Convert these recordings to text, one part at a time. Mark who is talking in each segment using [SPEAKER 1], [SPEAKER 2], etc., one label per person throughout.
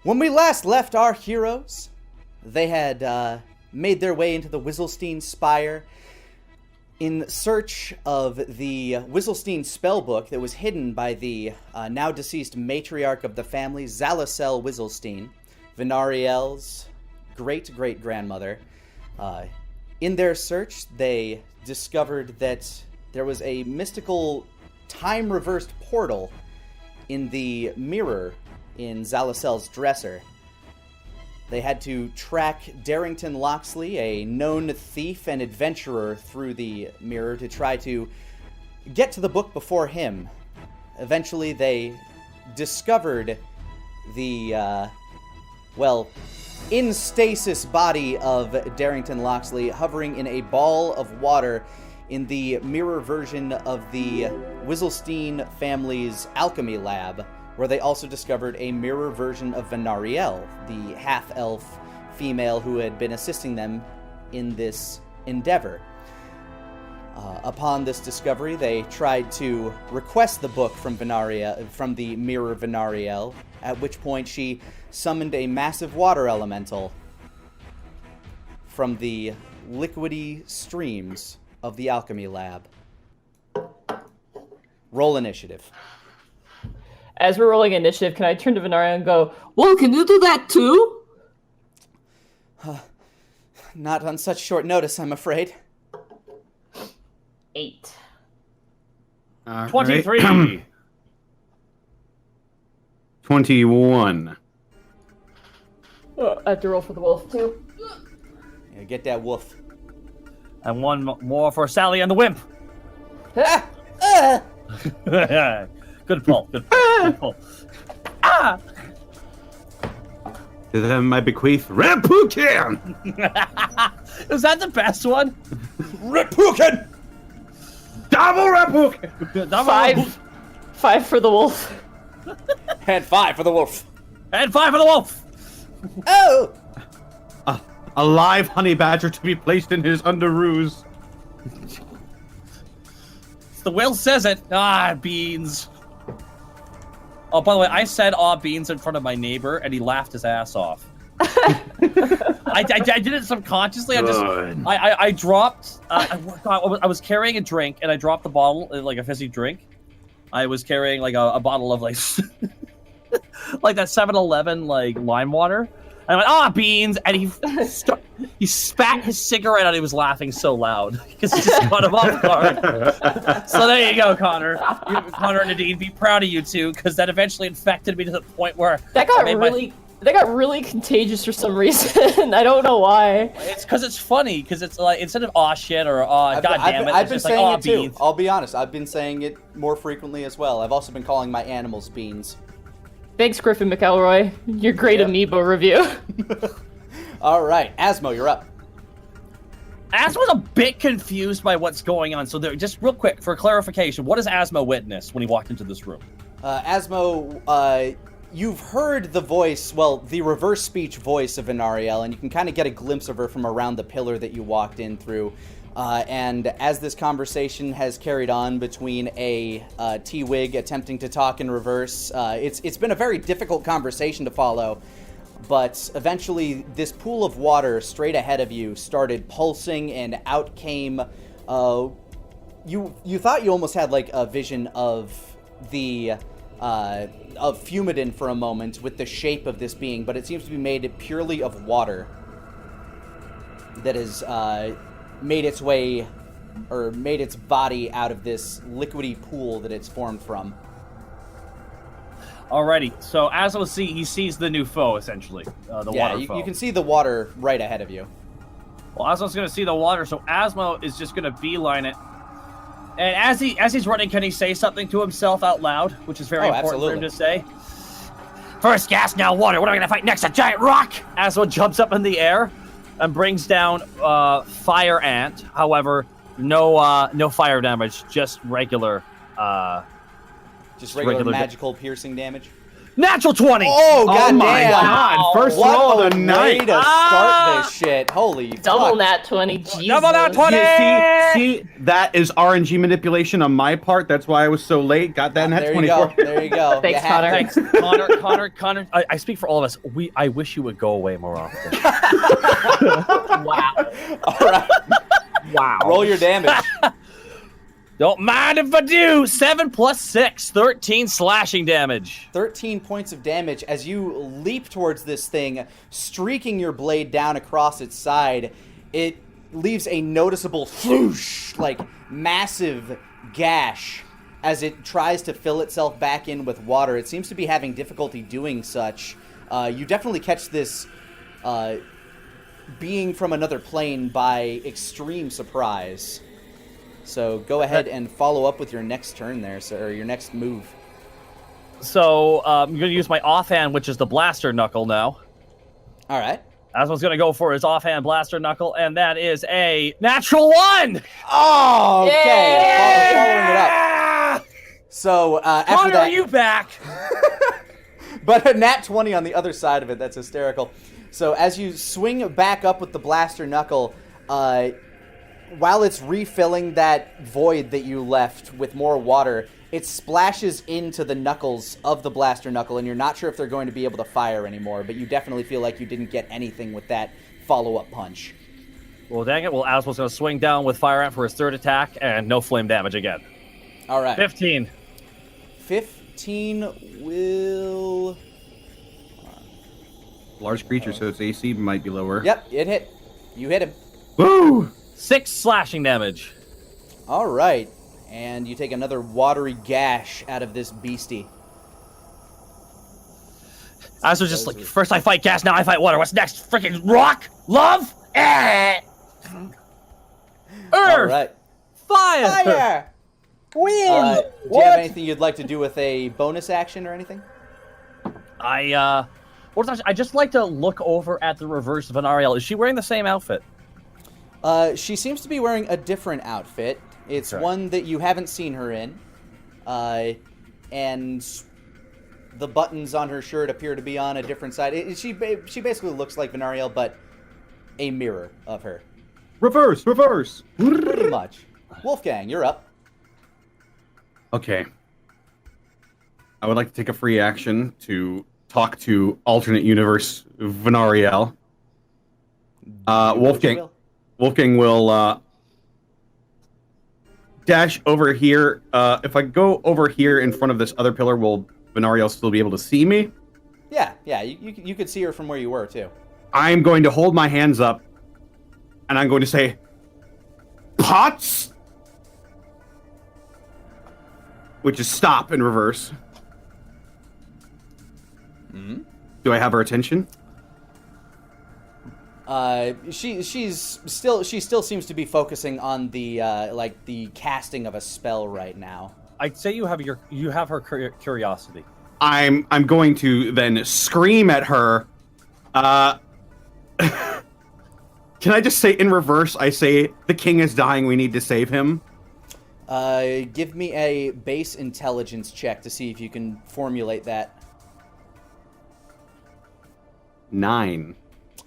[SPEAKER 1] When we last left our heroes, they had made their way into the Whistlestein Spire in search of the Whistlestein spellbook that was hidden by the now deceased matriarch of the family, Zalicel Whistlestein, Venariel's great-great-grandmother. In their search, they discovered that there was a mystical time-reversed portal in the mirror in Zalicel's dresser. They had to track Darrington Loxley, a known thief and adventurer, through the mirror to try to get to the book before him. Eventually, they discovered the, in stasis body of Darrington Loxley hovering in a ball of water in the mirror version of the Whistlestein family's alchemy lab, where they also discovered a mirror version of Venariel, the half-elf female who had been assisting them in this endeavor. Upon this discovery, they tried to request the book from the mirror Venariel, at which point she summoned a massive water elemental from the liquidy streams of the alchemy lab. Roll initiative.
[SPEAKER 2] As we're rolling initiative, can I turn to Venariel and go, "Well, can you do that too?"
[SPEAKER 1] Not on such short notice, I'm afraid.
[SPEAKER 2] 8.
[SPEAKER 3] 23.
[SPEAKER 4] Right. 21.
[SPEAKER 2] Oh, I have to roll for the wolf too.
[SPEAKER 1] Yeah, get that wolf.
[SPEAKER 3] And one more for Sally and the Wimp. Good pull. Good pull. Ah!
[SPEAKER 4] To them I bequeath Rapukin!
[SPEAKER 3] Is that the best one?
[SPEAKER 4] Rapukin! Double Rapukin!
[SPEAKER 2] 5 for the wolf.
[SPEAKER 1] And 5 for the wolf.
[SPEAKER 3] And 5 for the wolf!
[SPEAKER 1] Oh!
[SPEAKER 4] A live honey badger to be placed in his underoos.
[SPEAKER 3] The will says it. Ah, beans. Oh, by the way, I said beans in front of my neighbor, and he laughed his ass off. I did it subconsciously. I dropped. I was carrying a drink, and I dropped the bottle, like a fizzy drink. I was carrying like a bottle of like like that 7-Eleven like lime water. And I went, beans, and he spat his cigarette out. He was laughing so loud because it just caught him off guard. So there you go, Connor. Connor and Nadine, be proud of you two, because that eventually infected me to the point where
[SPEAKER 2] that got really contagious for some reason. I don't know why.
[SPEAKER 3] It's because it's funny. Because it's like instead of "aw shit" or "aw god damn it,"
[SPEAKER 1] I've been
[SPEAKER 3] just
[SPEAKER 1] saying
[SPEAKER 3] like,
[SPEAKER 1] it too.
[SPEAKER 3] beans.
[SPEAKER 1] I'll be honest. I've been saying it more frequently as well. I've also been calling my animals beans.
[SPEAKER 2] Thanks, Griffin McElroy. Your great amiibo review.
[SPEAKER 1] All right, Asmo, you're up.
[SPEAKER 3] Asmo's a bit confused by what's going on. So just real quick, for clarification, what does Asmo witness when he walked into this room?
[SPEAKER 1] Asmo, you've heard the voice, the reverse speech voice of Venariel, and you can kind of get a glimpse of her from around the pillar that you walked in through. And as this conversation has carried on between a T-Wig attempting to talk in reverse, it's been a very difficult conversation to follow, but eventually this pool of water straight ahead of you started pulsing, and out came, you thought you almost had like a vision of the, of Fumidin for a moment with the shape of this being, but it seems to be made purely of water that is, made its way, or made its body out of this liquidy pool that it's formed from.
[SPEAKER 3] Alrighty, so Asmo he sees the new foe, essentially. The water foe.
[SPEAKER 1] You can see the water right ahead of you.
[SPEAKER 3] Well, Asmo's going to see the water, so Asmo is just going to beeline it. And as he's running, can he say something to himself out loud, which is very important for him to say? First gas, now water. What am I going to fight next? A giant rock? Asmo jumps up in the air and brings down Fire Ant. However, no fire damage, just regular...
[SPEAKER 1] Just regular magical piercing damage?
[SPEAKER 3] Natural 20!
[SPEAKER 1] Oh,
[SPEAKER 4] Oh my
[SPEAKER 1] goddamn.
[SPEAKER 4] god! First
[SPEAKER 1] What
[SPEAKER 4] roll
[SPEAKER 1] a
[SPEAKER 4] of the
[SPEAKER 1] way
[SPEAKER 4] night.
[SPEAKER 1] to start this shit. Holy
[SPEAKER 2] Double
[SPEAKER 1] fuck.
[SPEAKER 2] nat 20. Jesus.
[SPEAKER 3] Double nat 20!
[SPEAKER 4] See, that is RNG manipulation on my part. That's why I was so late. Got that in that
[SPEAKER 1] There you
[SPEAKER 4] 24.
[SPEAKER 1] go. There you go.
[SPEAKER 2] Thanks,
[SPEAKER 1] You have
[SPEAKER 2] Connor.
[SPEAKER 1] to.
[SPEAKER 3] Thanks, Connor. I speak for all of us. I wish you would go away more often.
[SPEAKER 2] Wow.
[SPEAKER 1] All right.
[SPEAKER 2] Wow.
[SPEAKER 1] Roll your damage.
[SPEAKER 3] Don't mind if I do. 7 plus 6, 13 slashing damage.
[SPEAKER 1] 13 points of damage as you leap towards this thing, streaking your blade down across its side. It leaves a noticeable whoosh, like massive gash as it tries to fill itself back in with water. It seems to be having difficulty doing such. You definitely catch this being from another plane by extreme surprise. So go ahead and follow up with your next turn there, sir, or your next move.
[SPEAKER 3] So I'm going to use my offhand, which is the blaster knuckle now.
[SPEAKER 1] All right.
[SPEAKER 3] That's what I was going to go for, is offhand blaster knuckle, and that is a natural 1!
[SPEAKER 1] Oh, okay. Following it up. So after
[SPEAKER 3] Connor,
[SPEAKER 1] that,
[SPEAKER 3] are you back?
[SPEAKER 1] but a nat 20 on the other side of it. That's hysterical. So as you swing back up with the blaster knuckle, while it's refilling that void that you left with more water, it splashes into the knuckles of the blaster knuckle, and you're not sure if they're going to be able to fire anymore, but you definitely feel like you didn't get anything with that follow-up punch.
[SPEAKER 3] Well, dang it. Well, Aswell's going to swing down with Fire Ant for his third attack, and no flame damage again.
[SPEAKER 1] All right.
[SPEAKER 3] 15.
[SPEAKER 1] 15 will...
[SPEAKER 4] Large creature, so its AC might be lower.
[SPEAKER 1] Yep, it hit. You hit him.
[SPEAKER 4] Woo!
[SPEAKER 3] 6 slashing damage.
[SPEAKER 1] All right. And you take another watery gash out of this beastie.
[SPEAKER 3] Aswell's just like, first I fight gas, now I fight water. What's next? Freaking rock? Love? Earth!
[SPEAKER 1] All right.
[SPEAKER 3] Fire!
[SPEAKER 1] Fire!
[SPEAKER 3] Wind!
[SPEAKER 1] Do you have anything you'd like to do with a bonus action or anything?
[SPEAKER 3] I just like to look over at the reverse of Venariel. Is she wearing the same outfit?
[SPEAKER 1] She seems to be wearing a different outfit. It's one that you haven't seen her in. And the buttons on her shirt appear to be on a different side. She basically looks like Venariel, but a mirror of her.
[SPEAKER 4] Reverse!
[SPEAKER 1] Pretty much. Wolfgang, you're up.
[SPEAKER 4] Okay. I would like to take a free action to talk to alternate universe Venariel. Wolfgang will dash over here. If I go over here in front of this other pillar, will Venariel still be able to see me?
[SPEAKER 1] Yeah. You could see her from where you were, too.
[SPEAKER 4] I'm going to hold my hands up, and I'm going to say, POTS! Which is stop in reverse.
[SPEAKER 1] Mm-hmm.
[SPEAKER 4] Do I have her attention?
[SPEAKER 1] She still seems to be focusing on the the casting of a spell right now.
[SPEAKER 3] I'd say you have her curiosity.
[SPEAKER 4] I'm going to then scream at her. Can I just say in reverse? I say the king is dying. We need to save him.
[SPEAKER 1] Give me a base intelligence check to see if you can formulate that.
[SPEAKER 4] 9.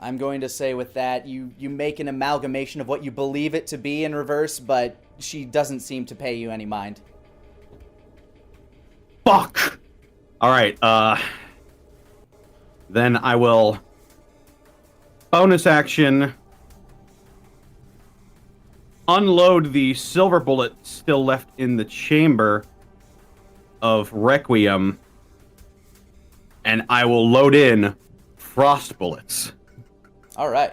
[SPEAKER 1] I'm going to say with that, you make an amalgamation of what you believe it to be in reverse, but she doesn't seem to pay you any mind.
[SPEAKER 4] Fuck! Alright, then I will bonus action unload the silver bullet still left in the chamber of Requiem, and I will load in frost bullets.
[SPEAKER 1] All right.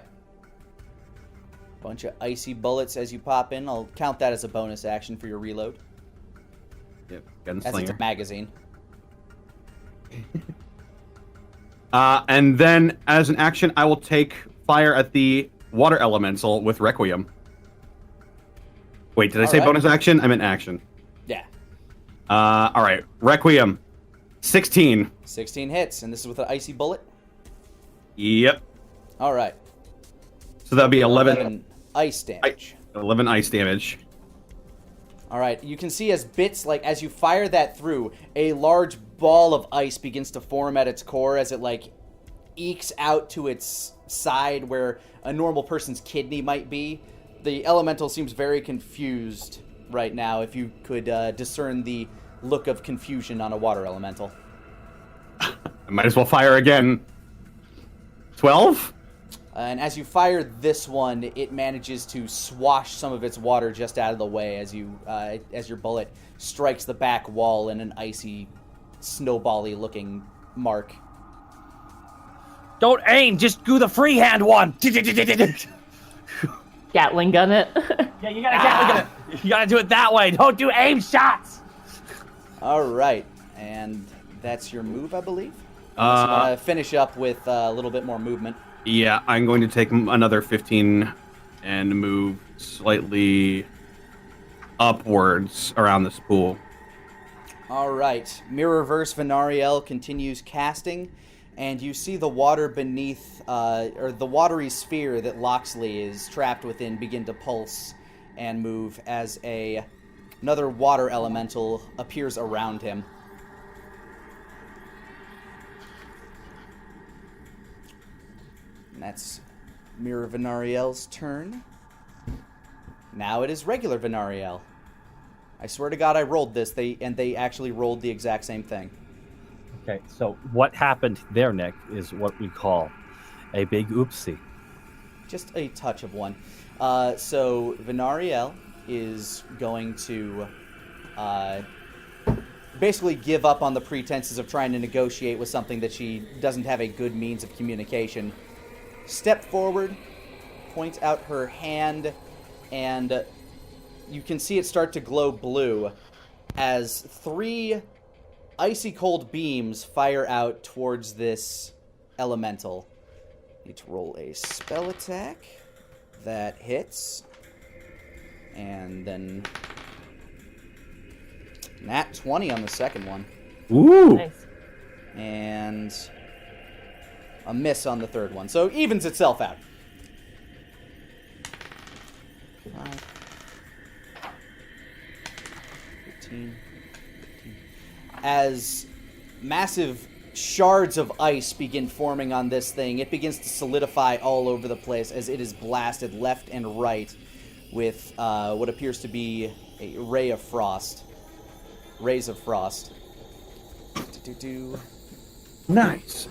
[SPEAKER 1] Bunch of icy bullets as you pop in. I'll count that as a bonus action for your reload.
[SPEAKER 4] Yep,
[SPEAKER 1] As it's a
[SPEAKER 4] gunslinger.
[SPEAKER 1] magazine.
[SPEAKER 4] And then, as an action, I will take fire at the water elemental with Requiem. Wait, did I say
[SPEAKER 1] right.
[SPEAKER 4] bonus action? I meant action.
[SPEAKER 1] Yeah.
[SPEAKER 4] All right, Requiem, 16.
[SPEAKER 1] 16 hits, and this is with an icy bullet?
[SPEAKER 4] Yep.
[SPEAKER 1] All right.
[SPEAKER 4] So that'll be 11
[SPEAKER 1] ice damage.
[SPEAKER 4] 11 ice damage.
[SPEAKER 1] All right, you can see as bits, as you fire that through, a large ball of ice begins to form at its core as it, like, ekes out to its side where a normal person's kidney might be. The elemental seems very confused right now, if you could discern the look of confusion on a water elemental.
[SPEAKER 4] I might as well fire again. 12?
[SPEAKER 1] And as you fire this one, it manages to swash some of its water just out of the way as your bullet strikes the back wall in an icy, snowbally looking mark.
[SPEAKER 3] Don't aim, just do the freehand one.
[SPEAKER 2] Gatling gun it.
[SPEAKER 3] Yeah, you gotta Gatling gun it. You gotta do it that way. Don't do aim shots.
[SPEAKER 1] All right, and that's your move, I believe. Unless you want to finish up with a little bit more movement.
[SPEAKER 4] Yeah, I'm going to take another 15 and move slightly upwards around this pool.
[SPEAKER 1] All right, Mirrorverse Venariel continues casting, and you see the water beneath, or the watery sphere that Loxley is trapped within begin to pulse and move as another water elemental appears around him. And that's Mirror Venariel's turn. Now it is regular Venariel. I swear to God I rolled this, they actually rolled the exact same thing.
[SPEAKER 3] Okay, so what happened there, Nick, is what we call a big oopsie.
[SPEAKER 1] Just a touch of one. So Venariel is going to basically give up on the pretenses of trying to negotiate with something that she doesn't have a good means of communication. Step forward, point out her hand, and you can see it start to glow blue as 3 icy cold beams fire out towards this elemental. Need to roll a spell attack. That hits. And then nat 20 on the second one.
[SPEAKER 4] Ooh!
[SPEAKER 2] Nice.
[SPEAKER 1] And a miss on the third one. So it evens itself out. 5, 15. As massive shards of ice begin forming on this thing, it begins to solidify all over the place as it is blasted left and right with what appears to be a ray of frost. Rays of frost.
[SPEAKER 4] Nice.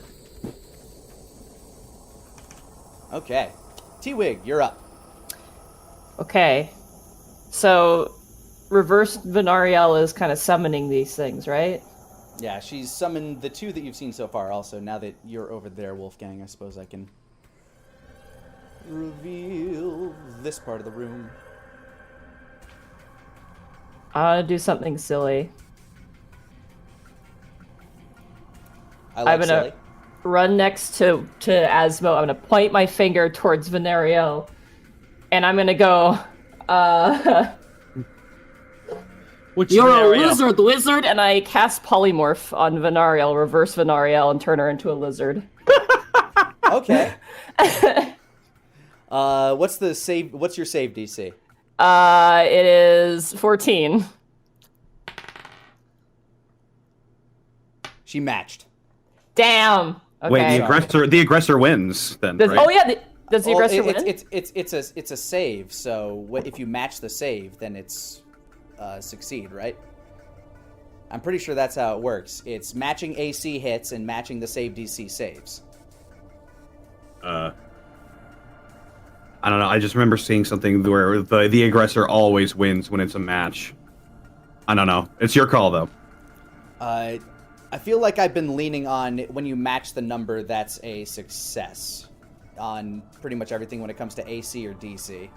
[SPEAKER 1] Okay. T-Wig, you're up.
[SPEAKER 2] Okay. So, Reverse Venariel is kind of summoning these things, right?
[SPEAKER 1] Yeah, she's summoned the 2 that you've seen so far also. Now that you're over there, Wolfgang, I suppose I can reveal this part of the room.
[SPEAKER 2] I want to do something silly.
[SPEAKER 1] I'm
[SPEAKER 2] gonna
[SPEAKER 1] silly.
[SPEAKER 2] run next to Asmo. I'm gonna point my finger towards Venariel, and I'm gonna go,
[SPEAKER 3] Which
[SPEAKER 2] "You're
[SPEAKER 3] scenario?
[SPEAKER 2] a lizard, wizard!" And I cast Polymorph on Venariel, reverse Venariel, and turn her into a lizard.
[SPEAKER 1] Okay. What's the save? What's your save DC?
[SPEAKER 2] It is 14.
[SPEAKER 1] She matched.
[SPEAKER 2] Damn. Okay.
[SPEAKER 4] Wait, the aggressor wins then,
[SPEAKER 2] Does,
[SPEAKER 4] right?
[SPEAKER 2] Oh yeah, does the
[SPEAKER 1] Well,
[SPEAKER 2] aggressor win?
[SPEAKER 1] it's a save. So if you match the save, then it's succeed, right? I'm pretty sure that's how it works. It's matching AC hits and matching the save DC saves.
[SPEAKER 4] I don't know. I just remember seeing something where the aggressor always wins when it's a match. I don't know. It's your call, though.
[SPEAKER 1] I feel like I've been leaning on when you match the number, that's a success on pretty much everything when it comes to AC or DC.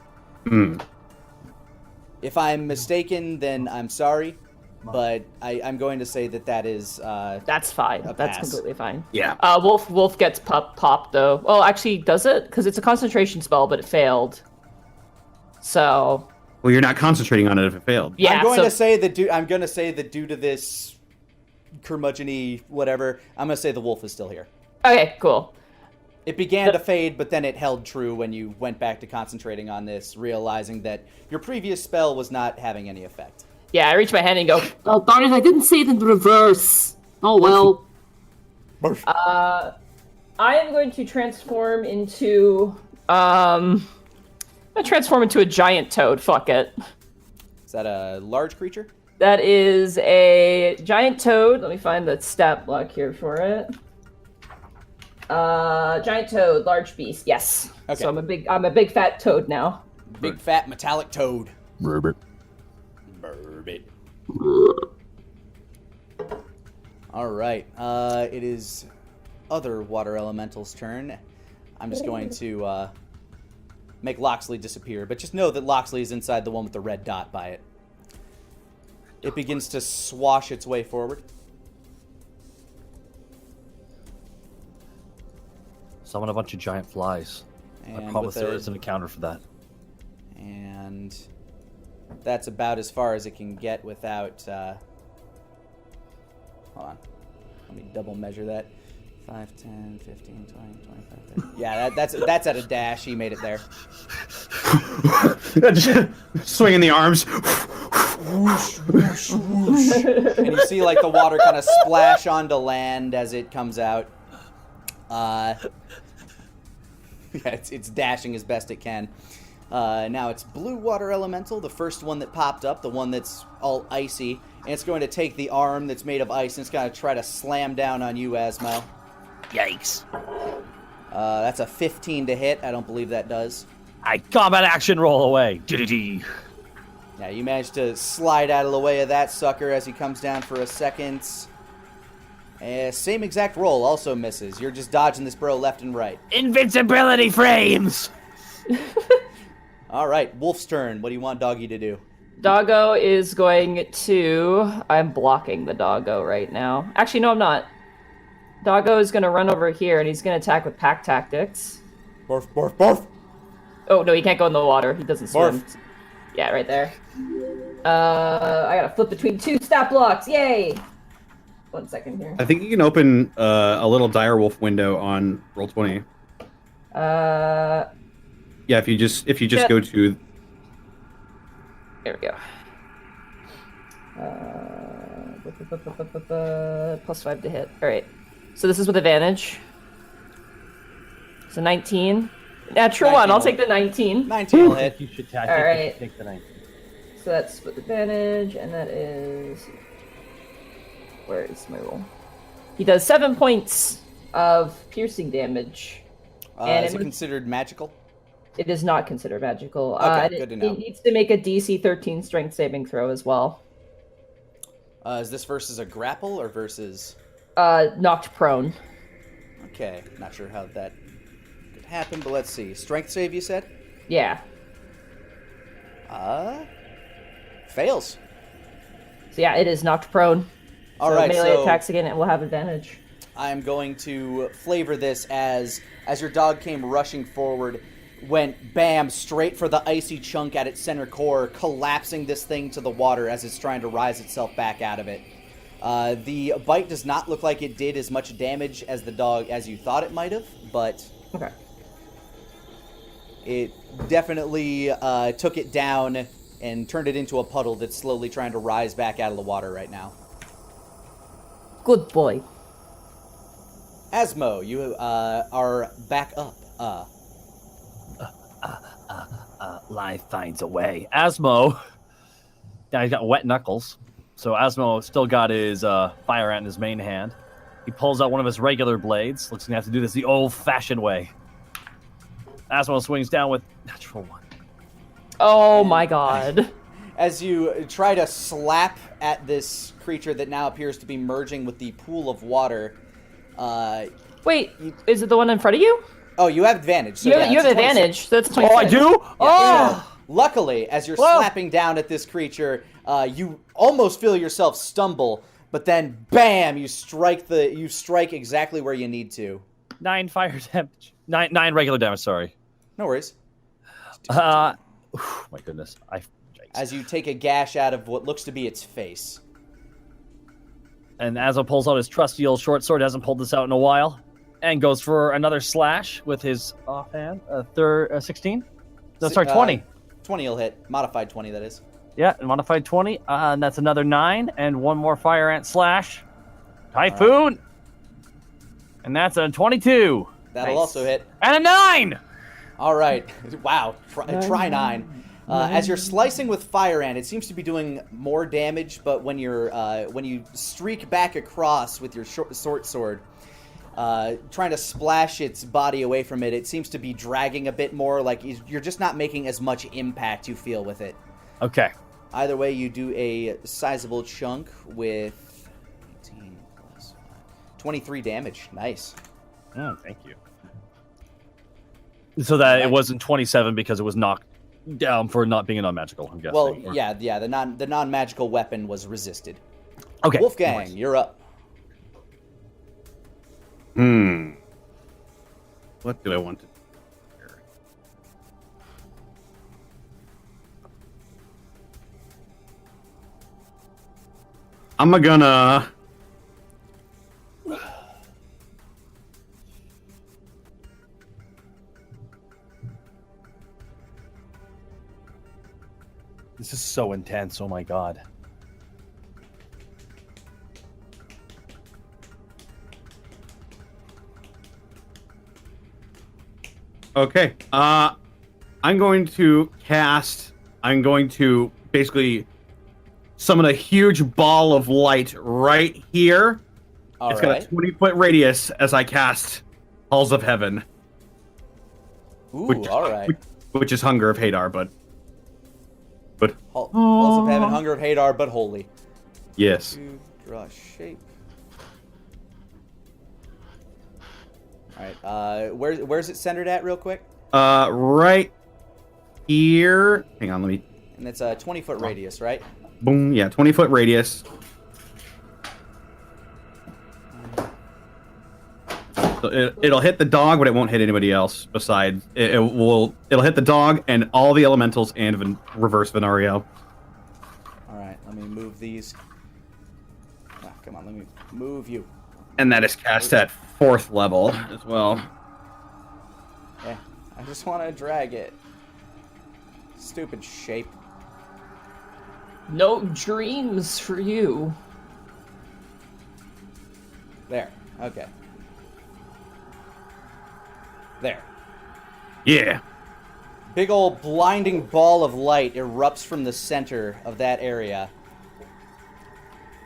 [SPEAKER 1] If I'm mistaken, then I'm sorry, but I'm going to say that is
[SPEAKER 2] That's fine.
[SPEAKER 1] a
[SPEAKER 2] That's
[SPEAKER 1] pass.
[SPEAKER 2] completely fine.
[SPEAKER 4] Yeah.
[SPEAKER 2] Wolf gets popped though. Well, actually, does it? Because it's a concentration spell, but it failed. So.
[SPEAKER 4] Well, you're not concentrating on it if it failed.
[SPEAKER 2] Yeah.
[SPEAKER 1] I'm going to say that due to this curmudgeon-y whatever, I'm going to say the wolf is still here.
[SPEAKER 2] Okay. Cool.
[SPEAKER 1] It began to fade, but then it held true when you went back to concentrating on this, realizing that your previous spell was not having any effect.
[SPEAKER 2] Yeah, I reach my hand and go, "Oh, darn it, I didn't say it in reverse."
[SPEAKER 5] Oh, well.
[SPEAKER 2] I am going to transform into... I'm going to transform into a giant toad. Fuck it.
[SPEAKER 1] Is that a large creature?
[SPEAKER 2] That is a giant toad. Let me find the stat block here for it. Giant toad, large beast. Yes.
[SPEAKER 1] Okay.
[SPEAKER 2] So I'm a big fat toad now.
[SPEAKER 1] Big fat metallic toad.
[SPEAKER 4] Burbot.
[SPEAKER 1] Burbot. All right. It is other water elemental's turn. I'm just going to make Loxley disappear, but just know that Loxley is inside the one with the red dot by it. It begins to swash its way forward.
[SPEAKER 3] Summon a bunch of giant flies. I
[SPEAKER 1] And
[SPEAKER 3] promise
[SPEAKER 1] with
[SPEAKER 3] there
[SPEAKER 1] a-
[SPEAKER 3] is an encounter for that.
[SPEAKER 1] And that's about as far as it can get without... hold on. Let me double measure that. 5, 10, 15, 20, 25, 30. Yeah, that's at a dash. He made it there.
[SPEAKER 4] Swinging the arms.
[SPEAKER 1] And you see like the water kind of splash onto land as it comes out. Yeah, it's dashing as best it can. Now it's blue water elemental, the first one that popped up, the one that's all icy, and it's going to take the arm that's made of ice and it's going to try to slam down on you, Asmo.
[SPEAKER 3] Yikes.
[SPEAKER 1] That's a 15 to hit. I don't believe that does.
[SPEAKER 3] I combat action roll away. DDD.
[SPEAKER 1] Yeah, you managed to slide out of the way of that sucker as he comes down for a second. Same exact roll, also misses. You're just dodging this bro left and right.
[SPEAKER 3] Invincibility frames!
[SPEAKER 1] All right, Wolf's turn. What do you want Doggy to do?
[SPEAKER 2] Doggo is going to... I'm blocking the doggo right now. Actually, no, I'm not. Doggo is going to run over here, and he's going to attack with pack tactics.
[SPEAKER 1] Barf, barf, barf.
[SPEAKER 2] Oh, no, he can't go in the water. He doesn't swim.
[SPEAKER 1] Barf.
[SPEAKER 2] Yeah, right there. I got to flip between two stat blocks. Yay! 1 second here.
[SPEAKER 4] I think you can open a little direwolf window on Roll20. Yeah, if you just go to.
[SPEAKER 2] There we go. +5 to hit. All right. So this is with advantage. So 19. Natural 1. I'll take the 19.
[SPEAKER 1] 19 will hit.
[SPEAKER 3] You should
[SPEAKER 2] All right.
[SPEAKER 3] take the 19.
[SPEAKER 2] So that's with advantage, and that is... Where is my roll? He does 7 points of piercing damage. And
[SPEAKER 1] Is it considered magical?
[SPEAKER 2] It is not considered magical.
[SPEAKER 1] Okay, good to know.
[SPEAKER 2] It needs to make a DC 13 strength saving throw as well.
[SPEAKER 1] Is this versus a grapple or versus...
[SPEAKER 2] Knocked prone.
[SPEAKER 1] Okay, not sure how that could happen, but let's see. Strength save, you said?
[SPEAKER 2] Yeah.
[SPEAKER 1] Fails.
[SPEAKER 2] So yeah, it is knocked prone.
[SPEAKER 1] All
[SPEAKER 2] so
[SPEAKER 1] right,
[SPEAKER 2] melee
[SPEAKER 1] so
[SPEAKER 2] attacks again, it will have advantage.
[SPEAKER 1] I'm going to flavor this as your dog came rushing forward, went bam, straight for the icy chunk at its center core, collapsing this thing to the water as it's trying to rise itself back out of it. The bite does not look like it did as much damage as the dog as you thought it might have, but
[SPEAKER 2] Okay.
[SPEAKER 1] it definitely took it down and turned it into a puddle that's slowly trying to rise back out of the water right now.
[SPEAKER 2] Good boy.
[SPEAKER 1] Asmo, you are back up.
[SPEAKER 3] Life finds a way. Asmo. Now he's got wet knuckles. So Asmo still got his fire ant in his main hand. He pulls out one of his regular blades. Looks like he has to do this the old-fashioned way. Asmo swings down with natural 1.
[SPEAKER 2] Oh my god.
[SPEAKER 1] As you try to slap at this creature that now appears to be merging with the pool of water,
[SPEAKER 2] Wait, is it the one in front of you?
[SPEAKER 1] oh, you have advantage. So
[SPEAKER 2] You
[SPEAKER 1] yeah,
[SPEAKER 2] have
[SPEAKER 1] it's a 26.
[SPEAKER 2] advantage. So that's 26.
[SPEAKER 3] Oh, I do?
[SPEAKER 1] Yeah. Luckily, as you're
[SPEAKER 3] Whoa.
[SPEAKER 1] slapping down at this creature, you almost feel yourself stumble, but then bam, you strike exactly where you need to.
[SPEAKER 3] 9 fire damage. 9 regular damage, sorry.
[SPEAKER 1] No worries.
[SPEAKER 3] My goodness.
[SPEAKER 1] As you take a gash out of what looks to be its face.
[SPEAKER 3] And Asmo pulls out his trusty old short sword, hasn't pulled this out in a while, and goes for another slash with his offhand. 16? No, sorry, 20.
[SPEAKER 1] 20 will hit. Modified 20, that is.
[SPEAKER 3] Yeah, and modified 20. And that's another 9, and one more fire ant slash.
[SPEAKER 5] Typhoon! And that's a 22.
[SPEAKER 1] That'll
[SPEAKER 2] Nice.
[SPEAKER 1] also hit.
[SPEAKER 5] And a 9!
[SPEAKER 1] All right. Wow. Try 9. As you're slicing with Fire Ant, it seems to be doing more damage, but when you streak back across with your short sword, trying to splash its body away from it, it seems to be dragging a bit more. Like you're just not making as much impact, you feel, with it.
[SPEAKER 5] Okay.
[SPEAKER 1] Either way, you do a sizable chunk with 18 plus 23 damage. Nice.
[SPEAKER 5] Oh, thank you. So that it wasn't 27 because it was knocked down for not being a non-magical, I'm guessing.
[SPEAKER 1] Well, yeah, the non-magical weapon was resisted.
[SPEAKER 5] Okay.
[SPEAKER 1] Wolfgang,
[SPEAKER 5] Nice.
[SPEAKER 1] you're up.
[SPEAKER 4] What do I want to do here? I'm gonna...
[SPEAKER 5] This is so intense, oh my god.
[SPEAKER 4] Okay. I'm going to basically summon a huge ball of light right here. It's got a 20-foot radius as I cast Halls of Heaven.
[SPEAKER 1] Ooh, all right.
[SPEAKER 4] Which is Hunger of Hadar, but
[SPEAKER 1] Halls of Heaven, Hunger of Hadar, but holy.
[SPEAKER 4] yes.
[SPEAKER 1] Draw shape. All right. Where's it centered at, real quick?
[SPEAKER 4] Right here. Hang on, let me.
[SPEAKER 1] And it's a 20-foot radius, right?
[SPEAKER 4] Boom. Yeah, 20-foot radius. So it'll hit the dog, but it won't hit anybody else. Besides, it'll hit the dog and all the elementals and reverse Venario.
[SPEAKER 1] All right. Let me move these. Ah, come on. Let me move you.
[SPEAKER 4] And that is cast at 4th level as well.
[SPEAKER 1] Yeah. I just want to drag it. Stupid shape.
[SPEAKER 2] No dreams for you.
[SPEAKER 1] There. Okay. There.
[SPEAKER 4] Yeah.
[SPEAKER 1] Big old blinding ball of light erupts from the center of that area.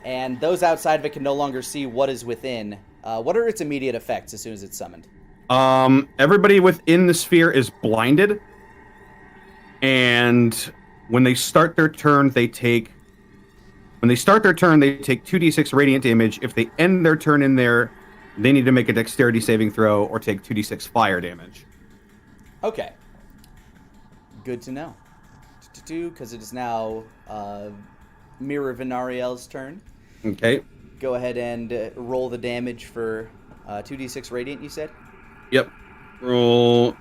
[SPEAKER 1] And those outside of it can no longer see what is within. What are its immediate effects as soon as it's summoned?
[SPEAKER 4] Everybody within the sphere is blinded. And when they start their turn, they take 2d6 radiant damage. If they end their turn in there, they need to make a dexterity saving throw or take 2d6 fire damage.
[SPEAKER 1] Okay. Good to know. Because it is now Mirror Venariel's turn.
[SPEAKER 4] Okay.
[SPEAKER 1] Go ahead and roll the damage for 2d6 radiant, you said?
[SPEAKER 4] Yep. Roll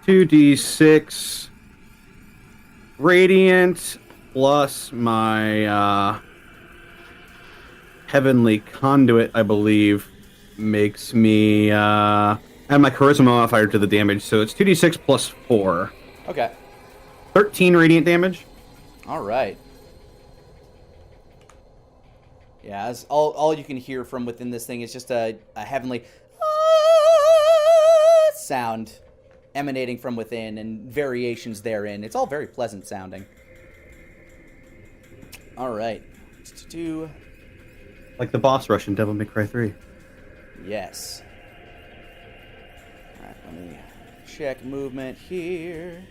[SPEAKER 4] 2d6 radiant plus my heavenly conduit, I believe, makes me add my charisma modifier to the damage, so it's 2d6 plus 4.
[SPEAKER 1] Okay.
[SPEAKER 4] 13 radiant damage.
[SPEAKER 1] All right. Yeah, as all you can hear from within this thing is just a heavenly sound emanating from within and variations therein. It's all very pleasant sounding. All right.
[SPEAKER 4] Like the boss rush in Devil May Cry 3.
[SPEAKER 1] Yes. All right, let me check movement here.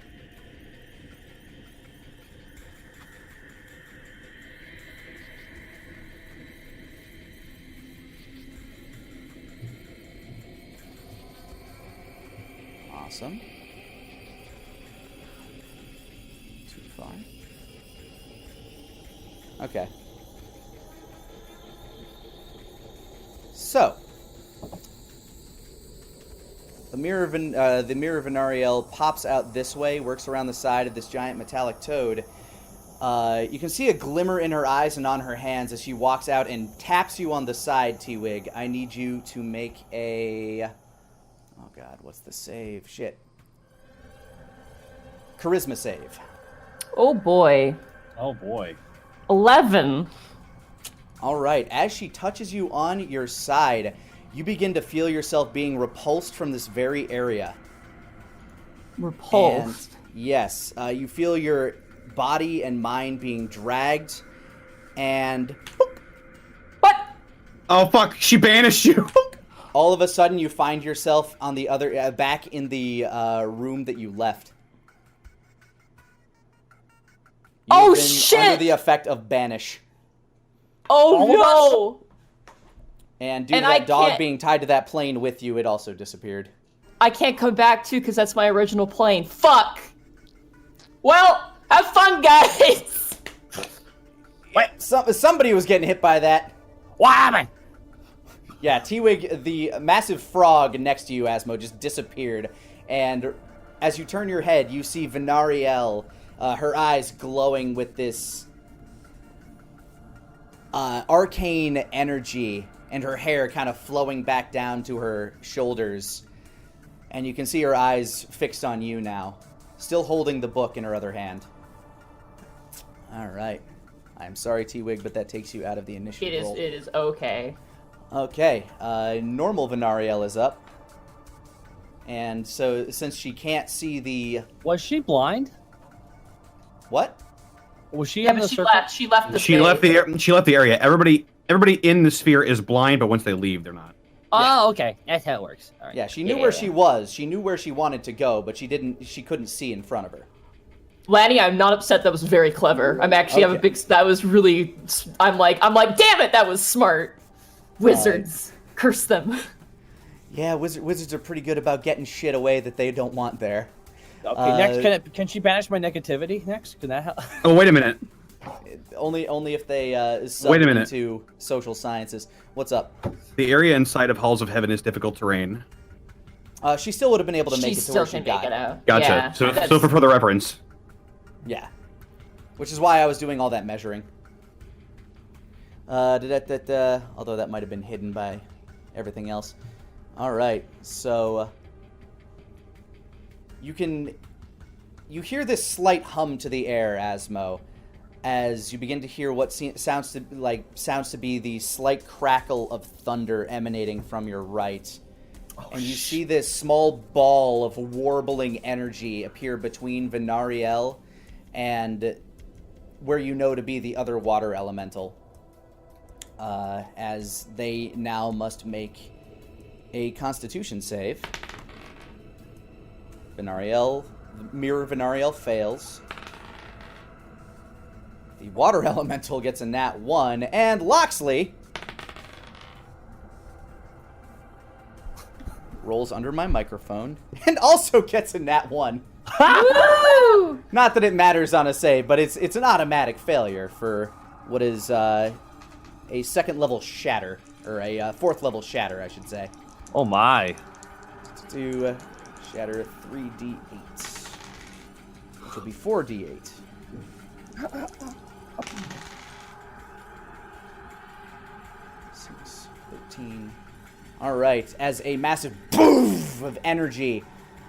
[SPEAKER 1] Awesome. Too far. Okay. So, the Mirror of Venariel pops out this way, works around the side of this giant metallic toad. You can see a glimmer in her eyes and on her hands as she walks out and taps you on the side, T-Wig. I need you to make a... Oh god, what's the save? Shit. Charisma save.
[SPEAKER 2] Oh boy.
[SPEAKER 5] Oh boy.
[SPEAKER 2] 11.
[SPEAKER 1] All right. As she touches you on your side, you begin to feel yourself being repulsed from this very area.
[SPEAKER 2] Repulsed.
[SPEAKER 1] And yes, you feel your body and mind being dragged, and
[SPEAKER 2] What?
[SPEAKER 4] Oh fuck! She banished you.
[SPEAKER 1] all of a sudden you find yourself on the other back in the room that you left.
[SPEAKER 2] Oh,
[SPEAKER 1] You've been
[SPEAKER 2] shit!
[SPEAKER 1] Under the effect of banish.
[SPEAKER 2] Oh no!
[SPEAKER 1] And due to
[SPEAKER 2] And I
[SPEAKER 1] that dog
[SPEAKER 2] can't-
[SPEAKER 1] being tied to that plane with you, it also disappeared.
[SPEAKER 2] I can't come back too because that's my original plane. Fuck. Well, have fun, guys.
[SPEAKER 1] Wait, somebody was getting hit by that.
[SPEAKER 3] What happened?
[SPEAKER 1] Yeah, T-Wig, the massive frog next to you, Asmo, just disappeared. And as you turn your head, you see Venariel, her eyes glowing with this arcane energy, and her hair kind of flowing back down to her shoulders. And you can see her eyes fixed on you now, still holding the book in her other hand. All right. I'm sorry, T-Wig, but that takes you out of the initiative roll.
[SPEAKER 2] It is okay.
[SPEAKER 1] Okay, normal Venariel is up. And so, since she can't see the...
[SPEAKER 3] Was she blind?
[SPEAKER 1] What?
[SPEAKER 3] Was she
[SPEAKER 2] Yeah,
[SPEAKER 3] in
[SPEAKER 2] but
[SPEAKER 3] the
[SPEAKER 2] she
[SPEAKER 3] circle?
[SPEAKER 2] left. She left the.
[SPEAKER 4] She left the area. Everybody in the sphere is blind, but once they leave, they're not.
[SPEAKER 3] Oh, okay. That's how it works. All right.
[SPEAKER 1] Yeah, she knew
[SPEAKER 2] Yeah.
[SPEAKER 1] where she was. She knew where she wanted to go, but she couldn't see in front of her.
[SPEAKER 2] Lanny, I'm not upset. That was very clever. I'm actually have a
[SPEAKER 1] Okay.
[SPEAKER 2] big. That was really. I'm like, damn it, that was smart. Wizards, curse them.
[SPEAKER 1] Yeah, wizards are pretty good about getting shit away that they don't want there.
[SPEAKER 3] Okay, next, can she banish my negativity next? Can that help?
[SPEAKER 4] Oh, wait a minute.
[SPEAKER 1] Only if they sub
[SPEAKER 4] Wait a minute.
[SPEAKER 1] into social sciences. What's up?
[SPEAKER 4] The area inside of Halls of Heaven is difficult terrain.
[SPEAKER 1] She still would have been able to make
[SPEAKER 2] She
[SPEAKER 1] it to
[SPEAKER 2] still
[SPEAKER 1] where she
[SPEAKER 2] can
[SPEAKER 1] got.
[SPEAKER 2] make it out.
[SPEAKER 4] Gotcha.
[SPEAKER 2] Yeah,
[SPEAKER 4] so
[SPEAKER 2] that's-
[SPEAKER 4] for further reference.
[SPEAKER 1] Yeah. Which is why I was doing all that measuring. Although that might have been hidden by everything else. Alright, so... you hear this slight hum to the air, Asmo, as you begin to hear what sounds to be the slight crackle of thunder emanating from your right. And you see this small ball of warbling energy appear between Venariel and where you know to be the other water elemental. As they now must make a Constitution save. Mirror Venariel fails. The water elemental gets a nat 1, and Loxley rolls under my microphone and also gets a nat 1.
[SPEAKER 2] Woo!
[SPEAKER 1] Not that it matters on a save, but it's an automatic failure for what is a second level shatter, or a fourth level shatter, I should say.
[SPEAKER 5] Oh my.
[SPEAKER 1] To shatter 3d8, which will be 4d8. 6, 13. All right, as a massive boom of energy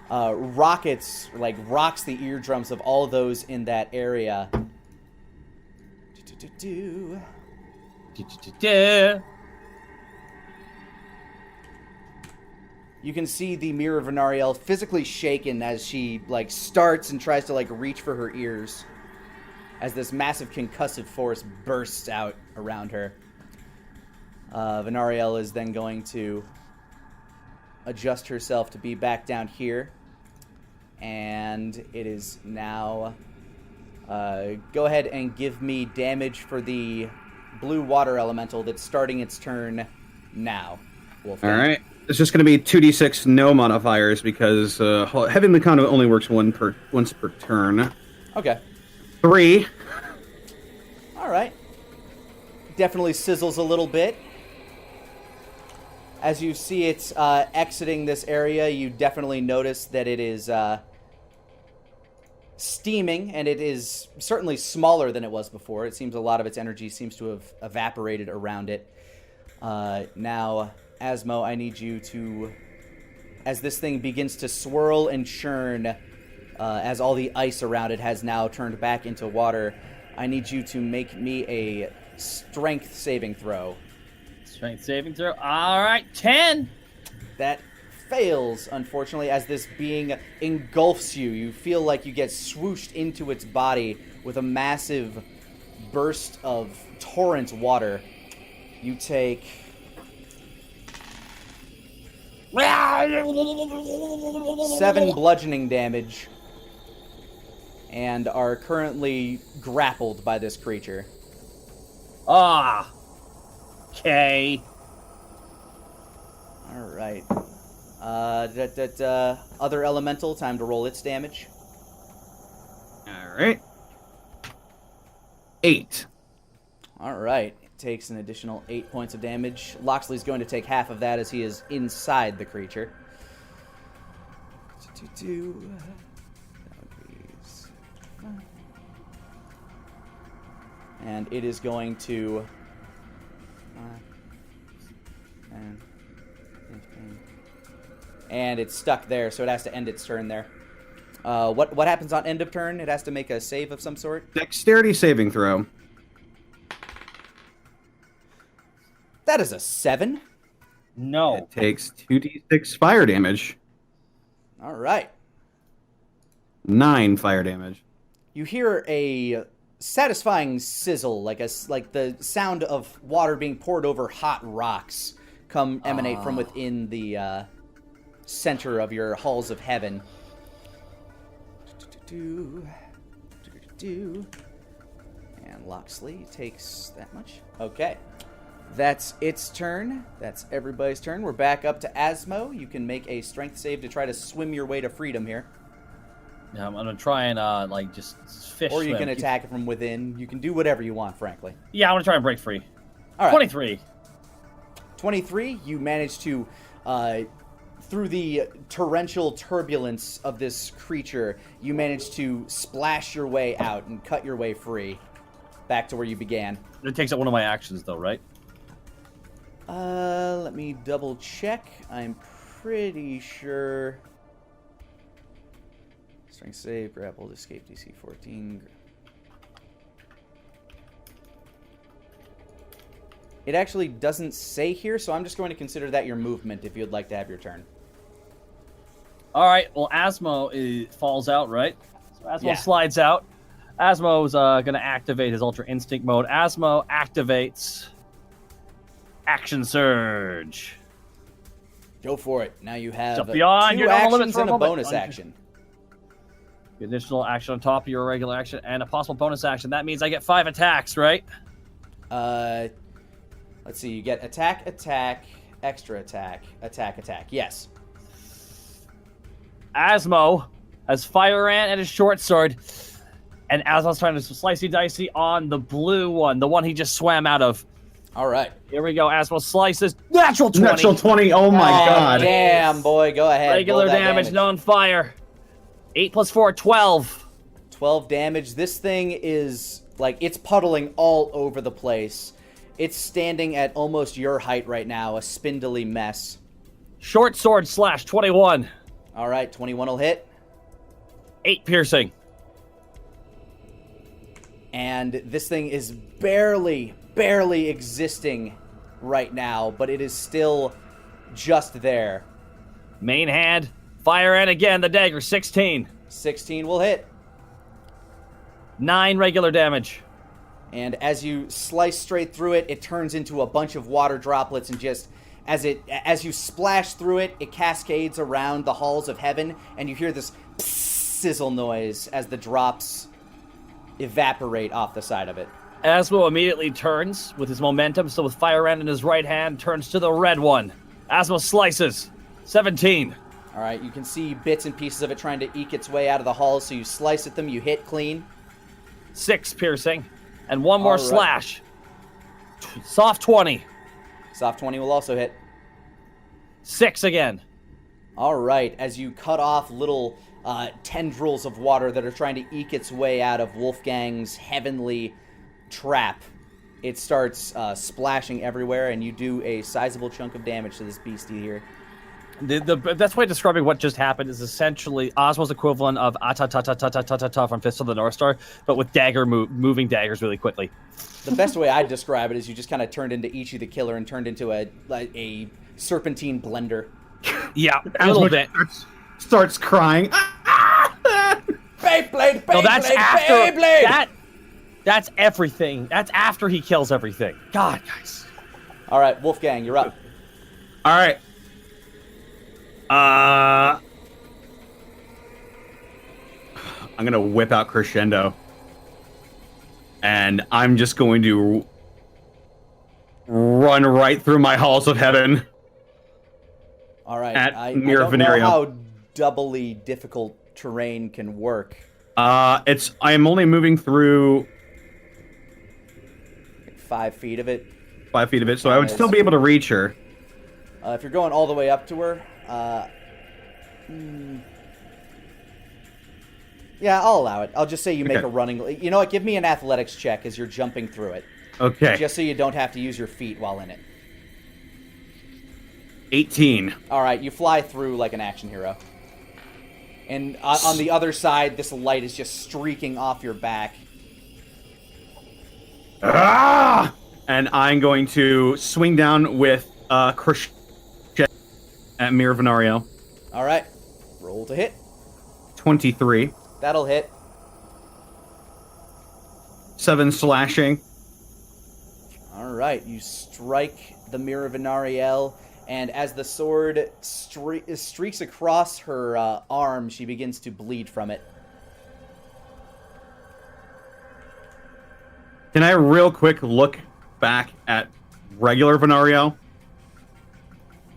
[SPEAKER 1] rocks the eardrums of all those in that area. You can see the Mirror of Venariel physically shaken as she starts and tries to reach for her ears as this massive concussive force bursts out around her. Venariel is then going to adjust herself to be back down here, and it is now go ahead and give me damage for the blue water elemental that's starting its turn now, Wolfgang.
[SPEAKER 4] All right. It's just going to be 2d6, no modifiers, because Heavenly Conduit only works once per turn.
[SPEAKER 1] Okay.
[SPEAKER 4] 3.
[SPEAKER 1] All right. Definitely sizzles a little bit. As you see it exiting this area, you definitely notice that it is steaming, and it is certainly smaller than it was before. It seems a lot of its energy seems to have evaporated around it. Now, Asmo, I need you to, as this thing begins to swirl and churn, as all the ice around it has now turned back into water, I need you to make me a strength saving throw.
[SPEAKER 3] Strength saving throw. All right, 10.
[SPEAKER 1] That fails, unfortunately, as this being engulfs you. You feel like you get swooshed into its body with a massive burst of torrent water. You take 7 bludgeoning damage and are currently grappled by this creature.
[SPEAKER 3] Ah. Okay.
[SPEAKER 1] All right. Other elemental, time to roll its damage.
[SPEAKER 4] All right. 8.
[SPEAKER 1] All right. It takes an additional 8 points of damage. Loxley's going to take half of that as he is inside the creature. And it is going to... 10, 15. And it's stuck there, so it has to end its turn there. What happens on end of turn? It has to make a save of some sort?
[SPEAKER 4] Dexterity saving throw.
[SPEAKER 1] That is a 7.
[SPEAKER 3] No.
[SPEAKER 4] It takes 2d6 fire damage.
[SPEAKER 1] All right.
[SPEAKER 4] 9 fire damage.
[SPEAKER 1] You hear a satisfying sizzle, like the sound of water being poured over hot rocks emanate from within the center of your halls of heaven. And Loxley takes that much. Okay. That's its turn. That's everybody's turn. We're back up to Asmo. You can make a strength save to try to swim your way to freedom here.
[SPEAKER 3] Yeah, I'm gonna try and just fish.
[SPEAKER 1] Or you
[SPEAKER 3] swim.
[SPEAKER 1] can attack it from within. You can do whatever you want, frankly.
[SPEAKER 3] Yeah, I'm gonna try and break free.
[SPEAKER 1] All right.
[SPEAKER 3] 23.
[SPEAKER 1] 23, you manage to, through the torrential turbulence of this creature, you manage to splash your way out and cut your way free back to where you began.
[SPEAKER 3] It takes out one of my actions, though, right?
[SPEAKER 1] Let me double check. I'm pretty sure... Strength save, grappled, escape DC 14. It actually doesn't say here, so I'm just going to consider that your movement if you'd like to have your turn.
[SPEAKER 3] All right. Well, Asmo falls out, right? So Asmo
[SPEAKER 1] Yeah.
[SPEAKER 3] slides out. Asmo's going to activate his Ultra Instinct mode. Asmo activates Action Surge.
[SPEAKER 1] Go for it. Now you have
[SPEAKER 3] So beyond
[SPEAKER 1] 2
[SPEAKER 3] your normal limits
[SPEAKER 1] actions
[SPEAKER 3] for a
[SPEAKER 1] and a
[SPEAKER 3] moment.
[SPEAKER 1] bonus action.
[SPEAKER 3] The additional action on top of your regular action and a possible bonus action. That means I get 5 attacks, right?
[SPEAKER 1] Let's see. You get attack, extra attack, attack. Yes.
[SPEAKER 3] Asmo has Fire Ant and his short sword. And Asmo's trying to slicey dicey on the blue one, the one he just swam out of.
[SPEAKER 1] All right.
[SPEAKER 3] Here we go. Asmo slices. Natural 20.
[SPEAKER 4] Natural 20. Oh my god.
[SPEAKER 1] Damn, boy. Go ahead.
[SPEAKER 3] Regular
[SPEAKER 1] Roll that
[SPEAKER 3] damage, non-fire. 8 plus 4, 12.
[SPEAKER 1] 12 damage. This thing is, it's puddling all over the place. It's standing at almost your height right now, a spindly mess.
[SPEAKER 3] Short sword slash, 21.
[SPEAKER 1] All right, 21 will hit.
[SPEAKER 3] 8 piercing.
[SPEAKER 1] And this thing is barely existing right now, but it is still just there.
[SPEAKER 3] Main hand. Fire Ant again, the dagger, 16.
[SPEAKER 1] 16 will hit.
[SPEAKER 3] 9 regular damage.
[SPEAKER 1] And as you slice straight through it, it turns into a bunch of water droplets, and just as you splash through it, it cascades around the halls of heaven, and you hear this sizzle noise as the drops evaporate off the side of it.
[SPEAKER 3] Asmo immediately turns with his momentum, so with Fire Ant in his right hand, turns to the red one. Asmo slices. 17.
[SPEAKER 1] All right, you can see bits and pieces of it trying to eke its way out of the halls, so you slice at them, you hit clean.
[SPEAKER 3] 6 piercing. And 1 more
[SPEAKER 1] All right.
[SPEAKER 3] slash. Soft 20.
[SPEAKER 1] Soft 20 will also hit.
[SPEAKER 3] 6 again.
[SPEAKER 1] All right, as you cut off little tendrils of water that are trying to eke its way out of Wolfgang's heavenly trap, it starts splashing everywhere, and you do a sizable chunk of damage to this beastie here.
[SPEAKER 5] The best way of describing what just happened is essentially Osmo's equivalent of ta-ta-ta-ta-ta-ta-ta from Fist of the North Star, but with moving daggers really quickly.
[SPEAKER 1] The best way I'd describe it is you just kind of turned into Ichi the Killer and turned into a serpentine blender.
[SPEAKER 5] Yeah, a little bit.
[SPEAKER 4] Starts crying.
[SPEAKER 1] Beyblade,
[SPEAKER 5] No, that's after.
[SPEAKER 1] Beyblade!
[SPEAKER 5] That's everything. That's after he kills everything. God, guys.
[SPEAKER 1] All right, Wolfgang, you're up.
[SPEAKER 4] All right. I'm gonna whip out Crescendo, and I'm just going to run right through my halls of heaven.
[SPEAKER 1] All right,
[SPEAKER 4] At
[SPEAKER 1] I
[SPEAKER 4] Mirror
[SPEAKER 1] don't know
[SPEAKER 4] Venereal.
[SPEAKER 1] how doubly difficult terrain can work.
[SPEAKER 4] I am only moving through
[SPEAKER 1] Like 5 feet of it.
[SPEAKER 4] 5 feet of it, so I would still be able to reach her.
[SPEAKER 1] If you're going all the way up to her, yeah, I'll allow it. I'll just say you make
[SPEAKER 4] Okay.
[SPEAKER 1] a running. You know what? Give me an athletics check as you're jumping through it,
[SPEAKER 4] Okay.
[SPEAKER 1] just so you don't have to use your feet while in it.
[SPEAKER 4] 18.
[SPEAKER 1] All right, you fly through like an action hero. And on the other side, this light is just streaking off your back.
[SPEAKER 4] Ah! And I'm going to swing down with Crescendo at Mirror Venario.
[SPEAKER 1] All right, roll to hit.
[SPEAKER 4] 23.
[SPEAKER 1] That'll hit.
[SPEAKER 4] 7 slashing.
[SPEAKER 1] All right, you strike the Mirror of Venariel, and as the sword streaks across her arm, she begins to bleed from it.
[SPEAKER 4] Can I real quick look back at regular Venario?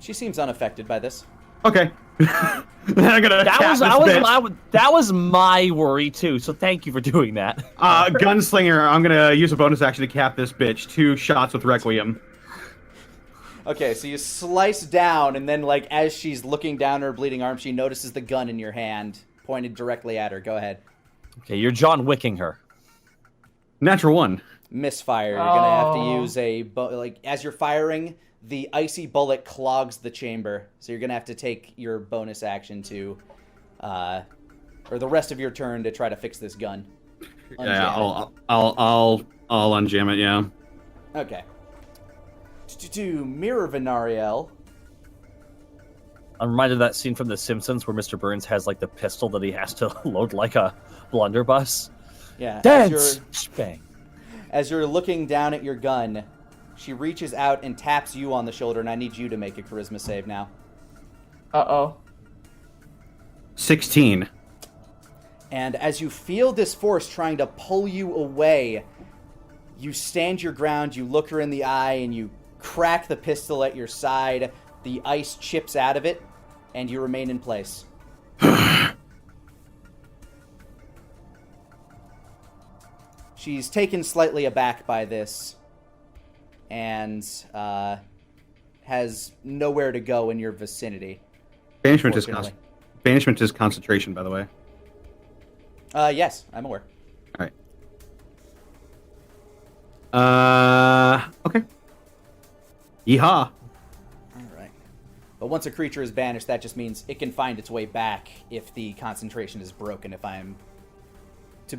[SPEAKER 1] She seems unaffected by this.
[SPEAKER 4] Okay. Then I'm gonna
[SPEAKER 5] That was my worry too. So thank you for doing that.
[SPEAKER 4] Gunslinger, I'm gonna use a bonus action to cap this bitch. 2 shots with Requiem.
[SPEAKER 1] Okay, so you slice down, and then, like, as she's looking down her bleeding arm, she notices the gun in your hand, pointed directly at her. Go ahead.
[SPEAKER 5] Okay, you're John Wicking her.
[SPEAKER 4] Natural 1.
[SPEAKER 1] Misfire. You're gonna have to use a as you're firing, the icy bullet clogs the chamber, so you're gonna have to take your bonus action to, or the rest of your turn to try to fix this gun.
[SPEAKER 4] Yeah,
[SPEAKER 1] Unjam
[SPEAKER 4] I'll unjam it. Yeah.
[SPEAKER 1] it. Okay. To Mirror Venariel.
[SPEAKER 5] I'm reminded of that scene from The Simpsons where Mr. Burns has like the pistol that he has to load like a blunderbuss.
[SPEAKER 1] Yeah.
[SPEAKER 5] Dance! Bang.
[SPEAKER 1] As you're looking down at your gun, she reaches out and taps you on the shoulder, and I need you to make a charisma save now.
[SPEAKER 2] Uh-oh.
[SPEAKER 4] 16.
[SPEAKER 1] And as you feel this force trying to pull you away, you stand your ground, you look her in the eye, and you crack the pistol at your side. The ice chips out of it, and you remain in place. She's taken slightly aback by this, and has nowhere to go in your vicinity.
[SPEAKER 4] Banishment is
[SPEAKER 1] Fortunately.
[SPEAKER 4] banishment is concentration, by the way.
[SPEAKER 1] Yes, I'm aware.
[SPEAKER 4] All right. Okay. Yeehaw.
[SPEAKER 1] All right. But once a creature is banished, that just means it can find its way back if the concentration is broken. If I'm to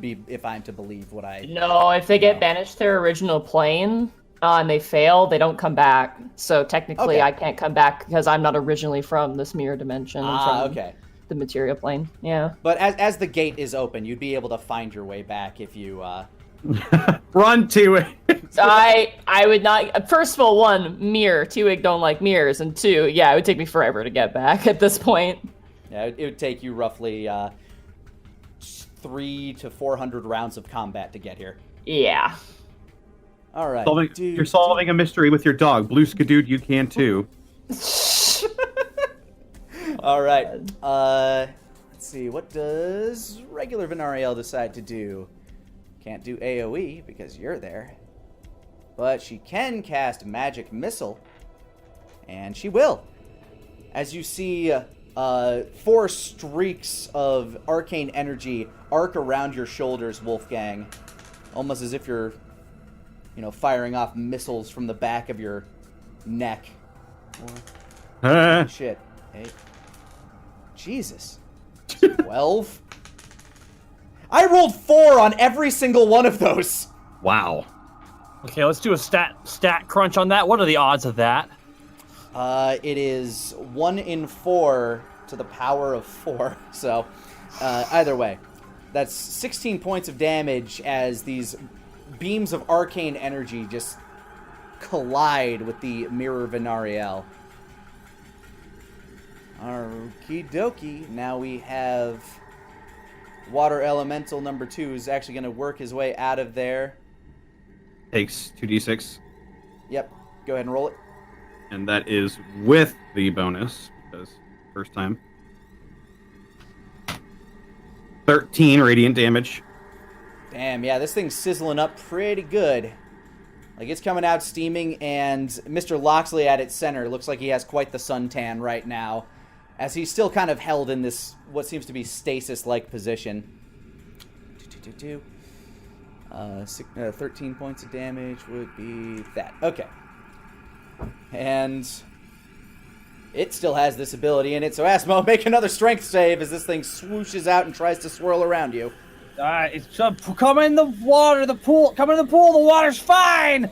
[SPEAKER 1] believe what I
[SPEAKER 2] No, if they get banished to their original plane and they fail, they don't come back. So technically,
[SPEAKER 1] Okay.
[SPEAKER 2] I can't come back because I'm not originally from this mirror dimension. I'm from
[SPEAKER 1] okay.
[SPEAKER 2] the material plane. Yeah.
[SPEAKER 1] But as the gate is open, you'd be able to find your way back if you.
[SPEAKER 4] Run to it.
[SPEAKER 2] I would not. First of all, 1, mirror. 2, I don't like mirrors, and 2, yeah, it would take me forever to get back at this point.
[SPEAKER 1] Yeah, it would take you roughly 300 to 400 rounds of combat to get here.
[SPEAKER 2] Yeah.
[SPEAKER 1] All right.
[SPEAKER 4] You're solving a mystery with your dog. Blue Skadood, you can too.
[SPEAKER 1] All right. Let's see. What does regular Venariel decide to do? Can't do AoE because you're there. But she can cast Magic Missile. And she will. As you see 4 streaks of arcane energy arc around your shoulders, Wolfgang. Almost as if you're, firing off missiles from the back of your neck. Shit. 8. Jesus. 12. I rolled 4 on every single one of those.
[SPEAKER 4] Wow.
[SPEAKER 5] Okay, let's do a stat crunch on that. What are the odds of that?
[SPEAKER 1] It is 1 in 4 to the power of 4. So, either way, that's 16 points of damage as these beams of arcane energy just collide with the Mirror Venariel. Okie dokie. Now we have Water Elemental number 2 is actually going to work his way out of there.
[SPEAKER 4] Takes 2d6.
[SPEAKER 1] Yep. Go ahead and roll it.
[SPEAKER 4] And that is with the bonus, because first time. 13 radiant damage.
[SPEAKER 1] Damn, yeah, this thing's sizzling up pretty good. Like, it's coming out steaming, and Mr. Loxley at its center looks like he has quite the suntan right now, as he's still kind of held in this, what seems to be stasis-like position. 13 points of damage would be that. Okay. And it still has this ability in it, so Asmo, make another strength save as this thing swooshes out and tries to swirl around you.
[SPEAKER 5] It's come in the water, the pool. Come in the pool, the water's fine.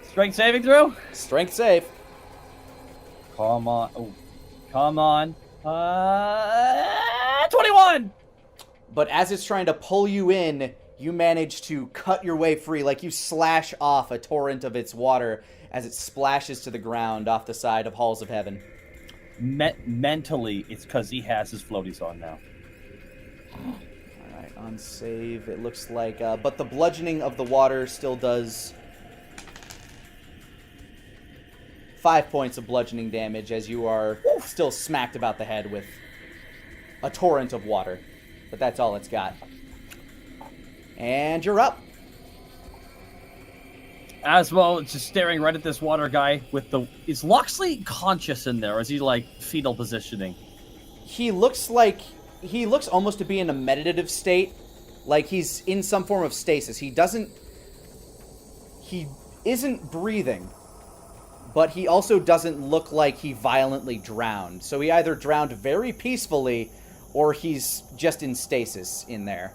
[SPEAKER 5] Strength saving throw?
[SPEAKER 1] Strength save.
[SPEAKER 5] Come on. Oh, come on. 21!
[SPEAKER 1] But as it's trying to pull you in, you manage to cut your way free, like you slash off a torrent of its water as it splashes to the ground off the side of Halls of Heaven.
[SPEAKER 3] Mentally, it's because he has his floaties on now.
[SPEAKER 1] Alright, on save, it looks like... but the bludgeoning of the water still does 5 points of bludgeoning damage as you are still smacked about the head with a torrent of water. But that's all it's got. And you're up.
[SPEAKER 5] Asmo just staring right at this water guy with the... Is Loxley conscious in there, or is he, like, fetal positioning?
[SPEAKER 1] He looks almost to be in a meditative state. Like he's in some form of stasis. He isn't breathing. But he also doesn't look like he violently drowned. So he either drowned very peacefully, or he's just in stasis in there.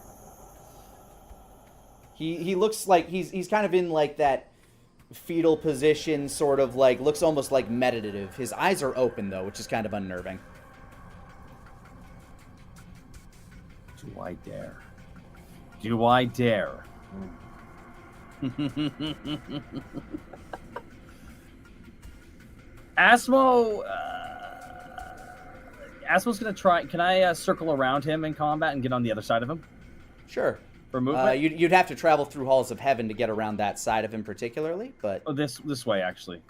[SPEAKER 1] He looks like he's kind of in like that fetal position, sort of like, looks almost like meditative. His eyes are open though, which is kind of unnerving.
[SPEAKER 3] Do I dare? Do I dare?
[SPEAKER 5] Asmo's gonna try. Can I circle around him in combat and get on the other side of him
[SPEAKER 1] Sure.
[SPEAKER 5] for movement?
[SPEAKER 1] You'd have to travel through Halls of Heaven to get around that side of him particularly, but...
[SPEAKER 5] Oh, this way, actually.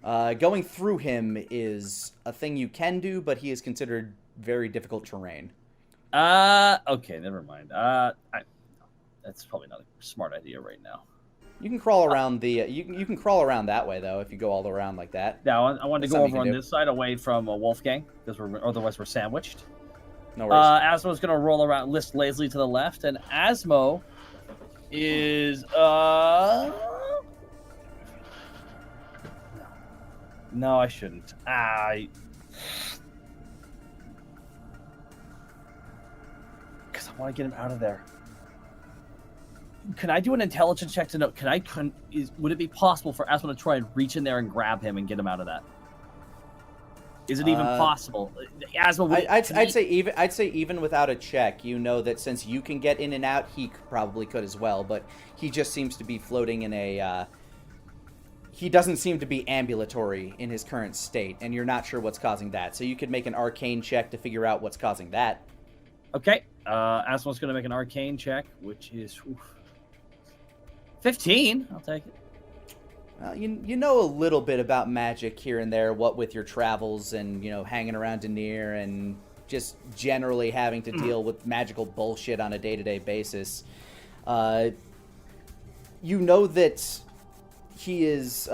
[SPEAKER 1] Going through him is a thing you can do, but he is considered very difficult terrain.
[SPEAKER 5] Okay, never mind. That's probably not a smart idea right now.
[SPEAKER 1] You can crawl around the... you can crawl around that way, though, if you go all around like that.
[SPEAKER 5] Yeah, I wanted to
[SPEAKER 1] That's
[SPEAKER 5] go
[SPEAKER 1] something
[SPEAKER 5] over
[SPEAKER 1] you
[SPEAKER 5] on
[SPEAKER 1] can
[SPEAKER 5] this side, away from Wolfgang, because otherwise we're sandwiched.
[SPEAKER 1] No worries.
[SPEAKER 5] Asmo's gonna roll around, list lazily to the left, and Asmo is No, I shouldn't. Because I want to get him out of there. Can I do an intelligence check to know? Would it be possible for Asmo to try and reach in there and grab him and get him out of that? Is it even possible? Asmo,
[SPEAKER 1] I'd say even without a check, you know that since you can get in and out, he probably could as well. But he just seems to be floating in a. He doesn't seem to be ambulatory in his current state, and you're not sure what's causing that. So you could make an arcane check to figure out what's causing that.
[SPEAKER 5] Okay. Asmo's going to make an arcane check, which is 15. I'll take it.
[SPEAKER 1] You know a little bit about magic here and there, what with your travels and, hanging around Denier and just generally having to deal with magical bullshit on a day-to-day basis. You know that he is,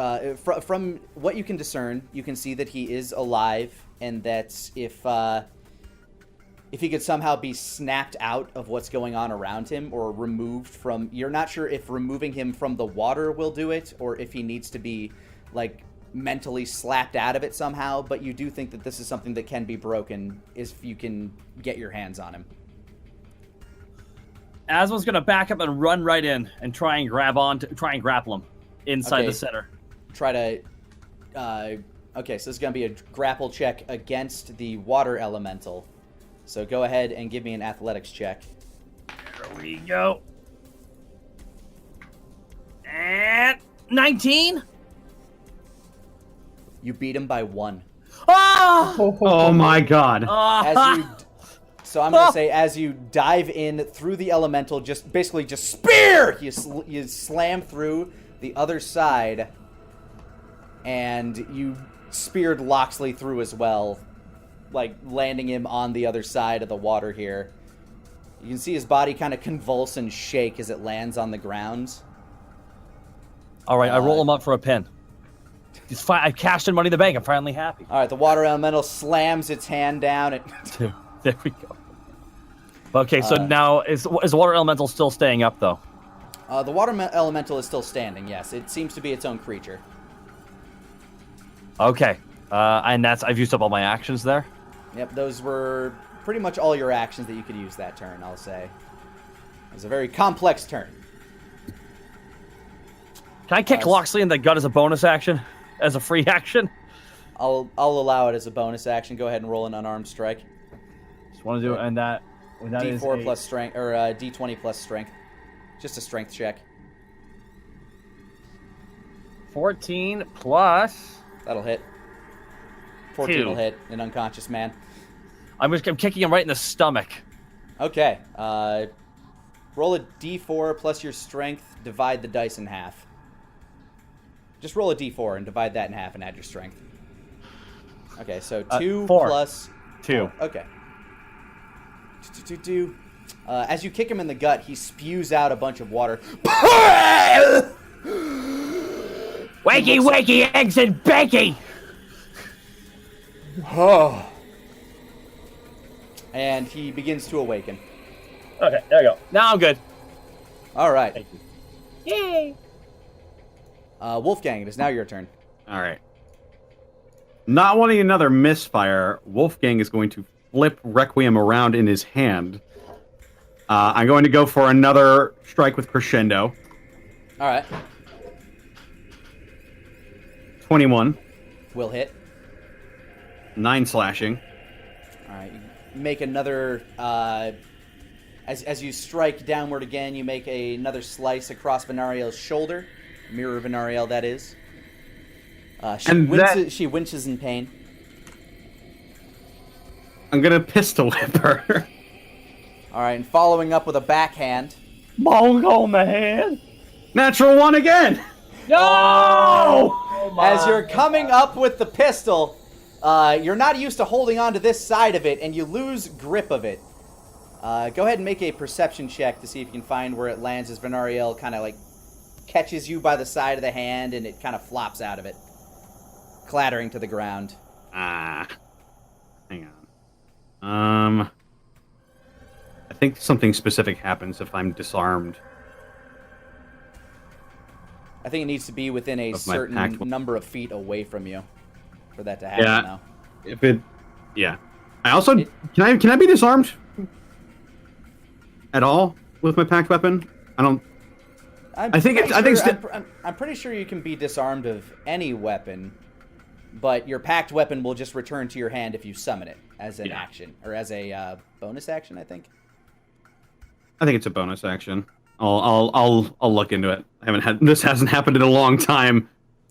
[SPEAKER 1] from what you can discern, you can see that he is alive, and that if he could somehow be snapped out of what's going on around him or removed from... You're not sure if removing him from the water will do it or if he needs to be, mentally slapped out of it somehow, but you do think that this is something that can be broken if you can get your hands on him.
[SPEAKER 5] Asmo's gonna back up and run right in and try and grapple him inside the center.
[SPEAKER 1] Try to. Okay, so this is gonna be a grapple check against the water elemental. So go ahead and give me an athletics check.
[SPEAKER 5] There we go. And 19.
[SPEAKER 1] You beat him by 1.
[SPEAKER 4] Oh my god.
[SPEAKER 1] So I'm gonna say, as you dive in through the elemental, just spear. You slam through the other side, and you speared Loxley through as well, like landing him on the other side of the water here. You can see his body kind of convulse and shake as it lands on the ground.
[SPEAKER 5] All right, I roll him up for a pin. I cashed in Money in the Bank. I'm finally happy.
[SPEAKER 1] All right, the water elemental slams its hand down.
[SPEAKER 5] There we go. Okay, so now is the water elemental still staying up though?
[SPEAKER 1] The water elemental is still standing. Yes, it seems to be its own creature.
[SPEAKER 5] Okay, and I've used up all my actions there.
[SPEAKER 1] Yep, those were pretty much all your actions that you could use that turn. I'll say it was a very complex turn.
[SPEAKER 5] Can I kick Loxley in the gut as a bonus action, as a free action?
[SPEAKER 1] I'll allow it as a bonus action. Go ahead and roll an unarmed strike.
[SPEAKER 5] Just want to do it, and that
[SPEAKER 1] D4 plus strength, or D20 plus strength. Just a strength check.
[SPEAKER 5] 14 plus.
[SPEAKER 1] That'll hit. 14 will hit an unconscious man.
[SPEAKER 5] I'm kicking him right in the stomach.
[SPEAKER 1] Okay. Roll a D4 plus your strength. Divide the dice in half. Just roll a D4 and divide that in half and add your strength. Okay, so 2 plus
[SPEAKER 5] 2.
[SPEAKER 1] Okay. As you kick him in the gut, he spews out a bunch of water.
[SPEAKER 5] Wakey, eggs and bacon!
[SPEAKER 1] Oh. And he begins to awaken.
[SPEAKER 5] Okay, there we go. Now I'm good.
[SPEAKER 1] All right.
[SPEAKER 5] Thank you. Yay!
[SPEAKER 1] Wolfgang, it is now your turn.
[SPEAKER 4] All right. Not wanting another misfire, Wolfgang is going to flip Requiem around in his hand. I'm going to go for another strike with Crescendo.
[SPEAKER 1] All right.
[SPEAKER 4] 21.
[SPEAKER 1] Will hit.
[SPEAKER 4] 9 slashing.
[SPEAKER 1] All right. You make another... As you strike downward again, you make another slice across Venariel's shoulder. Mirror Venariel, that is. She winches in pain.
[SPEAKER 4] I'm going to pistol whip her.
[SPEAKER 1] All right, and following up with a backhand.
[SPEAKER 5] Bongo man!
[SPEAKER 4] Natural 1 again!
[SPEAKER 5] No!
[SPEAKER 1] As you're coming up with the pistol, you're not used to holding on to this side of it, and you lose grip of it. Go ahead and make a perception check to see if you can find where it lands as Venariel kind of like catches you by the side of the hand and it kind of flops out of it, clattering to the ground.
[SPEAKER 4] Hang on. I think something specific happens if I'm disarmed.
[SPEAKER 1] I think it needs to be within a certain number of feet away from you for that to happen.
[SPEAKER 4] Yeah. I also can I be disarmed at all with my packed weapon? I'm
[SPEAKER 1] pretty sure you can be disarmed of any weapon, but your packed weapon will just return to your hand if you summon it as an action or as a bonus action. I think
[SPEAKER 4] it's a bonus action. I'll look into it. This hasn't happened in a long time.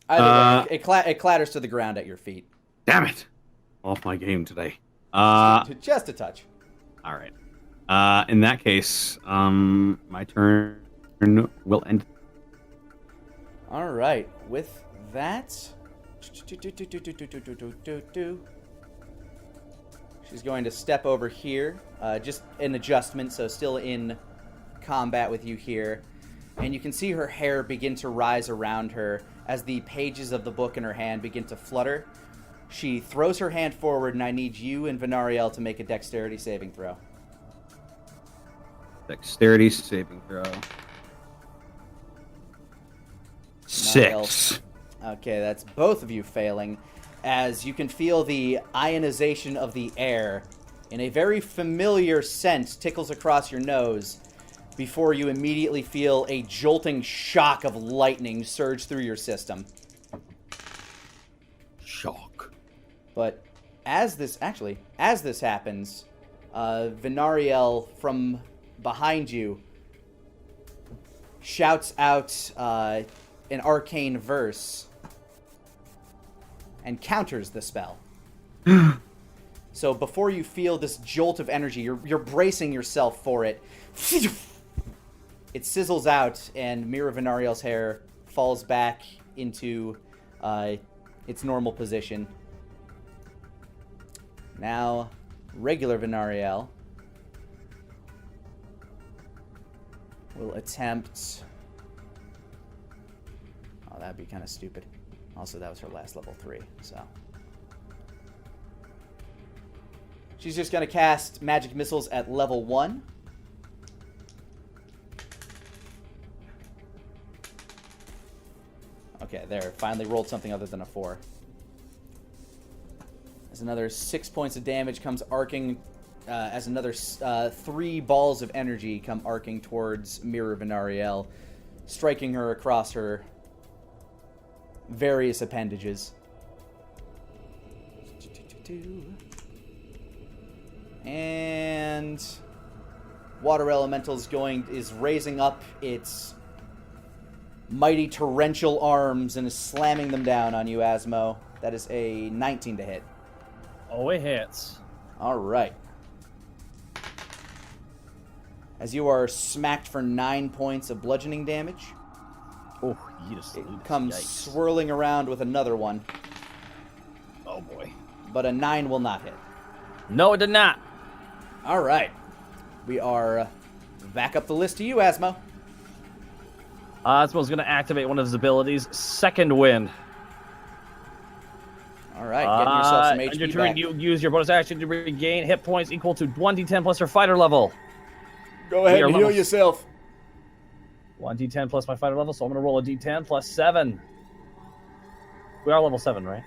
[SPEAKER 1] Either way, it clatters to the ground at your feet.
[SPEAKER 4] Damn it! Off my game today.
[SPEAKER 1] Just a touch.
[SPEAKER 4] All right. In that case, my turn will end.
[SPEAKER 1] All right. With that, she's going to step over here. Just an adjustment, so still in combat with you here. And you can see her hair begin to rise around her as the pages of the book in her hand begin to flutter. She throws her hand forward, and I need you and Venariel to make a dexterity saving throw.
[SPEAKER 4] Dexterity saving throw. 6.
[SPEAKER 1] Okay, that's both of you failing, as you can feel the ionization of the air in a very familiar scent tickles across your nose before you immediately feel a jolting shock of lightning surge through your system.
[SPEAKER 3] Shock.
[SPEAKER 1] But as this happens, Venariel from behind you shouts out an arcane verse and counters the spell. So before you feel this jolt of energy, you're bracing yourself for it. It sizzles out, and Mira Venariel's hair falls back into its normal position. Now, regular Venariel will attempt... Oh, that'd be kind of stupid. Also, that was her last level 3, so... She's just going to cast magic missiles at level 1. Okay, there. Finally rolled something other than a 4. As another 6 points of damage comes arcing, as another 3 balls of energy come arcing towards Mira Venariel, striking her across her various appendages. And Water Elemental is raising up its mighty torrential arms and is slamming them down on you, Asmo. That is a 19 to hit.
[SPEAKER 5] Oh, it hits.
[SPEAKER 1] All right. As you are smacked for 9 points of bludgeoning damage,
[SPEAKER 5] Oh, you just
[SPEAKER 1] it comes swirling around with another one,
[SPEAKER 5] Oh boy.
[SPEAKER 1] but a 9 will not hit.
[SPEAKER 5] No, it did not.
[SPEAKER 1] All right. We are back up the list to you, Asmo.
[SPEAKER 5] Osmo's going to activate one of his abilities, Second Wind.
[SPEAKER 1] All right, getting yourself some HP
[SPEAKER 5] on your turn,
[SPEAKER 1] back.
[SPEAKER 5] you use your bonus action to regain hit points equal to 1d10 plus your fighter level.
[SPEAKER 1] Go ahead
[SPEAKER 5] We are
[SPEAKER 1] and heal
[SPEAKER 5] level-
[SPEAKER 1] yourself.
[SPEAKER 5] 1d10 plus my fighter level, so I'm going to roll a d10 plus 7. We are level 7, right?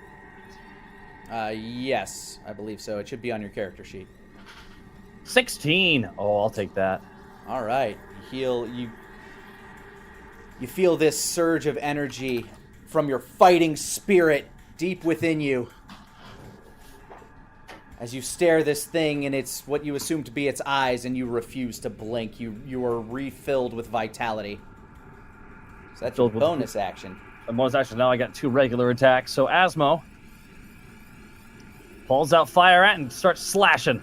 [SPEAKER 1] Yes, I believe so. It should be on your character sheet.
[SPEAKER 5] 16. Oh, I'll take that.
[SPEAKER 1] All right, you feel this surge of energy from your fighting spirit deep within you. As you stare this thing in its what you assume to be its eyes, and you refuse to blink, you are refilled with vitality. So that's your
[SPEAKER 5] Filled with-
[SPEAKER 1] bonus action.
[SPEAKER 5] A bonus action, now I got 2 regular attacks. So Asmo pulls out Fire Ant and starts slashing.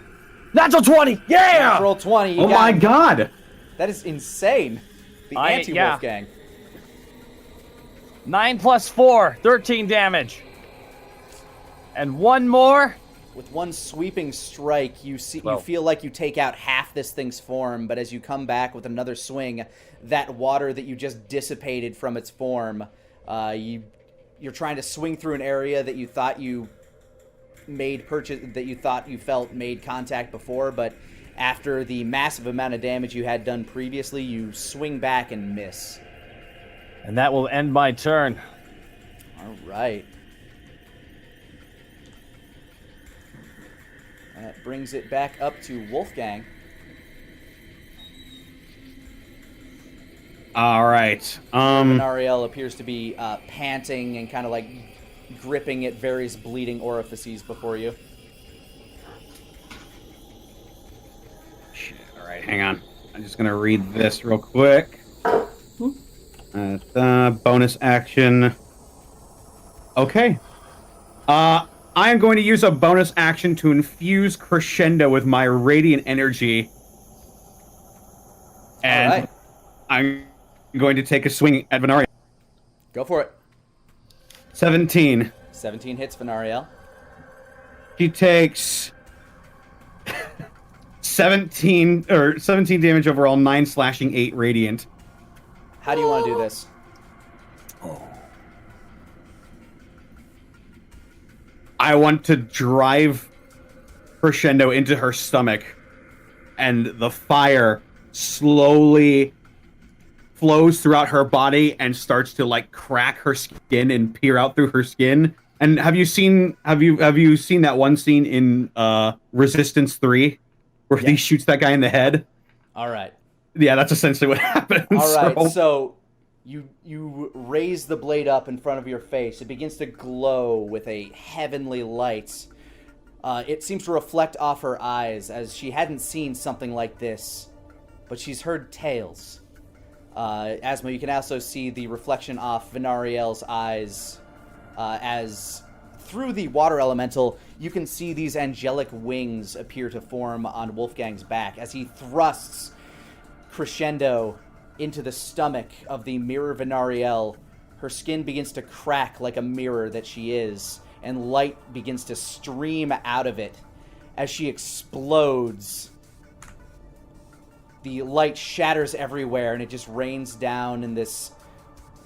[SPEAKER 5] Natural 20! Yeah!
[SPEAKER 1] Roll 20. You
[SPEAKER 4] Oh
[SPEAKER 1] got
[SPEAKER 4] my
[SPEAKER 1] him.
[SPEAKER 4] god!
[SPEAKER 1] That is insane. The
[SPEAKER 5] Yeah.
[SPEAKER 1] anti-Wolfgang.
[SPEAKER 5] 9 plus 4, 13 damage. And one more.
[SPEAKER 1] With one sweeping strike, you
[SPEAKER 5] Well.
[SPEAKER 1] feel like you take out half this thing's form, but as you come back with another swing, that water that you just dissipated from its form, you're trying to swing through an area that you thought you felt made contact before, but after the massive amount of damage you had done previously, you swing back and miss.
[SPEAKER 5] And that will end my turn.
[SPEAKER 1] All right. That brings it back up to Wolfgang.
[SPEAKER 4] All right.
[SPEAKER 1] Ariel appears to be panting and kind of like gripping at various bleeding orifices before you.
[SPEAKER 4] Shit, all right, hang on. I'm just gonna read this real quick. Bonus action. Okay. I am going to use a bonus action to infuse Crescendo with my radiant energy. And
[SPEAKER 1] All right.
[SPEAKER 4] I'm going to take a swing at Venariel.
[SPEAKER 1] Go for it.
[SPEAKER 4] 17.
[SPEAKER 1] 17 hits Venariel.
[SPEAKER 4] She takes 17 damage overall, 9 slashing, 8 radiant.
[SPEAKER 1] How do you want to do this?
[SPEAKER 4] I want to drive Crescendo into her stomach, and the fire slowly flows throughout her body and starts to like crack her skin and peer out through her skin. And have you seen that one scene in Resistance 3 where he shoots that guy in the head?
[SPEAKER 1] All right.
[SPEAKER 4] Yeah, that's essentially what happens.
[SPEAKER 1] All right. So you raise the blade up in front of your face. It begins to glow with a heavenly light. It seems to reflect off her eyes, as she hadn't seen something like this, but she's heard tales. Asmo, you can also see the reflection off Venariel's eyes, as through the water elemental, you can see these angelic wings appear to form on Wolfgang's back as he thrusts crescendo into the stomach of the mirror Venariel. Her skin begins to crack like a mirror that she is, and light begins to stream out of it as she explodes. The light shatters everywhere, and it just rains down in this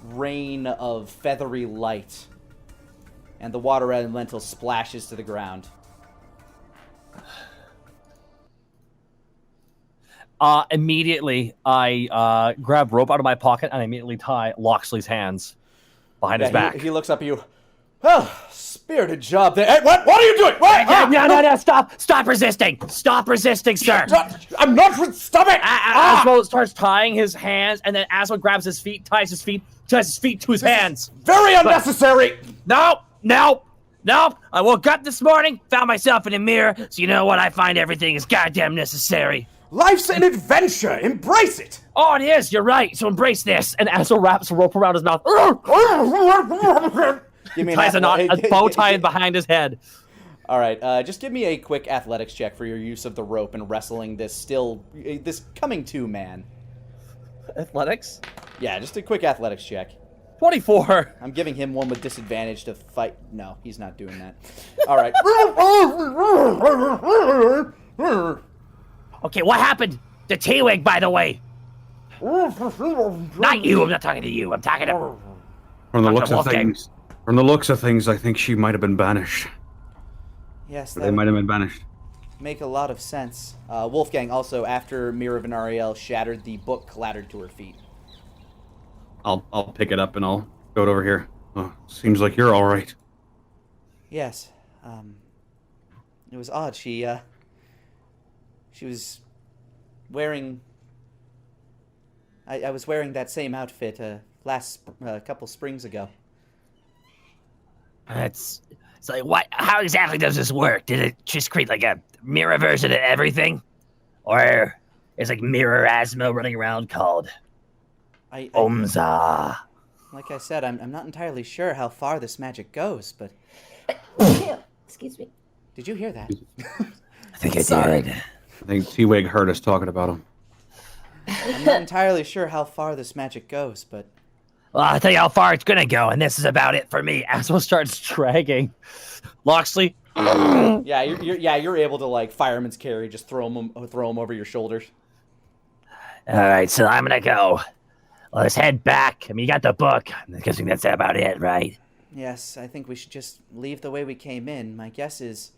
[SPEAKER 1] rain of feathery light. And the water elemental splashes to the ground.
[SPEAKER 5] Immediately, I grab rope out of my pocket and I immediately tie Loxley's hands behind his back.
[SPEAKER 1] He looks up at you. Well, spirited job there. Hey, what are you doing? What?
[SPEAKER 5] No, stop resisting. Stop resisting, sir.
[SPEAKER 1] I'm not, stop it.
[SPEAKER 5] Asmo starts tying his hands, and then Asmo grabs his feet, ties his feet to his hands.
[SPEAKER 1] Very unnecessary.
[SPEAKER 5] No. I woke up this morning, found myself in a mirror, so you know what? I find everything is goddamn necessary.
[SPEAKER 1] Life's an adventure. Embrace it.
[SPEAKER 5] Oh, it is. You're right. So embrace this. And Asmo wraps a rope around his mouth.
[SPEAKER 1] Give me
[SPEAKER 5] ties a bow tie behind his head.
[SPEAKER 1] All right, just give me a quick athletics check for your use of the rope and wrestling this coming to man.
[SPEAKER 5] Athletics?
[SPEAKER 1] Yeah, just a quick athletics check.
[SPEAKER 5] 24.
[SPEAKER 1] I'm giving him one with disadvantage to fight. No, he's not doing that. All right.
[SPEAKER 5] Okay, what happened to T-Wig, by the way? Not you. I'm not talking to you. I'm talking to...
[SPEAKER 4] From the looks of things, I think she might have been banished.
[SPEAKER 1] Yes,
[SPEAKER 4] they might have been banished.
[SPEAKER 1] Make a lot of sense. Wolfgang also, after Mirror of Venariel shattered, the book clattered to her feet.
[SPEAKER 4] I'll pick it up and I'll go it over here. Oh, seems like you're all right.
[SPEAKER 1] Yes. It was odd. She was wearing... I was wearing that same outfit last couple springs ago.
[SPEAKER 6] It's like, what? How exactly does this work? Did it just create like a mirror version of everything, or is like Mirror Asmo running around called Omza?
[SPEAKER 1] Like I said, I'm not entirely sure how far this magic goes, but
[SPEAKER 2] Excuse me.
[SPEAKER 1] did you hear that?
[SPEAKER 6] I think I did.
[SPEAKER 4] I think T-Wig heard us talking about him.
[SPEAKER 1] I'm not entirely sure how far this magic goes, but
[SPEAKER 6] Well, I'll tell you how far it's gonna go, and this is about it for me.
[SPEAKER 5] Asmo starts dragging Loxley.
[SPEAKER 1] yeah, you're able to like fireman's carry, just throw him over your shoulders.
[SPEAKER 6] All right, so I'm gonna go. Let's head back. I mean, you got the book. I'm guessing that's about it, right?
[SPEAKER 1] Yes, I think we should just leave the way we came in. My guess is,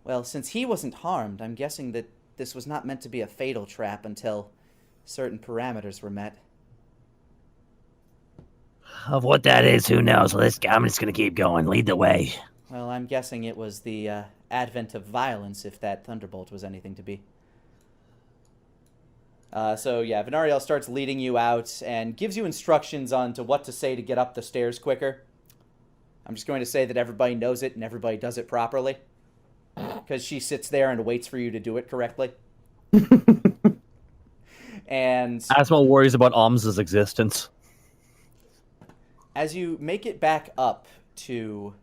[SPEAKER 1] well, since he wasn't harmed, I'm guessing that this was not meant to be a fatal trap until certain parameters were met.
[SPEAKER 6] Of what that is, who knows? I'm just gonna keep going. Lead the way.
[SPEAKER 1] Well, I'm guessing it was the advent of violence, if that thunderbolt was anything to be. So yeah, Venariel starts leading you out and gives you instructions on to what to say to get up the stairs quicker. I'm just going to say that everybody knows it and everybody does it properly, because she sits there and waits for you to do it correctly. And
[SPEAKER 5] Asmo worries about Omza's existence.
[SPEAKER 1] as you make it back up to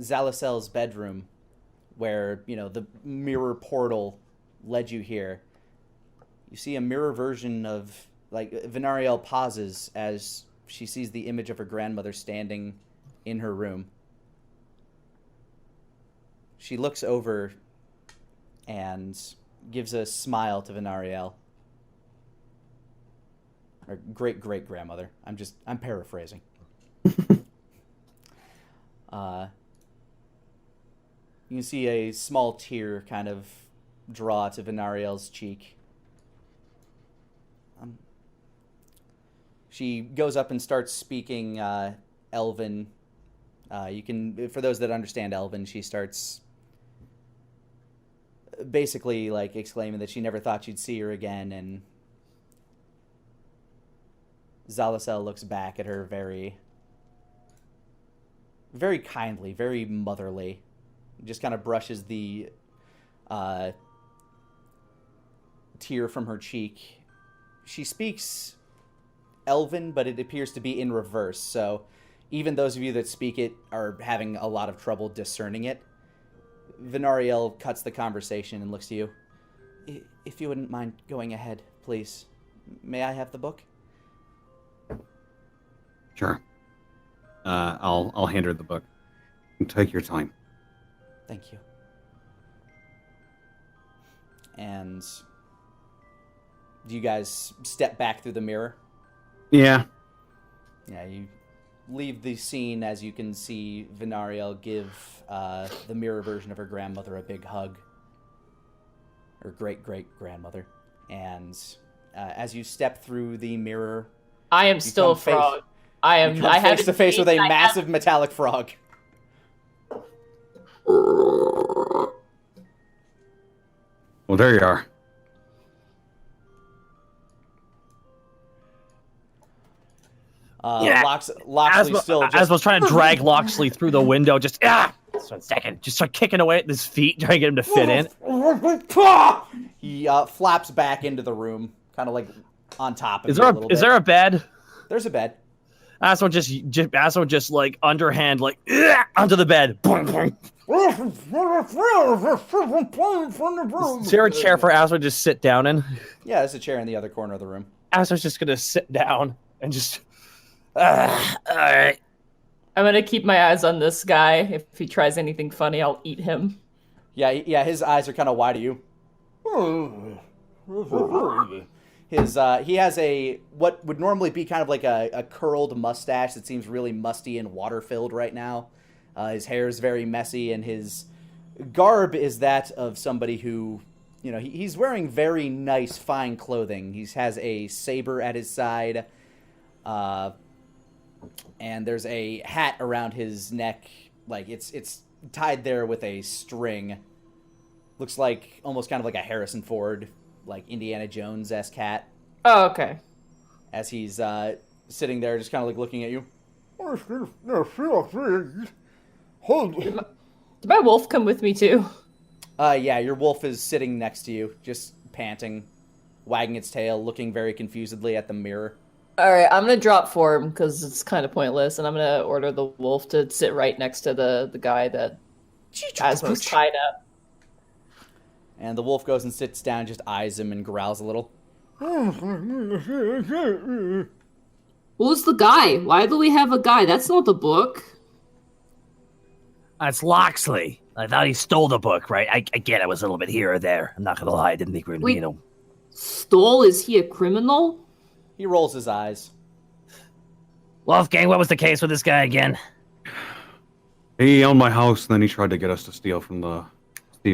[SPEAKER 1] Zalacel's bedroom, where, you know, the mirror portal led you here, you see a mirror version of, like, Venariel pauses as she sees the image of her grandmother standing in her room. She looks over and gives a smile to Venariel. Or great-great-grandmother. I'm paraphrasing. You can see a small tear kind of draw to Venariel's cheek. She goes up and starts speaking Elven. You can, for those that understand Elven, she starts basically like exclaiming that she never thought she'd see her again, and Zalasel looks back at her very, very kindly, very motherly. Just kind of brushes the tear from her cheek. She speaks Elven, but it appears to be in reverse, so even those of you that speak it are having a lot of trouble discerning it. Venariel cuts the conversation and looks to you. If you wouldn't mind going ahead, please. May I have the book?
[SPEAKER 4] Sure. I'll hand her the book. Take your time.
[SPEAKER 1] Thank you. And do you guys step back through the mirror?
[SPEAKER 4] Yeah.
[SPEAKER 1] Yeah, you leave the scene as you can see Venariel give the mirror version of her grandmother a big hug. Her great-great-grandmother. And as you step through the mirror...
[SPEAKER 2] I am still a frog. I am
[SPEAKER 1] face to face with a massive metallic frog.
[SPEAKER 4] Well, there you are.
[SPEAKER 1] Loxley still just...
[SPEAKER 5] As I was trying to drag Loxley through the window, just 1 second, just start kicking away at his feet, trying to get him to fit in.
[SPEAKER 1] He flaps back into the room, kind of like on top of
[SPEAKER 5] Is
[SPEAKER 1] you a little bit.
[SPEAKER 5] Is there a bed?
[SPEAKER 1] There's a bed.
[SPEAKER 5] Asshole just like underhand, like onto the bed. Is there a chair for Asshole just sit down in?
[SPEAKER 1] Yeah, there's a chair in the other corner of the room.
[SPEAKER 5] Asshole's just gonna sit down and just.
[SPEAKER 6] All right.
[SPEAKER 2] I'm gonna keep my eyes on this guy. If he tries anything funny, I'll eat him.
[SPEAKER 1] Yeah, his eyes are kind of wide at you. He has a what would normally be kind of like a curled mustache that seems really musty and water-filled right now. His hair is very messy, and his garb is that of somebody who, you know, he's wearing very nice, fine clothing. He has a saber at his side, and there's a hat around his neck, like it's tied there with a string. Looks like almost kind of like a Harrison Ford, like Indiana Jones-esque hat.
[SPEAKER 2] Oh, okay.
[SPEAKER 1] As he's sitting there, just kind of like looking at you.
[SPEAKER 2] Did my wolf come with me too?
[SPEAKER 1] Yeah, your wolf is sitting next to you, just panting, wagging its tail, looking very confusedly at the mirror.
[SPEAKER 2] All right, I'm gonna drop form because it's kind of pointless, and I'm gonna order the wolf to sit right next to the guy that Asmo's tied up.
[SPEAKER 1] And the wolf goes and sits down, just eyes him and growls a little.
[SPEAKER 7] Who's the guy? Why do we have a guy? That's not the book.
[SPEAKER 6] That's Loxley. I thought he stole the book, right? I get it was a little bit here or there. I'm not gonna lie, I didn't think we were gonna,
[SPEAKER 7] Wait, stole? Is he a criminal?
[SPEAKER 1] He rolls his eyes.
[SPEAKER 6] Wolfgang, what was the case with this guy again?
[SPEAKER 4] He owned my house, and then he tried to get us to steal from the...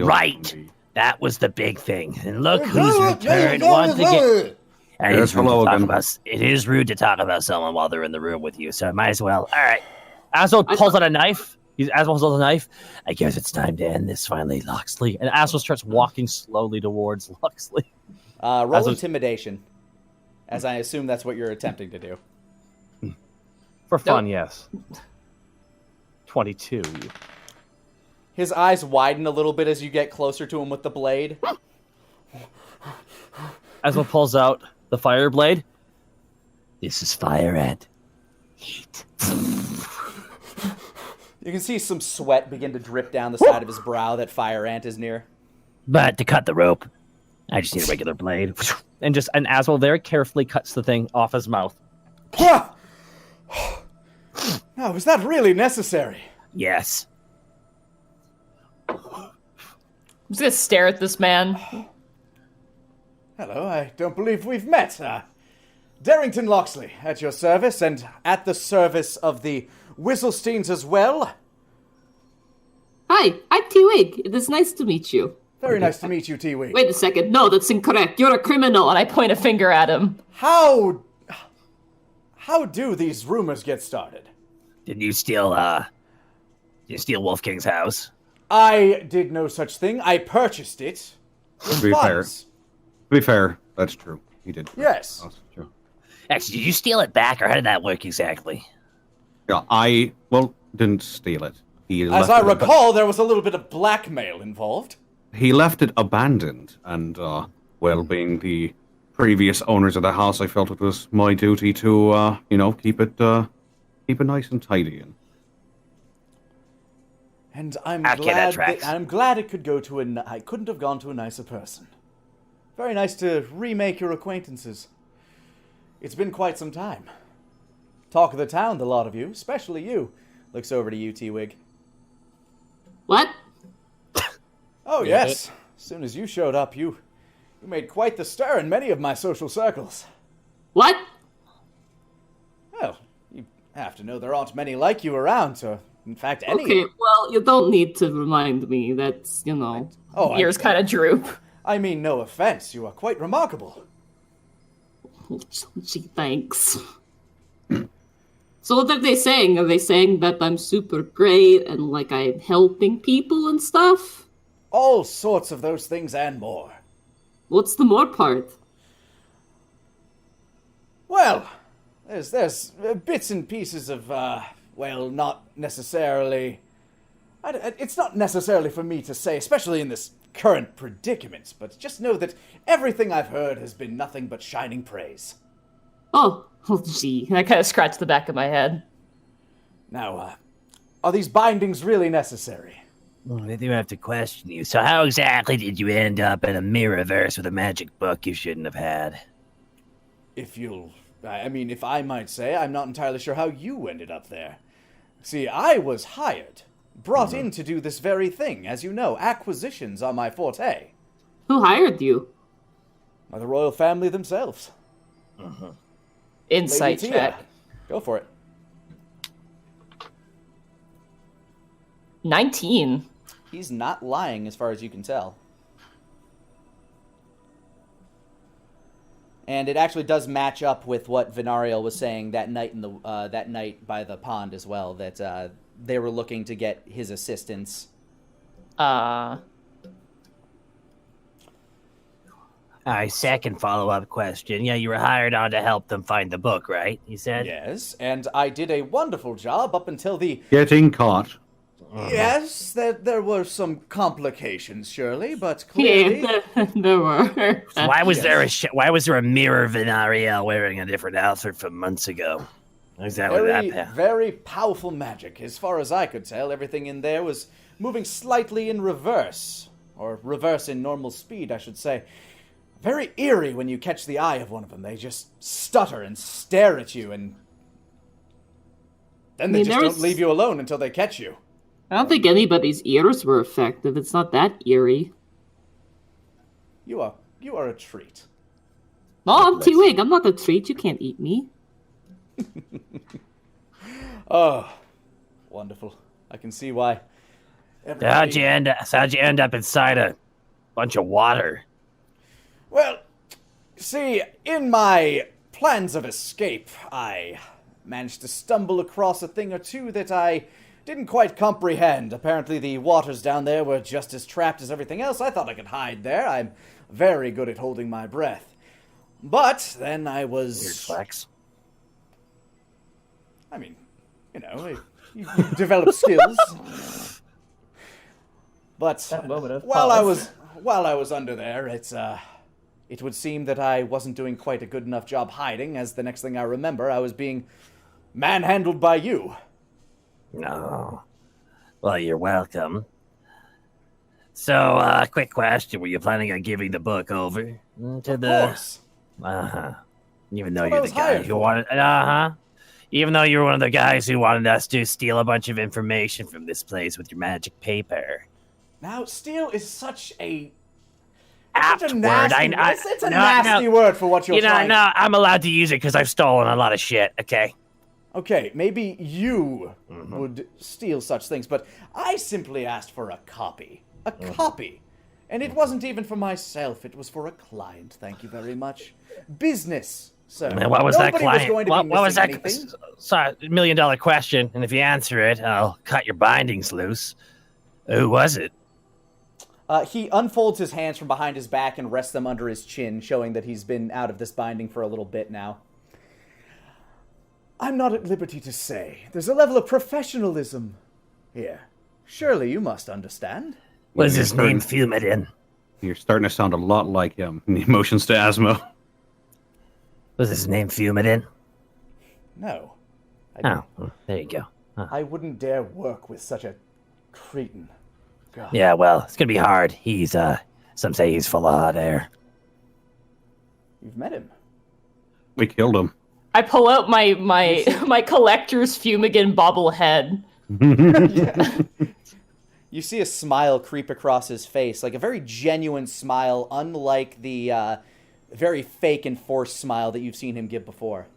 [SPEAKER 6] Right! That was the big thing. And look who's returned once again. And
[SPEAKER 4] Yes, hello again.
[SPEAKER 6] It is rude to talk about someone while they're in the room with you, so I might as well. All right.
[SPEAKER 5] Asshole pulls out a knife. Asshole pulls out a knife. I guess it's time to end this finally, Loxley. And Asshole starts walking slowly towards Loxley.
[SPEAKER 1] Roll intimidation, as I assume that's what you're attempting to do.
[SPEAKER 5] For fun, yes. 22.
[SPEAKER 1] His eyes widen a little bit as you get closer to him with the blade.
[SPEAKER 5] Asshole pulls out the fire blade.
[SPEAKER 6] This is fire ant. Heat.
[SPEAKER 1] You can see some sweat begin to drip down the side of his brow that Fire Ant is near.
[SPEAKER 6] But to cut the rope, I just need a regular blade.
[SPEAKER 5] And Asshole very carefully cuts the thing off his mouth.
[SPEAKER 1] Oh, was that really necessary?
[SPEAKER 6] Yes.
[SPEAKER 2] I'm just gonna stare at this man.
[SPEAKER 1] Hello, I don't believe we've met. Darrington Loxley, at your service, and at the service of the Whistlesteins as well.
[SPEAKER 7] Hi, I'm T-Wig. It is nice to meet you.
[SPEAKER 1] Very nice to meet you, T-Wig.
[SPEAKER 7] Wait a second. No, that's incorrect. You're a criminal.
[SPEAKER 2] And I point a finger at him.
[SPEAKER 1] How how do these rumors get started?
[SPEAKER 6] Did you steal Wolfgang's house?
[SPEAKER 1] I did no such thing. I purchased it.
[SPEAKER 4] To be fair, that's true. He did.
[SPEAKER 1] Yes.
[SPEAKER 4] That's true.
[SPEAKER 6] Actually, did you steal it back, or how did that work exactly?
[SPEAKER 4] Yeah, didn't steal it.
[SPEAKER 1] As I recall, there was a little bit of blackmail involved.
[SPEAKER 4] He left it abandoned, and, being the previous owners of the house, I felt it was my duty to, keep it nice and tidy.
[SPEAKER 1] And I'm
[SPEAKER 6] Okay,
[SPEAKER 1] glad
[SPEAKER 6] that tracks.
[SPEAKER 1] I'm glad it could go to I couldn't have gone to a nicer person. Very nice to remake your acquaintances. It's been quite some time. Talk of the town, the lot of you, especially you. Looks over to you, T-Wig.
[SPEAKER 7] What?
[SPEAKER 1] Oh, yes. As soon as you showed up, you made quite the stir in many of my social circles.
[SPEAKER 7] What?
[SPEAKER 1] Well, you have to know there aren't many like you around, so in fact, any...
[SPEAKER 7] Okay, well, you don't need to remind me. That's,
[SPEAKER 1] Oh,
[SPEAKER 2] Ears kind of droop.
[SPEAKER 1] I mean, no offense. You are quite remarkable.
[SPEAKER 7] Gee, thanks. So what are they saying? Are they saying that I'm super great and, like, I'm helping people and stuff?
[SPEAKER 1] All sorts of those things and more.
[SPEAKER 7] What's the more part?
[SPEAKER 1] Well, there's bits and pieces of, not necessarily... It's not necessarily for me to say, especially in this current predicament, but just know that everything I've heard has been nothing but shining praise.
[SPEAKER 7] Oh, gee.
[SPEAKER 2] And I kind of scratch the back of my head.
[SPEAKER 1] Now, are these bindings really necessary?
[SPEAKER 6] Well, I do have to question you. So how exactly did you end up in a mirrorverse with a magic book you shouldn't have had?
[SPEAKER 1] If I might say, I'm not entirely sure how you ended up there. See, I was hired, brought in to do this very thing. As you know, acquisitions are my forte.
[SPEAKER 7] Who hired you?
[SPEAKER 1] By the royal family themselves.
[SPEAKER 2] Insight
[SPEAKER 1] Lady Tia,
[SPEAKER 2] check.
[SPEAKER 1] go for it.
[SPEAKER 2] 19.
[SPEAKER 1] He's not lying as far as you can tell. And it actually does match up with what Venariel was saying that night that night by the pond as well, that they were looking to get his assistance.
[SPEAKER 6] Alright, second follow-up question. Yeah, you were hired on to help them find the book, right? You said?
[SPEAKER 1] Yes, and I did a wonderful job up until the...
[SPEAKER 4] Getting caught.
[SPEAKER 1] Yes, there were some complications, surely, but clearly...
[SPEAKER 7] Yeah, there were.
[SPEAKER 6] So why was there a mirror Venariel wearing a different outfit from months ago? Exactly
[SPEAKER 1] very powerful magic. As far as I could tell, everything in there was moving slightly in reverse. Or reverse in normal speed, I should say. Very eerie when you catch the eye of one of them. They just stutter and stare at you, and then they just don't leave you alone until they catch you.
[SPEAKER 7] I don't think anybody's ears were affected. It's not that eerie.
[SPEAKER 1] You are a treat.
[SPEAKER 7] No, I'm T-Wig. I'm not a treat. You can't eat me.
[SPEAKER 1] Oh, wonderful. I can see why.
[SPEAKER 6] How'd you end up inside a bunch of water?
[SPEAKER 1] Well, see, in my plans of escape, I managed to stumble across a thing or two that I didn't quite comprehend. Apparently the waters down there were just as trapped as everything else. I thought I could hide there. I'm very good at holding my breath. But then I was...
[SPEAKER 6] Weird flex.
[SPEAKER 1] I mean, you develop skills. But while I was under there, it would seem that I wasn't doing quite a good enough job hiding, as the next thing I remember, I was being manhandled by you.
[SPEAKER 6] No. Well, you're welcome. So, quick question. Were you planning on giving the book over to the...
[SPEAKER 1] Of course.
[SPEAKER 6] Uh-huh. Even though
[SPEAKER 1] That's
[SPEAKER 6] you're
[SPEAKER 1] what
[SPEAKER 6] the
[SPEAKER 1] I was
[SPEAKER 6] guy
[SPEAKER 1] hired
[SPEAKER 6] who
[SPEAKER 1] for.
[SPEAKER 6] wanted... Uh-huh. Even though you were one of the guys who wanted us to steal a bunch of information from this place with your magic paper.
[SPEAKER 1] Now, steal is such a...
[SPEAKER 6] Apt
[SPEAKER 1] It's a
[SPEAKER 6] word.
[SPEAKER 1] nasty, it's a nasty word for what you're trying.
[SPEAKER 6] No, I'm allowed to use it because I've stolen a lot of shit, okay?
[SPEAKER 1] Okay, maybe you would steal such things, but I simply asked for a copy. A copy. And it wasn't even for myself, it was for a client, thank you very much. Business So
[SPEAKER 6] Man, what was that
[SPEAKER 1] nobody
[SPEAKER 6] client?
[SPEAKER 1] going to be
[SPEAKER 6] What was that?
[SPEAKER 1] missing anything.
[SPEAKER 6] Sorry, $1 million question. And if you answer it, I'll cut your bindings loose. Who was it?
[SPEAKER 1] He unfolds his hands from behind his back and rests them under his chin, showing that he's been out of this binding for a little bit now. I'm not at liberty to say. There's a level of professionalism here. Surely you must understand.
[SPEAKER 6] Was his name Fumidin?
[SPEAKER 4] You're starting to sound a lot like him. The emotions to Asmo.
[SPEAKER 6] Was his name Fumidin?
[SPEAKER 1] No.
[SPEAKER 6] Oh, well, there you go.
[SPEAKER 1] I wouldn't dare work with such a cretin. God.
[SPEAKER 6] Yeah, well, it's gonna be hard. He's, some say he's full of hot air.
[SPEAKER 1] You've met him.
[SPEAKER 4] We killed him.
[SPEAKER 2] I pull out my collector's Fumigan bobblehead.
[SPEAKER 1] You see a smile creep across his face, like a very genuine smile, unlike the very fake and forced smile that you've seen him give before.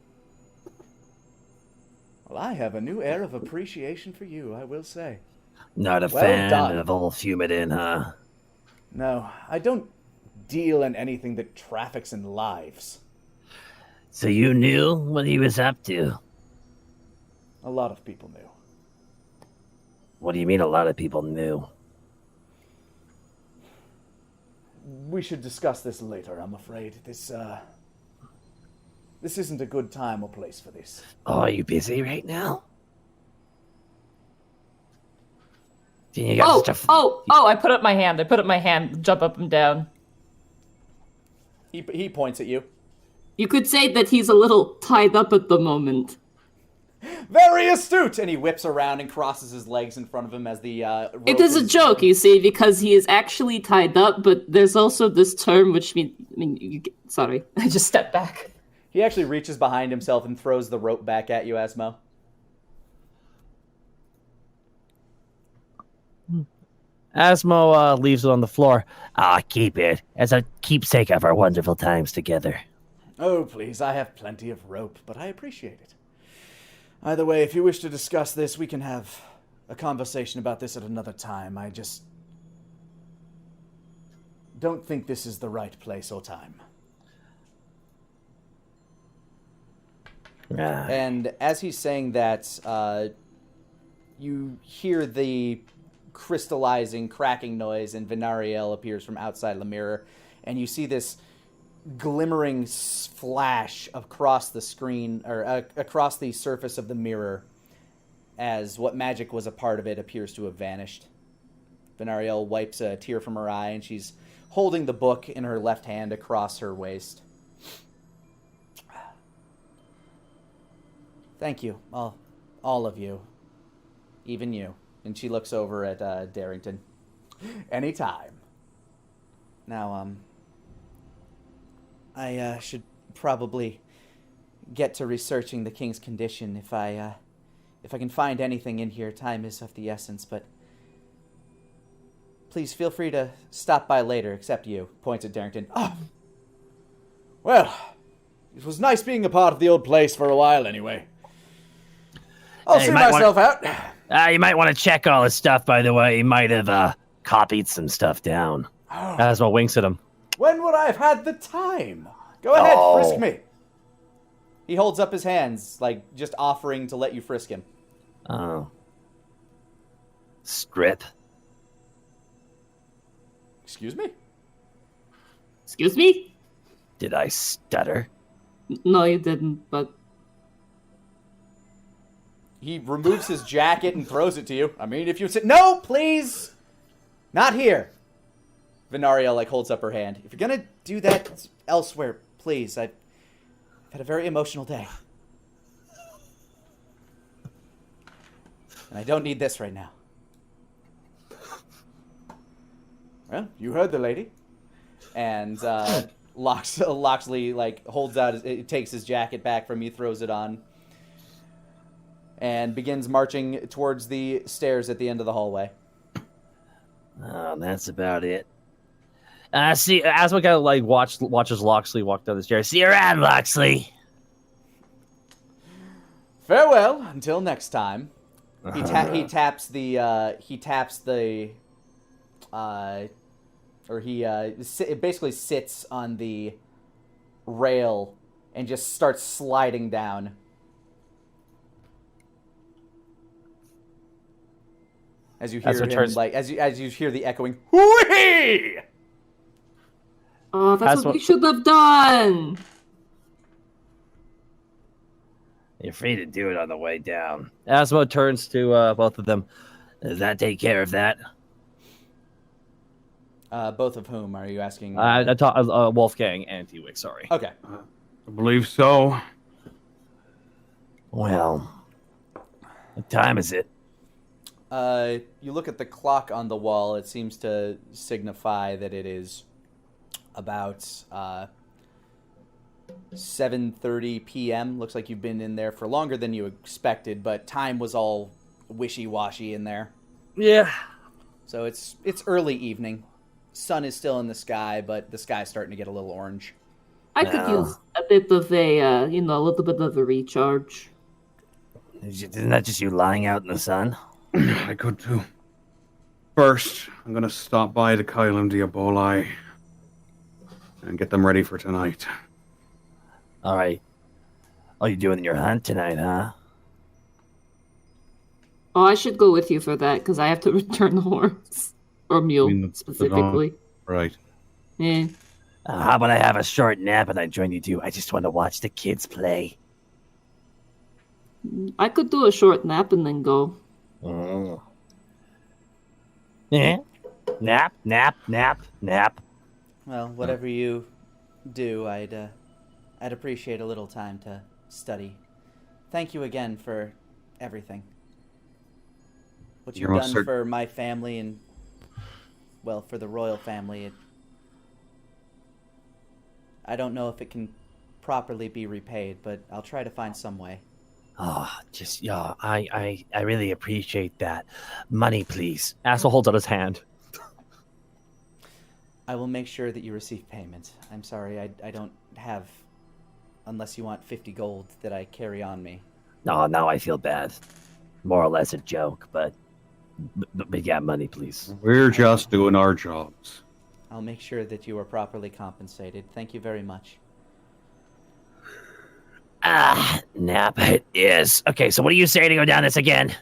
[SPEAKER 1] Well, I have a new air of appreciation for you, I will say.
[SPEAKER 6] Not a
[SPEAKER 1] Well
[SPEAKER 6] fan
[SPEAKER 1] done.
[SPEAKER 6] of old Fumidin, huh?
[SPEAKER 1] No, I don't deal in anything that traffics in lives.
[SPEAKER 6] So you knew what he was up to?
[SPEAKER 1] A lot of people knew.
[SPEAKER 6] What do you mean a lot of people knew?
[SPEAKER 1] We should discuss this later, I'm afraid. This isn't a good time or place for this.
[SPEAKER 6] Oh, are you busy right now? You got stuff-
[SPEAKER 2] I put up my hand. Jump up and down.
[SPEAKER 1] He points at you.
[SPEAKER 7] You could say that he's a little tied up at the moment.
[SPEAKER 1] Very astute! And he whips around and crosses his legs in front of him as the rope
[SPEAKER 7] It is a joke, you see, because he is actually tied up, but there's also this term which sorry.
[SPEAKER 2] I just step back.
[SPEAKER 1] He actually reaches behind himself and throws the rope back at you, Asmo.
[SPEAKER 6] Asmo leaves it on the floor. Keep it as a keepsake of our wonderful times together.
[SPEAKER 1] Oh, please, I have plenty of rope, but I appreciate it. Either way, if you wish to discuss this, we can have a conversation about this at another time. I just don't think this is the right place or time. And as he's saying that, you hear the crystallizing, cracking noise, and Venariel appears from outside the mirror, and you see this glimmering flash across the screen, or across the surface of the mirror, as what magic was a part of it appears to have vanished. Venariel wipes a tear from her eye, and she's holding the book in her left hand across her waist. Thank you, all of you, even you. And she looks over at Darrington. Anytime. Now, I should probably get to researching the king's condition. If I can find anything in here, time is of the essence. But please feel free to stop by later. Except you. Points at Darrington. Oh, well, it was nice being a part of the old place for a while, anyway. I'll see myself out.
[SPEAKER 6] You might want to check all his stuff, by the way. He might have copied some stuff down.
[SPEAKER 5] Asmo winks at him.
[SPEAKER 1] When would I have had the time? Go ahead, frisk me. He holds up his hands, like just offering to let you frisk him.
[SPEAKER 6] Oh. Strip.
[SPEAKER 1] Excuse me?
[SPEAKER 7] Excuse me?
[SPEAKER 6] Did I stutter?
[SPEAKER 7] No, you didn't, but...
[SPEAKER 1] He removes his jacket and throws it to you. I mean, if you say, no, please! Not here. Venariel, holds up her hand. If you're gonna do that elsewhere, please. I've had a very emotional day. And I don't need this right now. Well, you heard the lady. And Loxley, holds out, takes his jacket back from you, throws it on, and begins marching towards the stairs at the end of the hallway.
[SPEAKER 6] Oh, that's about it.
[SPEAKER 5] See, Asmo kind of watches Loxley walk down the stairs.
[SPEAKER 6] See you around, Loxley.
[SPEAKER 1] Farewell until next time. He taps the basically sits on the rail and just starts sliding down. As you hear
[SPEAKER 5] That's what
[SPEAKER 1] him,
[SPEAKER 5] turns-
[SPEAKER 1] as you hear the echoing, "Whee!"
[SPEAKER 7] Oh, that's
[SPEAKER 5] That's
[SPEAKER 7] what we
[SPEAKER 5] what-
[SPEAKER 7] should have done.
[SPEAKER 6] You're free to do it on the way down.
[SPEAKER 5] Asmo turns to both of them.
[SPEAKER 6] Does that take care of that?
[SPEAKER 1] Both of whom are you asking?
[SPEAKER 5] Wolfgang and T-Wix, sorry.
[SPEAKER 1] Okay.
[SPEAKER 4] I believe so.
[SPEAKER 6] Well, what time is it?
[SPEAKER 1] You look at the clock on the wall. It seems to signify that it is about 7:30 p.m. Looks like you've been in there for longer than you expected, but time was all wishy-washy in there.
[SPEAKER 5] Yeah.
[SPEAKER 1] So it's early evening. Sun is still in the sky, but the sky's starting to get a little orange.
[SPEAKER 7] I could
[SPEAKER 6] Well.
[SPEAKER 7] use a bit of a, a little bit of a recharge.
[SPEAKER 6] Isn't that just you lying out in the sun?
[SPEAKER 4] I could too. First, I'm gonna stop by the Kylum Diaboli and get them ready for tonight.
[SPEAKER 6] All right. Oh, you're doing your hunt tonight, huh?
[SPEAKER 7] Oh, I should go with you for that because I have to return the horse or mule
[SPEAKER 4] You mean the
[SPEAKER 7] specifically.
[SPEAKER 4] Right.
[SPEAKER 7] Yeah.
[SPEAKER 6] How about I have a short nap and I join you too? I just want to watch the kids play.
[SPEAKER 7] I could do a short nap and then go.
[SPEAKER 6] Oh. Yeah. Nap, nap, nap, nap.
[SPEAKER 1] Well, whatever you do, I'd appreciate a little time to study. Thank you again for everything. What you've
[SPEAKER 4] You're all
[SPEAKER 1] done
[SPEAKER 4] cert-
[SPEAKER 1] for my family and, well, for the royal family. I don't know if it can properly be repaid, but I'll try to find some way.
[SPEAKER 6] Oh, I really appreciate that. Money, please.
[SPEAKER 5] Asmo holds out his hand.
[SPEAKER 1] I will make sure that you receive payment. I'm sorry, I don't have, unless you want 50 gold that I carry on me.
[SPEAKER 6] No, now I feel bad. More or less a joke, but yeah, money, please.
[SPEAKER 4] We're just doing our jobs.
[SPEAKER 1] I'll make sure that you are properly compensated. Thank you very much.
[SPEAKER 6] Nap it is. Okay, so what do you say to go down this again?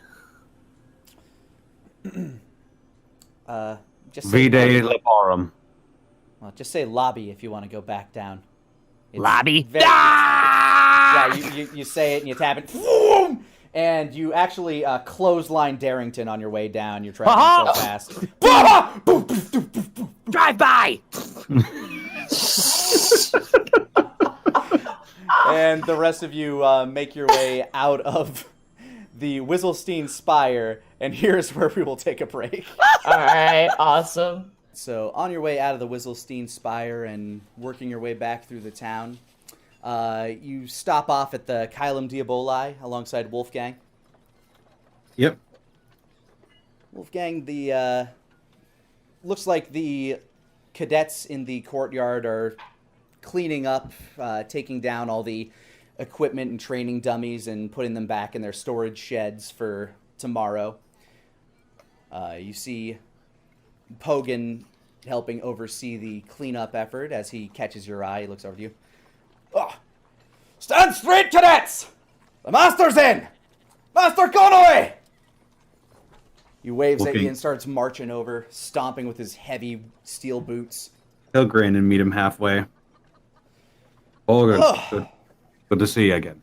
[SPEAKER 1] Just say
[SPEAKER 4] Vide Labarum.
[SPEAKER 1] Well, just say lobby if you want to go back down. It's
[SPEAKER 6] Lobby?
[SPEAKER 1] Yeah, you say it and you tap it, boom, and you actually clothesline Darrington on your way down. You're traveling so fast.
[SPEAKER 6] Drive by!
[SPEAKER 1] And the rest of you make your way out of the Whistlestein Spire, and here's where we will take a break.
[SPEAKER 2] All right, awesome.
[SPEAKER 1] So, on your way out of the Whistlestein Spire and working your way back through the town, you stop off at the Kylum Diaboli alongside Wolfgang.
[SPEAKER 4] Yep.
[SPEAKER 1] Wolfgang, the looks like the cadets in the courtyard are cleaning up, taking down all the equipment and training dummies and putting them back in their storage sheds for tomorrow. You see Pogan helping oversee the cleanup effort as he catches your eye. He looks over to you. Oh, stand straight, cadets! The master's in! Master Connolly! He waves at
[SPEAKER 4] Okay.
[SPEAKER 1] you and starts marching over, stomping with his heavy steel boots.
[SPEAKER 4] He'll grin and meet him halfway. Oh, good.
[SPEAKER 1] Oh.
[SPEAKER 4] Good. Good to see you again.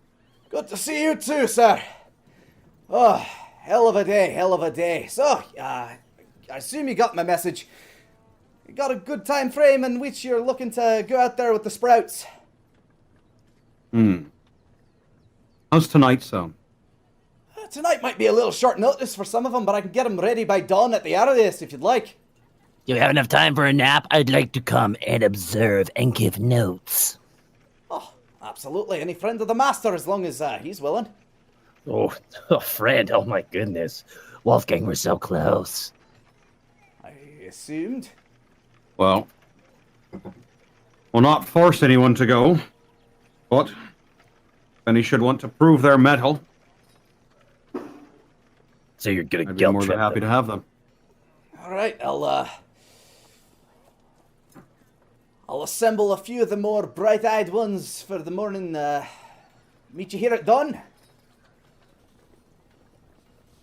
[SPEAKER 1] Good to see you too, sir. Oh, hell of a day, hell of a day. So, I assume you got my message. You got a good time frame in which you're looking to go out there with the sprouts.
[SPEAKER 4] How's tonight sound?
[SPEAKER 1] Tonight might be a little short notice for some of them, but I can get them ready by dawn at the earliest if you'd like.
[SPEAKER 6] Do you have enough time for a nap? I'd like to come and observe and give notes.
[SPEAKER 1] Oh, absolutely. Any friend of the master as long as he's willing.
[SPEAKER 6] Oh, friend, oh my goodness. Wolfgang, we're so close.
[SPEAKER 1] I assumed.
[SPEAKER 4] Well, we'll not force anyone to go, but if any should want to prove their mettle,
[SPEAKER 6] So you're gonna
[SPEAKER 4] I'd be
[SPEAKER 6] guilt
[SPEAKER 4] more
[SPEAKER 6] trip
[SPEAKER 4] than happy
[SPEAKER 6] them.
[SPEAKER 4] to have them.
[SPEAKER 1] All right, I'll assemble a few of the more bright-eyed ones for the morning. Meet you here at dawn.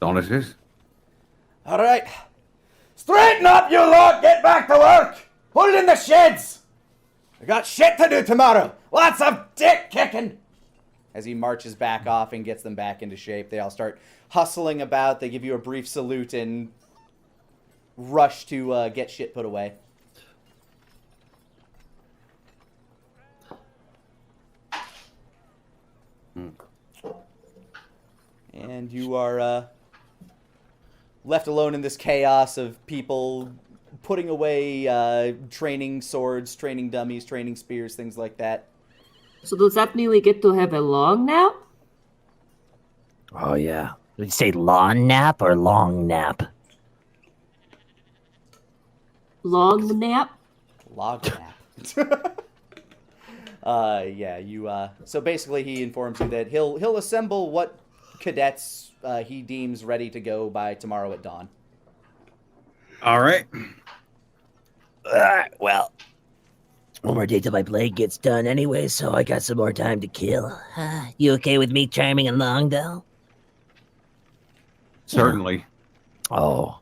[SPEAKER 4] Dawn it is.
[SPEAKER 1] All right. Straighten up, you lot! Get back to work! Put it in the sheds! I got shit to do tomorrow! Lots of dick kicking! As he marches back off and gets them back into shape, they all start hustling about. They give you a brief salute and rush to get shit put away. And you are left alone in this chaos of people putting away training swords, training dummies, training spears, things like that.
[SPEAKER 7] So does that mean we get to have a long nap?
[SPEAKER 6] Oh, yeah. Did you say lawn nap or long nap?
[SPEAKER 7] Long nap?
[SPEAKER 1] Log nap. Yeah, you, so basically he informs you that he'll assemble what cadets he deems ready to go by tomorrow at dawn.
[SPEAKER 4] All right.
[SPEAKER 6] Alright, well, one more day till my blade gets done anyway, so I got some more time to kill. You okay with me charming along, though?
[SPEAKER 4] Certainly.
[SPEAKER 6] Oh,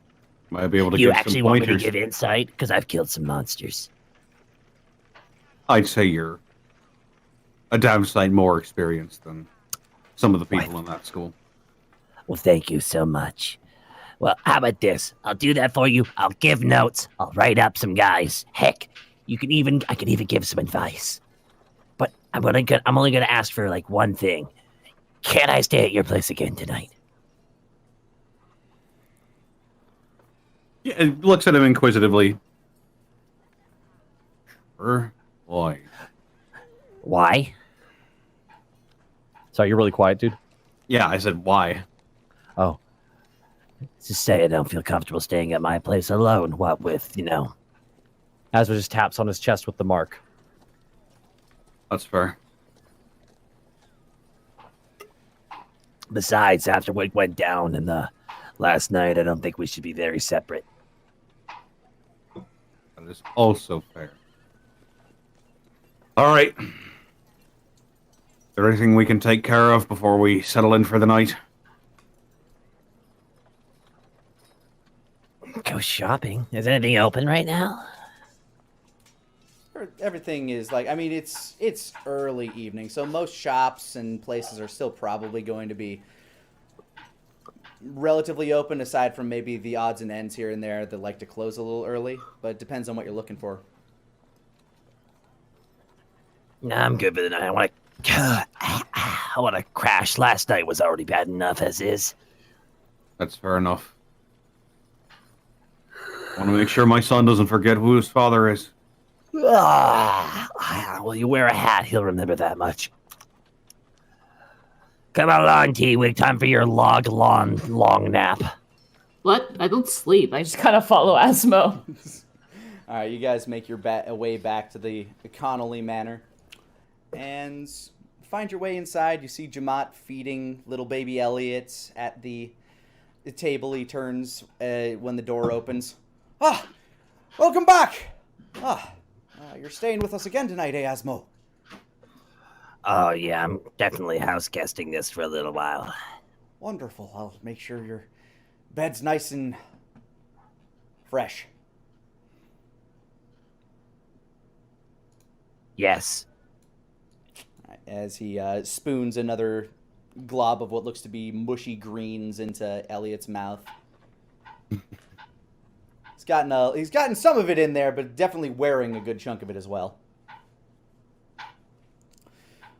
[SPEAKER 4] Might be able to
[SPEAKER 6] you
[SPEAKER 4] give
[SPEAKER 6] actually
[SPEAKER 4] some
[SPEAKER 6] want me to
[SPEAKER 4] pointers.
[SPEAKER 6] give insight? Because I've killed some monsters.
[SPEAKER 4] I'd say you're a damn sight more experienced than some of the people in that school.
[SPEAKER 6] Well, thank you so much. Well, how about this? I'll do that for you. I'll give notes. I'll write up some guys. Heck, I can even give some advice. But I'm only gonna ask for like one thing. Can I stay at your place again tonight?
[SPEAKER 4] Yeah, it looks at him inquisitively. Sure. Why?
[SPEAKER 6] Why?
[SPEAKER 5] Sorry, you're really quiet, dude.
[SPEAKER 4] Yeah, I said why.
[SPEAKER 6] Oh. Just say I don't feel comfortable staying at my place alone. What with,
[SPEAKER 5] Asma just taps on his chest with the mark.
[SPEAKER 4] That's fair.
[SPEAKER 6] Besides, after what went down in the last night, I don't think we should be very separate.
[SPEAKER 4] That is also fair. All right. Is there anything we can take care of before we settle in for the night?
[SPEAKER 6] Go shopping. Is anything open right now?
[SPEAKER 1] Everything is like, I mean, it's early evening, so most shops and places are still probably going to be relatively open, aside from maybe the odds and ends here and there that like to close a little early, but it depends on what you're looking for.
[SPEAKER 6] Nah, I'm good for the night. I want to crash. Last night was already bad enough as is.
[SPEAKER 4] That's fair enough. I want to make sure my son doesn't forget who his father is.
[SPEAKER 6] Well, you wear a hat, he'll remember that much. Come along, T-Wig. Time for your long nap.
[SPEAKER 7] What? I don't sleep. I
[SPEAKER 2] Just kind of follow Asmo.
[SPEAKER 1] All right, you guys make your way back to the Connolly Manor and find your way inside. You see Jamat feeding little baby Elliot at the table. He turns when the door opens. Ah, welcome back. You're staying with us again tonight, Asmo?
[SPEAKER 6] Oh, yeah, I'm definitely house guesting this for a little while.
[SPEAKER 1] Wonderful. I'll make sure your bed's nice and fresh.
[SPEAKER 6] Yes.
[SPEAKER 1] As he spoons another glob of what looks to be mushy greens into Elliot's mouth. He's gotten some of it in there, but definitely wearing a good chunk of it as well.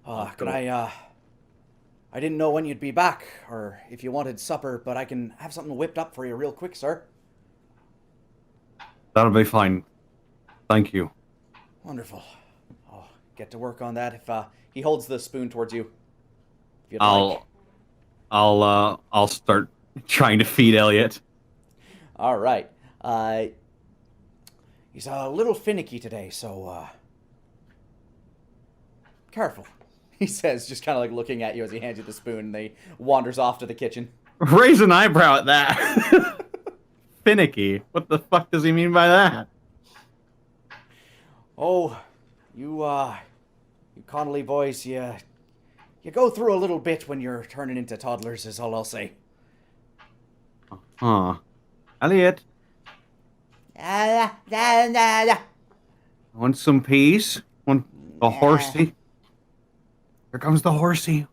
[SPEAKER 1] I didn't know when you'd be back, or if you wanted supper, but I can have something whipped up for you real quick, sir.
[SPEAKER 4] That'll be fine. Thank you.
[SPEAKER 1] Wonderful. I'll get to work on that. If he holds the spoon towards you, if you'd like.
[SPEAKER 4] I'll start trying to feed Elliot.
[SPEAKER 1] All right. He's a little finicky today, so careful. He says, just kind of like looking at you as he hands you the spoon, and he wanders off to the kitchen.
[SPEAKER 4] Raise an eyebrow at that. Finicky. What the fuck does he mean by that?
[SPEAKER 1] Oh, You Connolly boys, you go through a little bit when you're turning into toddlers, is all I'll say.
[SPEAKER 4] Huh. Elliot, want some peace? Want the horsey? Here comes the horsey.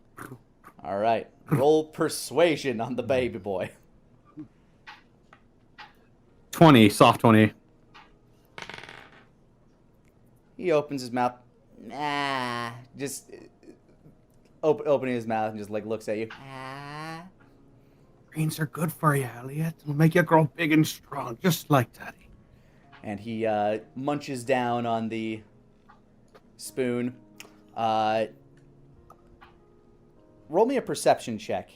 [SPEAKER 1] All right. Roll persuasion on the baby boy.
[SPEAKER 4] 20, soft 20.
[SPEAKER 1] He opens his mouth. Just opening his mouth and just like looks at you.
[SPEAKER 4] Greens are good for you, Elliot. It'll make you grow big and strong, just like Daddy.
[SPEAKER 1] And he munches down on the spoon. Roll me a perception check.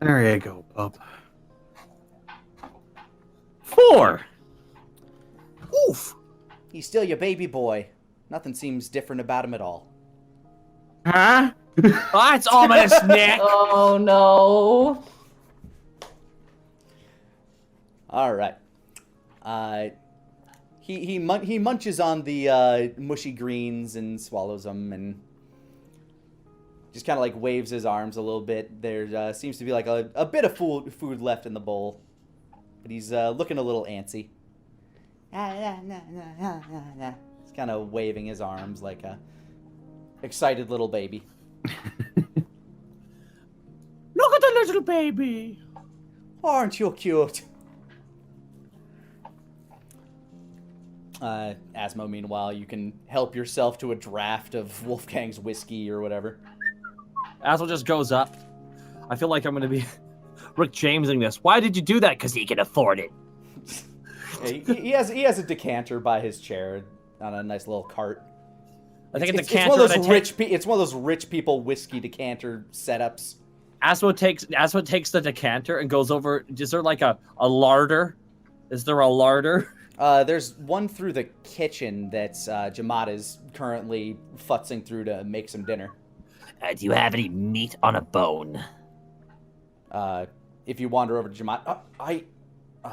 [SPEAKER 4] There you go, bub. 4.
[SPEAKER 1] Oof! He's still your baby boy. Nothing seems different about him at all.
[SPEAKER 4] Huh?
[SPEAKER 5] Oh, that's ominous, Nick.
[SPEAKER 2] Oh no.
[SPEAKER 1] All right. He munches on the mushy greens and swallows them and just kind of like waves his arms a little bit. There seems to be like a bit of food left in the bowl, but he's looking a little antsy. He's kind of waving his arms like a excited little baby.
[SPEAKER 5] Look at the little baby.
[SPEAKER 1] Aren't you cute? Asmo, meanwhile, you can help yourself to a draft of Wolfgang's whiskey or whatever.
[SPEAKER 5] Asmo just goes up. I feel like I'm going to be Rick Jamesing this. Why did you do that? Because he can afford it.
[SPEAKER 1] Yeah, he has a decanter by his chair on a nice little cart.
[SPEAKER 5] I think
[SPEAKER 1] It's one of those it's one of those rich people whiskey decanter setups.
[SPEAKER 5] Asmo takes the decanter and goes over. Is there like a larder? Is there a larder?
[SPEAKER 1] There's one through the kitchen that Jamat is currently futzing through to make some dinner.
[SPEAKER 6] Do you have any meat on a bone?
[SPEAKER 1] If you wander over to Jamat,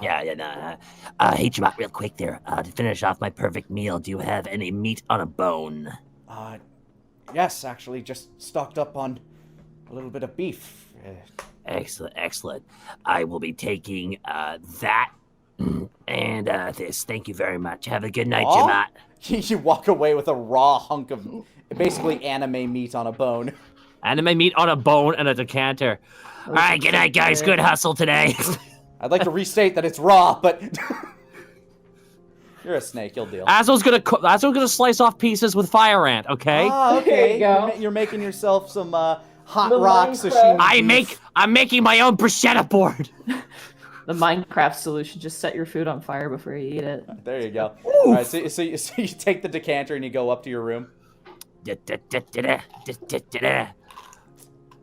[SPEAKER 6] Yeah. Hey, Jamat, real quick there. To finish off my perfect meal, do you have any meat on a bone?
[SPEAKER 1] Yes, actually, just stocked up on a little bit of beef.
[SPEAKER 6] Excellent. I will be taking that and this. Thank you very much. Have a good night, Jamat.
[SPEAKER 1] You walk away with a raw hunk of basically anime meat on a bone.
[SPEAKER 5] Anime meat on a bone and a decanter.
[SPEAKER 6] All right, good night, guys. Good hustle today.
[SPEAKER 1] I'd like to restate that it's raw, but you're a snake. You'll deal.
[SPEAKER 5] Asmo's gonna slice off pieces with fire ant. Okay.
[SPEAKER 1] Okay.
[SPEAKER 2] There you go.
[SPEAKER 1] You're making yourself some hot
[SPEAKER 2] The
[SPEAKER 1] rock
[SPEAKER 2] Minecraft.
[SPEAKER 1] sashimi.
[SPEAKER 5] I'm making my own bruschetta board.
[SPEAKER 2] The Minecraft solution: just set your food on fire before you eat it.
[SPEAKER 1] There you go. All right, so you take the decanter and you go up to your room.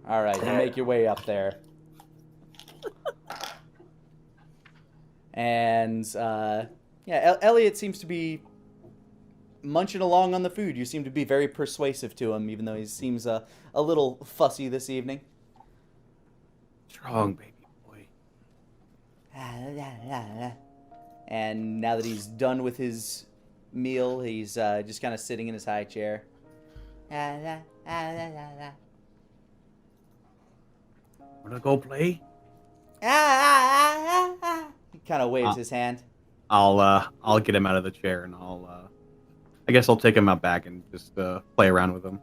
[SPEAKER 1] All right, you make your way up there. And, Elliot seems to be munching along on the food. You seem to be very persuasive to him, even though he seems a little fussy this evening.
[SPEAKER 4] Strong baby boy.
[SPEAKER 1] And now that he's done with his meal, he's just kind of sitting in his high chair.
[SPEAKER 4] Wanna go play?
[SPEAKER 1] He kind of waves his hand.
[SPEAKER 4] I'll get him out of the chair and I guess I'll take him out back and just play around with him.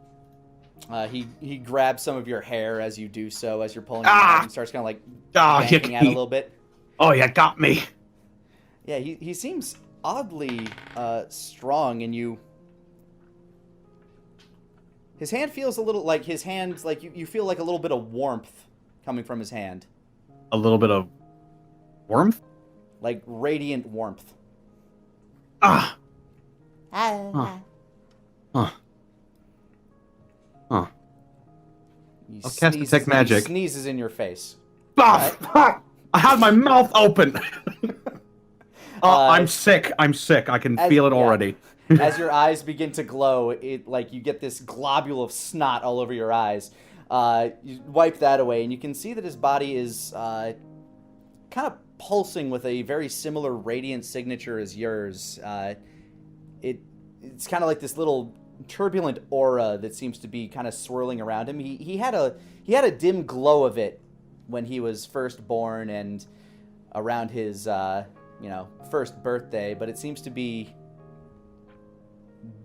[SPEAKER 1] He grabs some of your hair as you do so, as you're pulling him out, and starts kind of like yanking out a little bit.
[SPEAKER 4] Oh, you got me.
[SPEAKER 1] Yeah, he seems oddly strong, and his hand feels a little like his hand, like you feel like a little bit of warmth coming from his hand.
[SPEAKER 4] A little bit of warmth?
[SPEAKER 1] Like radiant warmth.
[SPEAKER 4] Ah. Huh. Huh. Huh.
[SPEAKER 1] He
[SPEAKER 4] I'll cast
[SPEAKER 1] sneezes-
[SPEAKER 4] Detect Magic.
[SPEAKER 1] He sneezes in your face.
[SPEAKER 4] Ah, I had my mouth open. I'm sick. I can feel it already.
[SPEAKER 1] As your eyes begin to glow, you get this globule of snot all over your eyes. You wipe that away, and you can see that his body is kind of pulsing with a very similar radiant signature as yours. It it's kind of like this little turbulent aura that seems to be kind of swirling around him. He had a dim glow of it when he was first born and around his first birthday, but it seems to be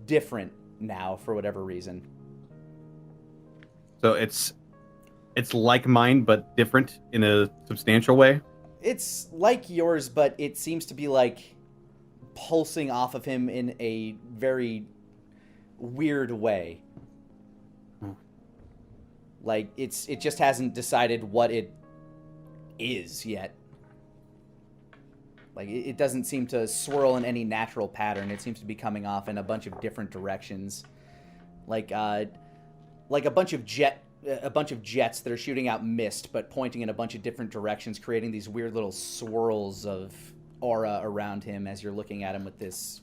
[SPEAKER 1] different now for whatever reason.
[SPEAKER 4] So it's like mine, but different in a substantial way.
[SPEAKER 1] It's like yours, but it seems to be like pulsing off of him in a very weird way. Like it just hasn't decided what it is yet. Like it doesn't seem to swirl in any natural pattern. It seems to be coming off in a bunch of different directions, like a bunch of jets that are shooting out mist, but pointing in a bunch of different directions, creating these weird little swirls of aura around him as you're looking at him with this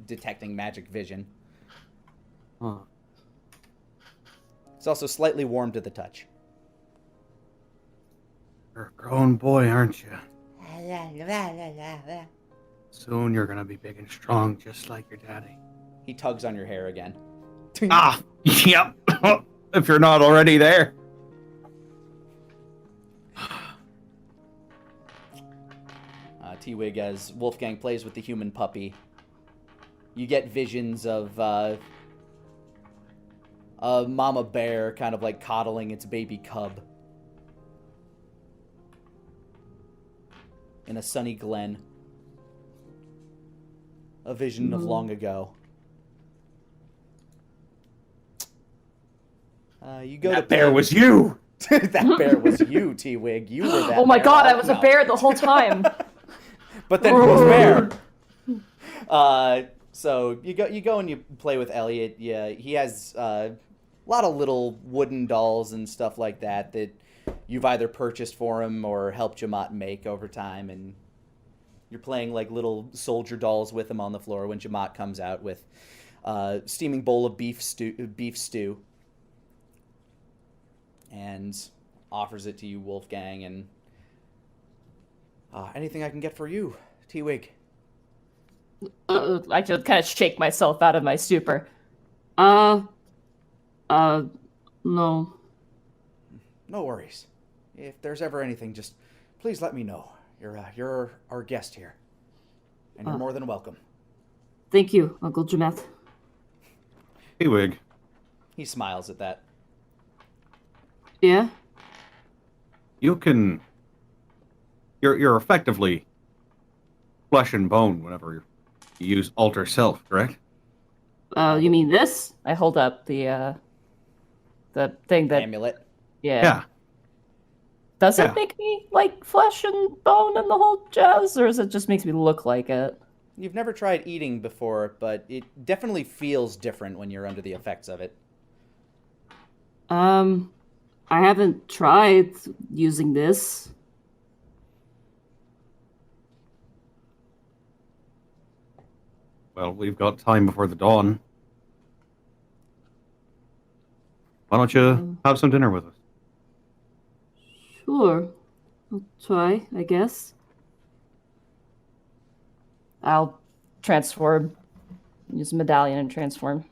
[SPEAKER 1] detecting magic vision.
[SPEAKER 4] Huh.
[SPEAKER 1] It's also slightly warm to the touch.
[SPEAKER 4] You're a grown boy, aren't you? Soon you're gonna be big and strong, just like your daddy.
[SPEAKER 1] He tugs on your hair again.
[SPEAKER 4] Yep. If you're not already there.
[SPEAKER 1] T-Wig, as Wolfgang plays with the human puppy, you get visions of a mama bear kind of like coddling its baby cub in a sunny glen. A vision of long ago. You go
[SPEAKER 4] That
[SPEAKER 1] to
[SPEAKER 4] bear was you.
[SPEAKER 1] That bear was you, T-Wig. You were that.
[SPEAKER 2] Oh my
[SPEAKER 1] bear.
[SPEAKER 2] god, I was
[SPEAKER 1] No.
[SPEAKER 2] a bear the whole time.
[SPEAKER 1] But then who's bear? So you go and you play with Elliot. Yeah, he has a lot of little wooden dolls and stuff like that you've either purchased for him or helped Jamat make over time, and you're playing like little soldier dolls with him on the floor when Jamat comes out with a steaming bowl of beef stew, and offers it to you, Wolfgang, and anything I can get for you, T-Wig?
[SPEAKER 2] I just kind of shake myself out of my stupor.
[SPEAKER 7] No.
[SPEAKER 1] No worries. If there's ever anything, just please let me know. You're our guest here, and you're more than welcome.
[SPEAKER 7] Thank you, Uncle Jamet.
[SPEAKER 4] Hey, Wig.
[SPEAKER 1] He smiles at that.
[SPEAKER 7] Yeah?
[SPEAKER 4] You're effectively flesh and bone whenever you use alter self, correct?
[SPEAKER 7] You mean this?
[SPEAKER 2] I hold up the thing that...
[SPEAKER 1] Amulet.
[SPEAKER 2] Yeah. Does it
[SPEAKER 4] Yeah.
[SPEAKER 2] make me like flesh and bone and the whole jazz, or is it just makes me look like it?
[SPEAKER 1] You've never tried eating before, but it definitely feels different when you're under the effects of it.
[SPEAKER 7] I haven't tried using this.
[SPEAKER 4] Well, we've got time before the dawn. Why don't you have some dinner with us?
[SPEAKER 7] Sure. I'll try, I guess.
[SPEAKER 2] I'll transform. Use a medallion and transform.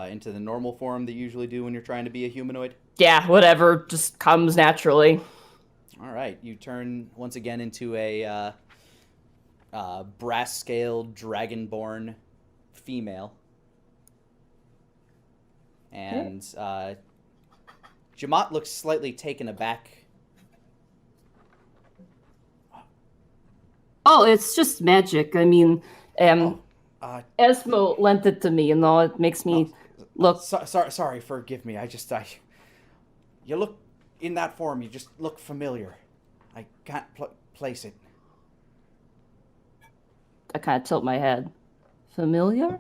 [SPEAKER 1] Into the normal form that you usually do when you're trying to be a humanoid.
[SPEAKER 2] Yeah, whatever. Just comes naturally.
[SPEAKER 1] All right, you turn once again into a brass-scaled, dragonborn female. And Jamat looks slightly taken aback.
[SPEAKER 7] Oh, it's just magic. I mean,
[SPEAKER 2] Esmo lent it to me, and though it makes me look...
[SPEAKER 1] Sorry, forgive me. You look, in that form, you just look familiar. I can't place it.
[SPEAKER 2] I kind of tilt my head. Familiar?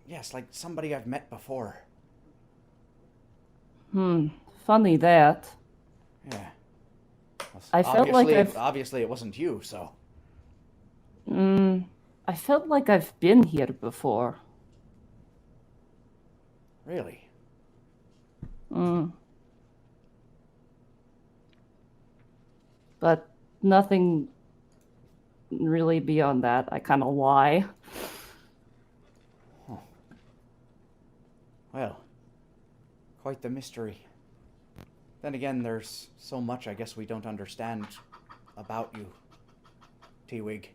[SPEAKER 1] Yes, like somebody I've met before.
[SPEAKER 2] Funny that.
[SPEAKER 1] Yeah.
[SPEAKER 2] I felt like
[SPEAKER 1] Obviously it wasn't you, so...
[SPEAKER 2] I felt like I've been here before.
[SPEAKER 1] Really?
[SPEAKER 2] But nothing really beyond that. I kind of lie.
[SPEAKER 1] Well, quite the mystery. Then again, there's so much I guess we don't understand about you, T-Wig.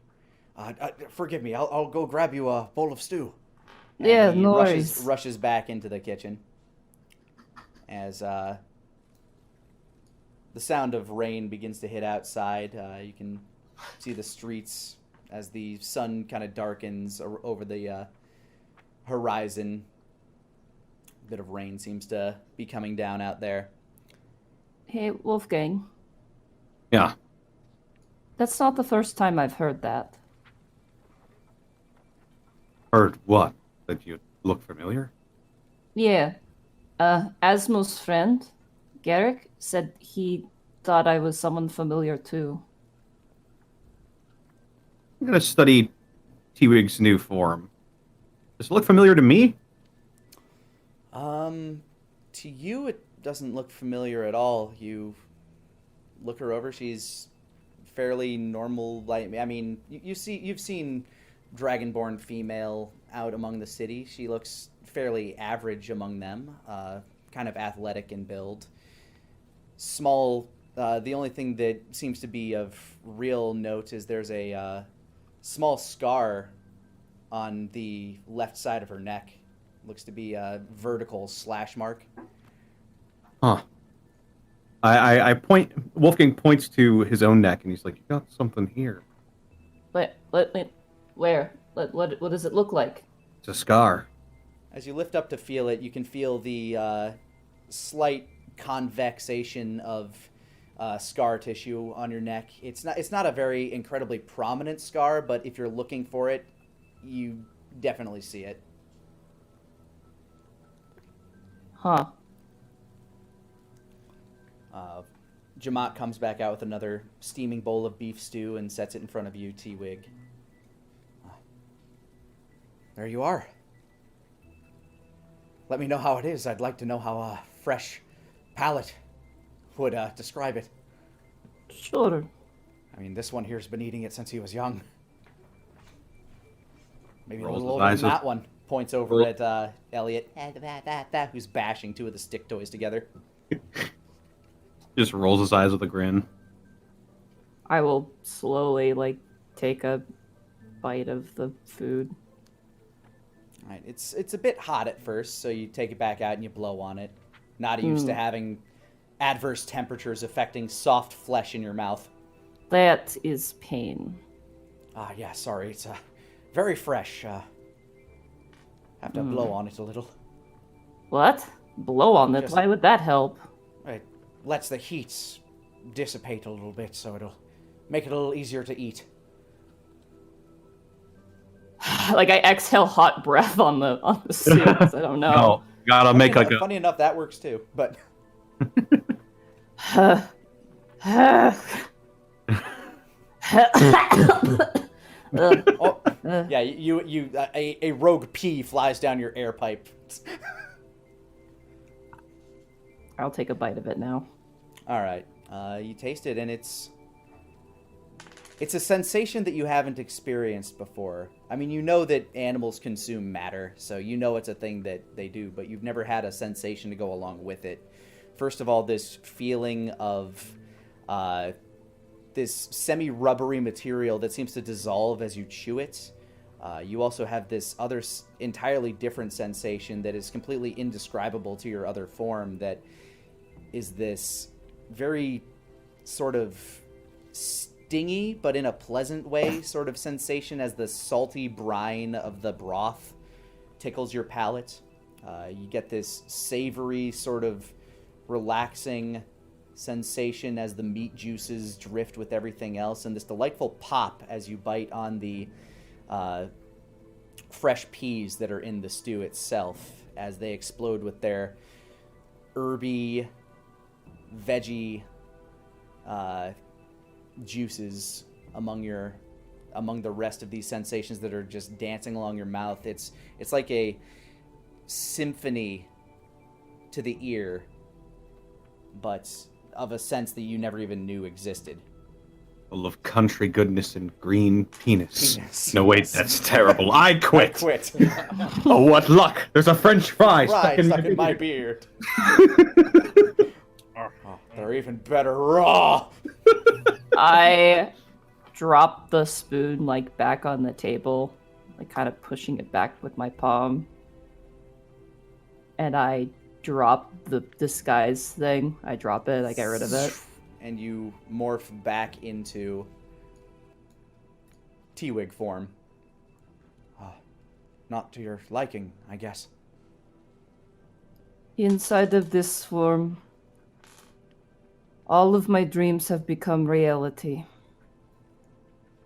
[SPEAKER 1] Forgive me, I'll go grab you a bowl of stew. And
[SPEAKER 2] Yeah,
[SPEAKER 1] he
[SPEAKER 2] no
[SPEAKER 1] rushes
[SPEAKER 2] worries.
[SPEAKER 1] back into the kitchen as the sound of rain begins to hit outside. You can see the streets as the sun kind of darkens over the horizon. A bit of rain seems to be coming down out there.
[SPEAKER 2] Hey, Wolfgang.
[SPEAKER 4] Yeah.
[SPEAKER 2] That's not the first time I've heard that.
[SPEAKER 4] Heard what? That you look familiar?
[SPEAKER 2] Yeah. Asmo's friend, Garrick, said he thought I was someone familiar too.
[SPEAKER 4] I'm gonna study T-Wig's new form. Does it look familiar to me?
[SPEAKER 1] To you, it doesn't look familiar at all. You look her over. She's fairly normal. Like, I mean, you've seen Dragonborn female out among the city. She looks fairly average among them. Kind of athletic in build. Small. The only thing that seems to be of real note is there's a small scar on the left side of her neck. Looks to be a vertical slash mark.
[SPEAKER 4] Huh. I point. Wolfgang points to his own neck, and he's like, "You got something here.
[SPEAKER 2] Where? What does it look like?
[SPEAKER 4] It's a scar."
[SPEAKER 1] As you lift up to feel it, you can feel the slight convexation of scar tissue on your neck. It's not a very incredibly prominent scar, but if you're looking for it, you definitely see it.
[SPEAKER 2] Huh.
[SPEAKER 1] Jamat comes back out with another steaming bowl of beef stew and sets it in front of you, T-Wig. There you are. Let me know how it is. I'd like to know how a fresh palate would describe it.
[SPEAKER 2] Sure.
[SPEAKER 1] I mean, this one here's been eating it since he was young. Maybe
[SPEAKER 4] Rolls
[SPEAKER 1] a
[SPEAKER 4] his
[SPEAKER 1] little older
[SPEAKER 4] eyes
[SPEAKER 1] than
[SPEAKER 4] up.
[SPEAKER 1] that one. Points over at Elliot, who's bashing two of the stick toys together.
[SPEAKER 4] Just rolls his eyes with a grin.
[SPEAKER 2] I will slowly, take a bite of the food.
[SPEAKER 1] All right, it's a bit hot at first, so you take it back out and you blow on it. Not used to having adverse temperatures affecting soft flesh in your mouth.
[SPEAKER 2] That is pain.
[SPEAKER 1] Yeah, sorry, it's very fresh. Have to blow on it a little.
[SPEAKER 2] What? Blow on it?
[SPEAKER 1] Just-
[SPEAKER 2] Why would that help?
[SPEAKER 1] It lets the heat dissipate a little bit, so it'll make it a little easier to eat.
[SPEAKER 2] I exhale hot breath on the soup. I don't know.
[SPEAKER 4] No, gotta make like a.
[SPEAKER 1] Funny enough, that works too. But yeah, a rogue pea flies down your air pipe.
[SPEAKER 2] I'll take a bite of it now.
[SPEAKER 1] All right, you taste it, and it's a sensation that you haven't experienced before. I mean, you know that animals consume matter, so you know it's a thing that they do, but you've never had a sensation to go along with it. First of all, this feeling of this semi-rubbery material that seems to dissolve as you chew it. You also have this other entirely different sensation that is completely indescribable to your other form, that is this very sort of stingy, but in a pleasant way, sort of sensation as the salty brine of the broth tickles your palate. You get this savory, sort of relaxing sensation as the meat juices drift with everything else, and this delightful pop as you bite on the fresh peas that are in the stew itself, as they explode with their herby, veggie juices among the rest of these sensations that are just dancing along your mouth. It's like a symphony to the ear, but of a sense that you never even knew existed.
[SPEAKER 4] Full of country goodness and green penis. No, wait,
[SPEAKER 1] Yes.
[SPEAKER 4] that's terrible. I quit.
[SPEAKER 1] Quit.
[SPEAKER 4] Oh, what luck! There's a French fry
[SPEAKER 1] Right,
[SPEAKER 4] stuck
[SPEAKER 1] in my
[SPEAKER 4] beard.
[SPEAKER 1] beard. Oh, they're even better raw.
[SPEAKER 2] I drop the spoon like back on the table, like kind of pushing it back with my palm. And I drop the disguise thing. I drop it, I get rid of it.
[SPEAKER 1] And you morph back into T-Wig form. Not to your liking, I guess.
[SPEAKER 2] Inside of this form, all of my dreams have become reality.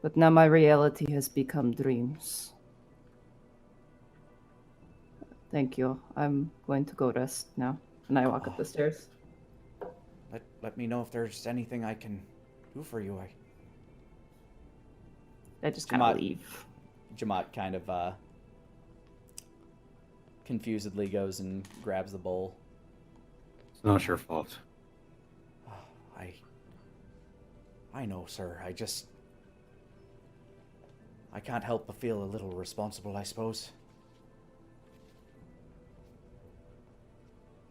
[SPEAKER 2] But now my reality has become dreams. Thank you. I'm going to go rest now. And I walk up the stairs.
[SPEAKER 1] Let me know if there's anything I can do for you.
[SPEAKER 2] I just kind of
[SPEAKER 1] Jamat-
[SPEAKER 2] leave.
[SPEAKER 1] Jamat kind of confusedly goes and grabs the bowl.
[SPEAKER 4] It's not your fault.
[SPEAKER 1] I know, sir. I can't help but feel a little responsible, I suppose.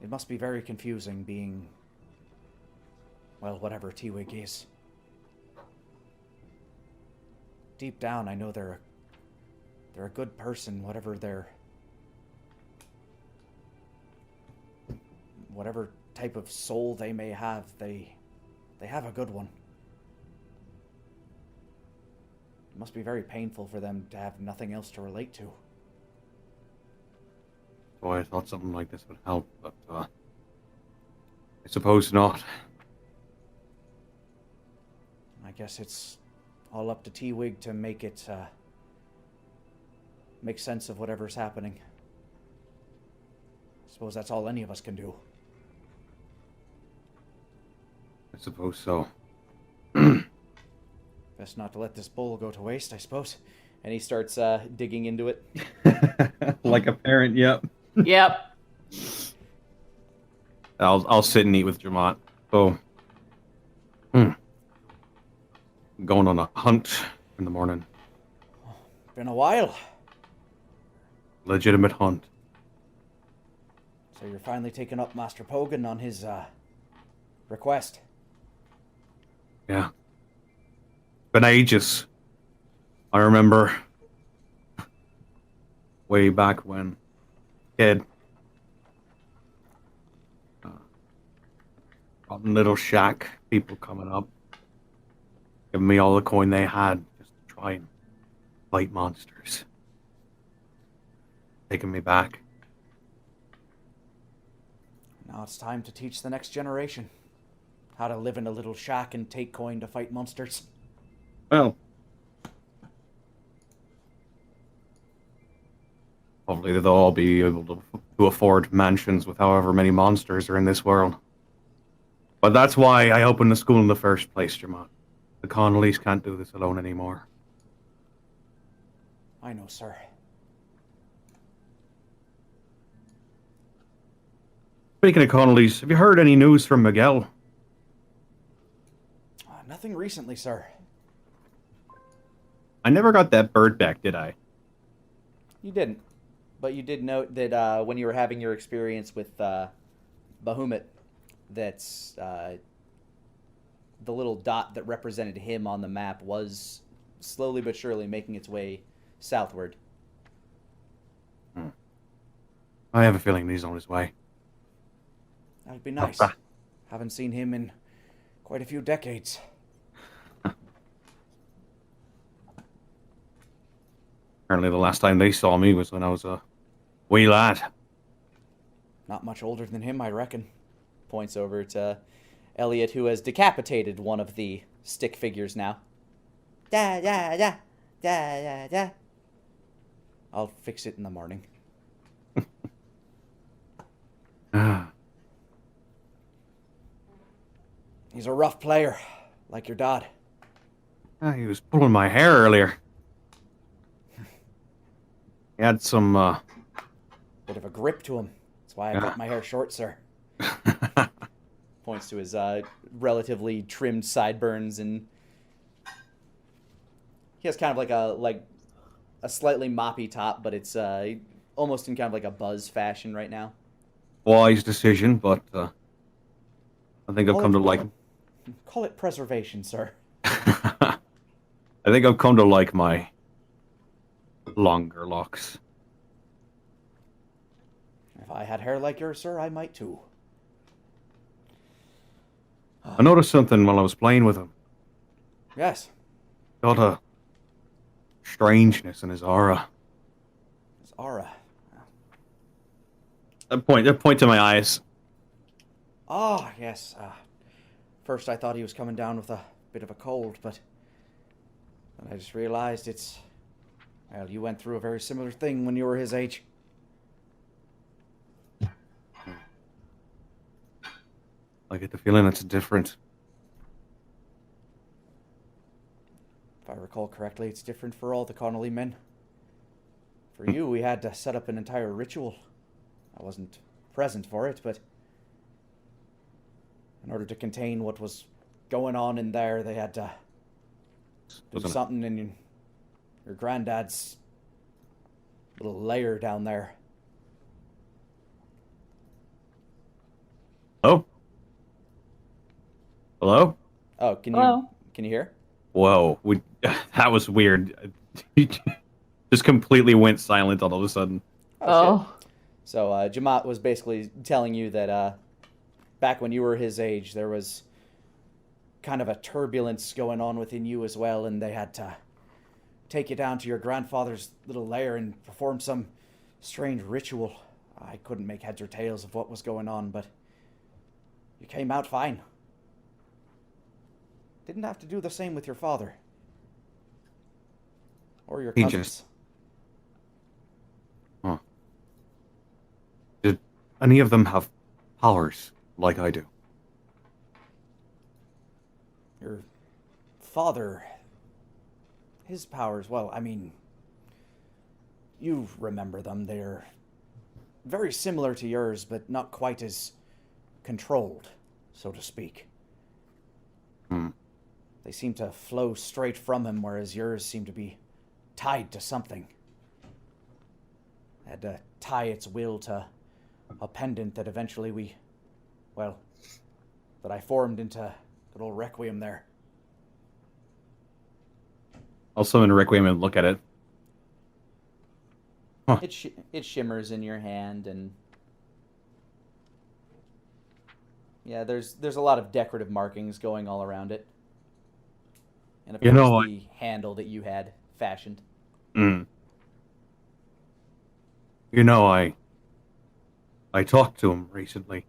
[SPEAKER 1] It must be very confusing being, well, whatever T-Wig is. Deep down, I know they're a good person, whatever type of soul they may have, they have a good one. It must be very painful for them to have nothing else to relate to.
[SPEAKER 4] Boy, I thought something like this would help, but I suppose not.
[SPEAKER 1] I guess it's all up to T-Wig to make sense of whatever's happening. I suppose that's all any of us can do.
[SPEAKER 4] I suppose so.
[SPEAKER 1] Best not to let this bowl go to waste, I suppose. And he starts digging into it.
[SPEAKER 4] Like a parent, yep.
[SPEAKER 2] Yep.
[SPEAKER 4] I'll sit and eat with Jamat. So, going on a hunt in the morning.
[SPEAKER 1] Been a while.
[SPEAKER 4] Legitimate hunt.
[SPEAKER 1] So you're finally taking up Master Pogan on his request.
[SPEAKER 4] Yeah. Been ages. I remember way back when kid. Rotten little shack, people coming up, giving me all the coin they had just to try and fight monsters. Taking me back.
[SPEAKER 1] Now it's time to teach the next generation how to live in a little shack and take coin to fight monsters.
[SPEAKER 4] Well, hopefully they'll all be able to afford mansions with however many monsters are in this world. But that's why I opened the school in the first place, Jermont. The Connellys can't do this alone anymore.
[SPEAKER 1] I know, sir.
[SPEAKER 4] Speaking of Connellys, have you heard any news from Miguel?
[SPEAKER 1] Nothing recently, sir.
[SPEAKER 4] I never got that bird back, did I?
[SPEAKER 1] You didn't. But you did note that when you were having your experience with Bahamut, that's the little dot that represented him on the map was slowly but surely making its way southward.
[SPEAKER 4] I have a feeling he's on his way.
[SPEAKER 1] That'd be nice. Haven't seen him in quite a few decades.
[SPEAKER 4] Apparently the last time they saw me was when I was a wee lad.
[SPEAKER 1] Not much older than him, I reckon. Points over to Elliot, who has decapitated one of the stick figures now. Da da da da da da. I'll fix it in the morning. He's a rough player, like your dad.
[SPEAKER 4] He was pulling my hair earlier. He had some,
[SPEAKER 1] Bit of a grip to him. That's why I cut my hair short, sir. Points to his relatively trimmed sideburns and He has kind of like a slightly moppy top, but it's almost in kind of like a buzz fashion right now.
[SPEAKER 4] Wise decision, but I think I've come to like.
[SPEAKER 1] Call it preservation, sir.
[SPEAKER 4] I think I've come to like my longer locks.
[SPEAKER 1] If I had hair like yours, sir, I might too.
[SPEAKER 4] I noticed something while I was playing with him.
[SPEAKER 1] Yes.
[SPEAKER 4] Got a strangeness in his aura.
[SPEAKER 1] His aura.
[SPEAKER 4] I point to my eyes.
[SPEAKER 1] Ah, yes. First I thought he was coming down with a bit of a cold, but then I just realized it's... Well, you went through a very similar thing when you were his age.
[SPEAKER 4] I get the feeling it's different.
[SPEAKER 1] If I recall correctly, it's different for all the Connolly men. For you, we had to set up an entire ritual. I wasn't present for it, but in order to contain what was going on in there, they had to do something in your granddad's little lair down there.
[SPEAKER 4] Oh? Hello?
[SPEAKER 1] Oh, can
[SPEAKER 2] Hello?
[SPEAKER 1] you hear?
[SPEAKER 4] Whoa, that was weird. Just completely went silent all of a sudden.
[SPEAKER 2] Oh.
[SPEAKER 1] So Jamat was basically telling you that back when you were his age, there was kind of a turbulence going on within you as well, and they had to take you down to your grandfather's little lair and perform some strange ritual. I couldn't make heads or tails of what was going on, but you came out fine. Didn't have to do the same with your father. Or your cousins.
[SPEAKER 4] Huh. Did any of them have powers like I do?
[SPEAKER 1] Your father... His powers, well, I mean... You remember them. They're very similar to yours, but not quite as controlled, so to speak. They seem to flow straight from him, whereas yours seem to be tied to something. Had to tie its will to a pendant that eventually that I formed into good old Requiem there.
[SPEAKER 4] I'll summon Requiem and look at it. Huh.
[SPEAKER 1] It shimmers in your hand, and yeah, there's a lot of decorative markings going all around it. And of course, the handle that you had fashioned.
[SPEAKER 4] You know, I talked to him recently.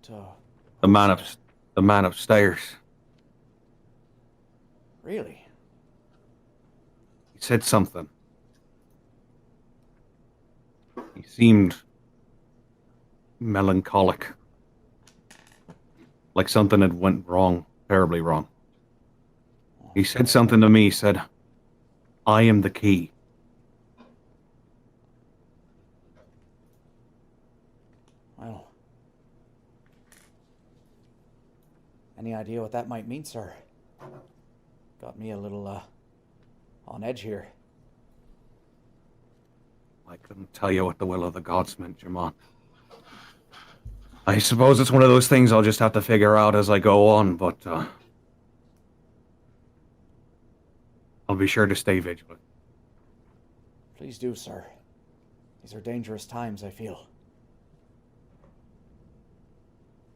[SPEAKER 4] The man upstairs.
[SPEAKER 1] Really?
[SPEAKER 4] He said something. He seemed melancholic. Like something had went wrong, terribly wrong. He said something to me, said, I am the key.
[SPEAKER 1] Well, any idea what that might mean, sir? Got me a little, on edge here.
[SPEAKER 4] I couldn't tell you what the will of the gods meant, Jamon. I suppose it's one of those things I'll just have to figure out as I go on, but, I'll be sure to stay vigilant.
[SPEAKER 1] Please do, sir. These are dangerous times, I feel.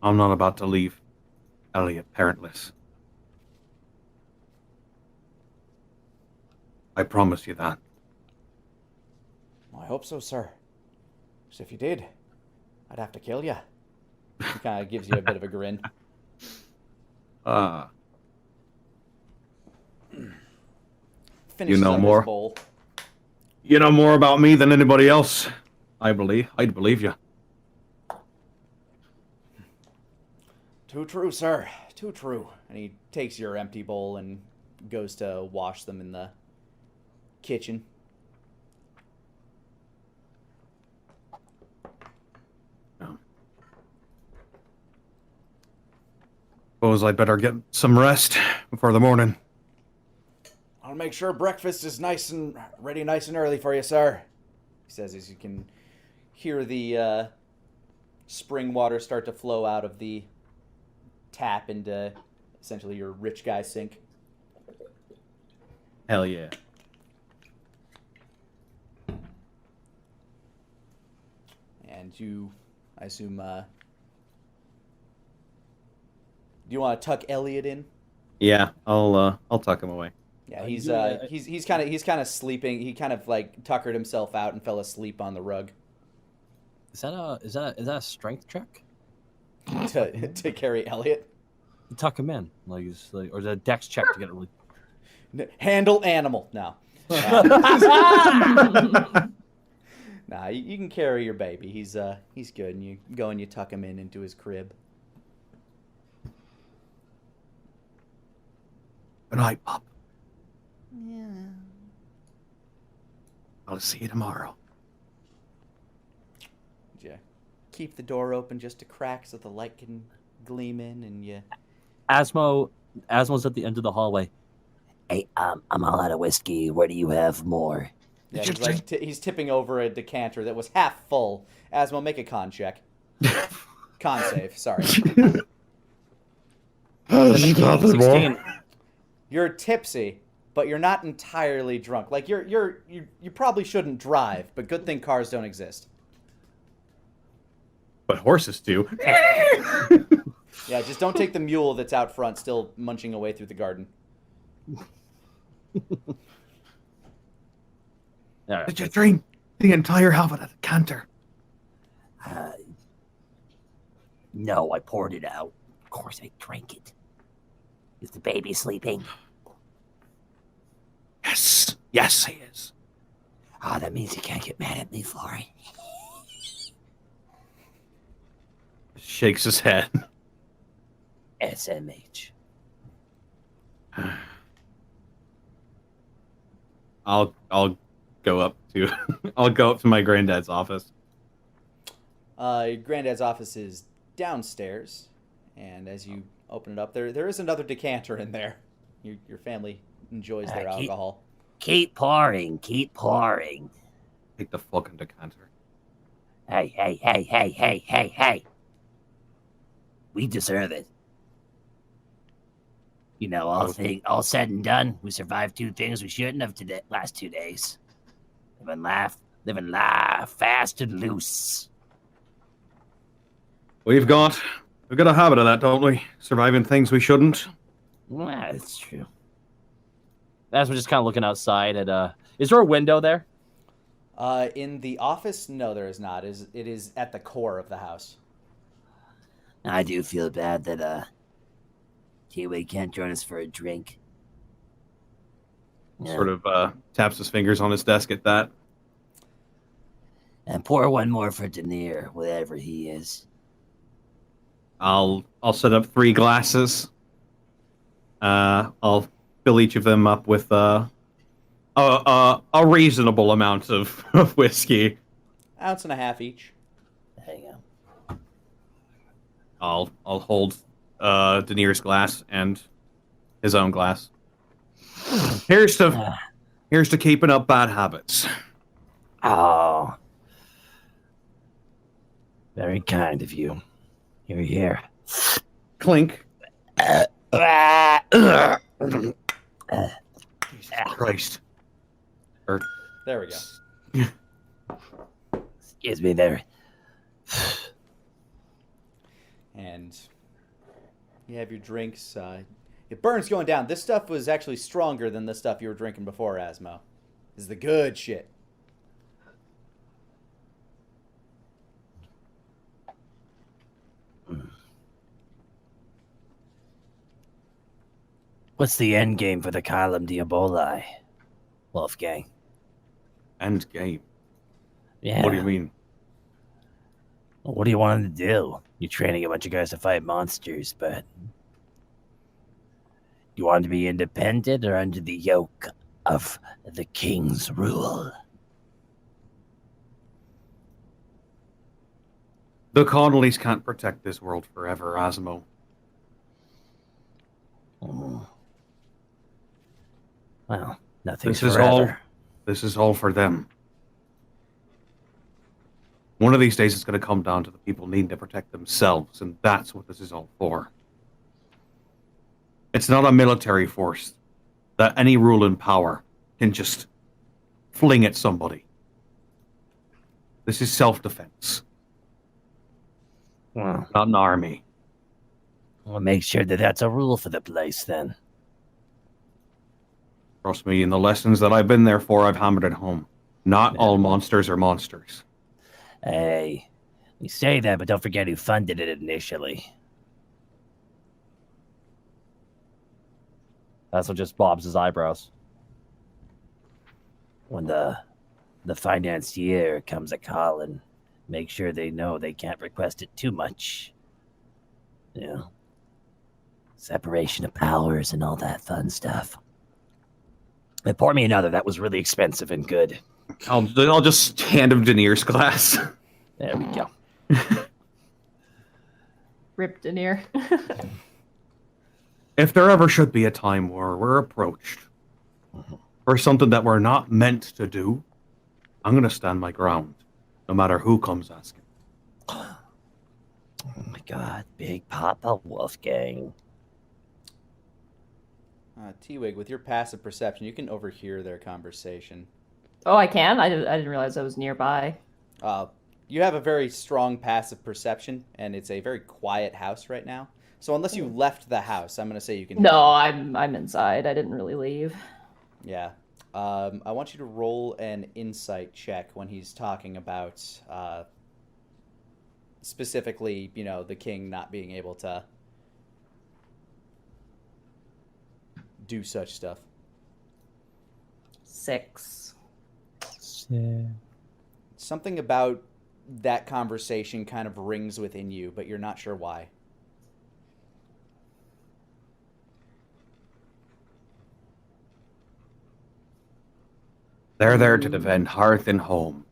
[SPEAKER 4] I'm not about to leave Elliot parentless. I promise you that.
[SPEAKER 1] I hope so, sir. Because if you did, I'd have to kill you. He kind of gives you a bit of a grin. Finishes
[SPEAKER 4] know
[SPEAKER 1] up
[SPEAKER 4] more.
[SPEAKER 1] his bowl.
[SPEAKER 4] You know more about me than anybody else. I'd believe you.
[SPEAKER 1] Too true, sir. Too true. And he takes your empty bowl and goes to wash them in the kitchen.
[SPEAKER 4] Suppose I'd better get some rest before the morning.
[SPEAKER 1] to make sure breakfast is nice and ready nice and early for you, sir. He says as you can hear the spring water start to flow out of the tap into essentially your rich guy sink.
[SPEAKER 4] Hell yeah.
[SPEAKER 1] And you, I assume, do you want to tuck Elliot in?
[SPEAKER 4] Yeah, I'll tuck him away.
[SPEAKER 1] Yeah, he's kind of sleeping. He kind of like tuckered himself out and fell asleep on the rug.
[SPEAKER 5] Is that a strength check?
[SPEAKER 1] to carry Elliot.
[SPEAKER 5] Tuck him in, or is it a dex check to get it really?
[SPEAKER 1] Handle animal. No. Nah, you can carry your baby. He's good, and you go and you tuck him into his crib.
[SPEAKER 4] Good night, Pop. Yeah. I'll see you tomorrow.
[SPEAKER 1] Yeah. Keep the door open just a crack so the light can gleam in, and you.
[SPEAKER 5] Asmo's at the end of the hallway.
[SPEAKER 6] Hey, I'm all out of whiskey. Where do you have more?
[SPEAKER 1] Yeah, he's tipping over a decanter that was half full. Asmo, make a con check. Con save. Sorry.
[SPEAKER 5] 16.
[SPEAKER 1] You're tipsy, but you're not entirely drunk. Like you probably shouldn't drive, but good thing cars don't exist.
[SPEAKER 4] But horses do.
[SPEAKER 1] Yeah, just don't take the mule that's out front still munching away through the garden.
[SPEAKER 4] Did you drink the entire half of the decanter?
[SPEAKER 6] No, I poured it out. Of course I drank it. Is the baby sleeping?
[SPEAKER 4] Yes. Yes, he is.
[SPEAKER 6] Ah, that means you can't get mad at me for it.
[SPEAKER 4] Shakes his head.
[SPEAKER 6] SMH.
[SPEAKER 4] I'll go up to I'll go up to my granddad's office.
[SPEAKER 1] Your granddad's office is downstairs, and as you open it up, there is another decanter in there. Your family enjoys their alcohol.
[SPEAKER 6] Keep pouring. Keep pouring.
[SPEAKER 4] Take the fucking decanter.
[SPEAKER 6] Hey. We deserve it. You know, all said and done, we survived 2 things we shouldn't have today, last 2 days. Living life fast and loose.
[SPEAKER 4] We've got a habit of that, don't we? Surviving things we shouldn't.
[SPEAKER 6] Well, that's true.
[SPEAKER 5] Asmo just kind of looking outside at. Is there a window there?
[SPEAKER 1] In the office, no, there is not. It is at the core of the house.
[SPEAKER 6] I do feel bad that Kiwi can't join us for a drink. Yeah.
[SPEAKER 4] Sort of taps his fingers on his desk at that.
[SPEAKER 6] And pour one more for Denier, whatever he is.
[SPEAKER 4] I'll set up 3 glasses. I'll fill each of them up with a reasonable amount of whiskey.
[SPEAKER 1] 1.5 ounces each.
[SPEAKER 6] There you go.
[SPEAKER 4] I'll hold Denier's glass and his own glass. Here's to keeping up bad habits.
[SPEAKER 6] Oh. Very kind of you. Here.
[SPEAKER 4] Clink. Jesus Christ.
[SPEAKER 1] There we go.
[SPEAKER 6] Excuse me there.
[SPEAKER 1] And you have your drinks. It burns going down. This stuff was actually stronger than the stuff you were drinking before, Asmo. This is the good shit.
[SPEAKER 6] What's the end game for the Column Diaboli, Wolfgang?
[SPEAKER 4] End game.
[SPEAKER 6] Yeah.
[SPEAKER 4] What do you mean?
[SPEAKER 6] Well, what do you want him to do? You're training a bunch of guys to fight monsters, but you want to be independent or under the yoke of the king's rule?
[SPEAKER 4] The Connollys can't protect this world forever, Asmo.
[SPEAKER 6] Oh. Well, Nothing's
[SPEAKER 4] This is
[SPEAKER 6] forever.
[SPEAKER 4] all. This is all for them. One of these days, it's going to come down to the people needing to protect themselves, and that's what this is all for. It's not a military force that any ruling power can just fling at somebody. This is self-defense,
[SPEAKER 6] Well,
[SPEAKER 4] not an army.
[SPEAKER 6] we'll make sure that that's a rule for the place then.
[SPEAKER 4] Trust me, in the lessons that I've been there for, I've hammered it home. Not all monsters are monsters.
[SPEAKER 6] Hey, you say that, but don't forget who funded it initially.
[SPEAKER 5] That's what just bobs his eyebrows.
[SPEAKER 6] When the financier comes a calling, make sure they know they can't request it too much. You know, separation of powers and all that fun stuff. Hey, pour me another. That was really expensive and good.
[SPEAKER 4] I'll just hand him Daenerys' glass.
[SPEAKER 6] There we go.
[SPEAKER 2] Ripped in ear.
[SPEAKER 4] If there ever should be a time where we're approached for something that we're not meant to do, I'm going to stand my ground, no matter who comes asking.
[SPEAKER 6] Oh my god, Big Papa Wolfgang.
[SPEAKER 1] T-Wig, with your passive perception, you can overhear their conversation.
[SPEAKER 2] Oh, I can? I didn't realize I was nearby.
[SPEAKER 1] You have a very strong passive perception, and it's a very quiet house right now. So unless you left the house, I'm going to say you can...
[SPEAKER 2] No, I'm inside. I didn't really leave.
[SPEAKER 1] Yeah. I want you to roll an insight check when he's talking about specifically, you know, the king not being able to do such stuff.
[SPEAKER 2] 6.
[SPEAKER 1] Something about that conversation kind of rings within you, but you're not sure why.
[SPEAKER 4] They're there to defend hearth and home.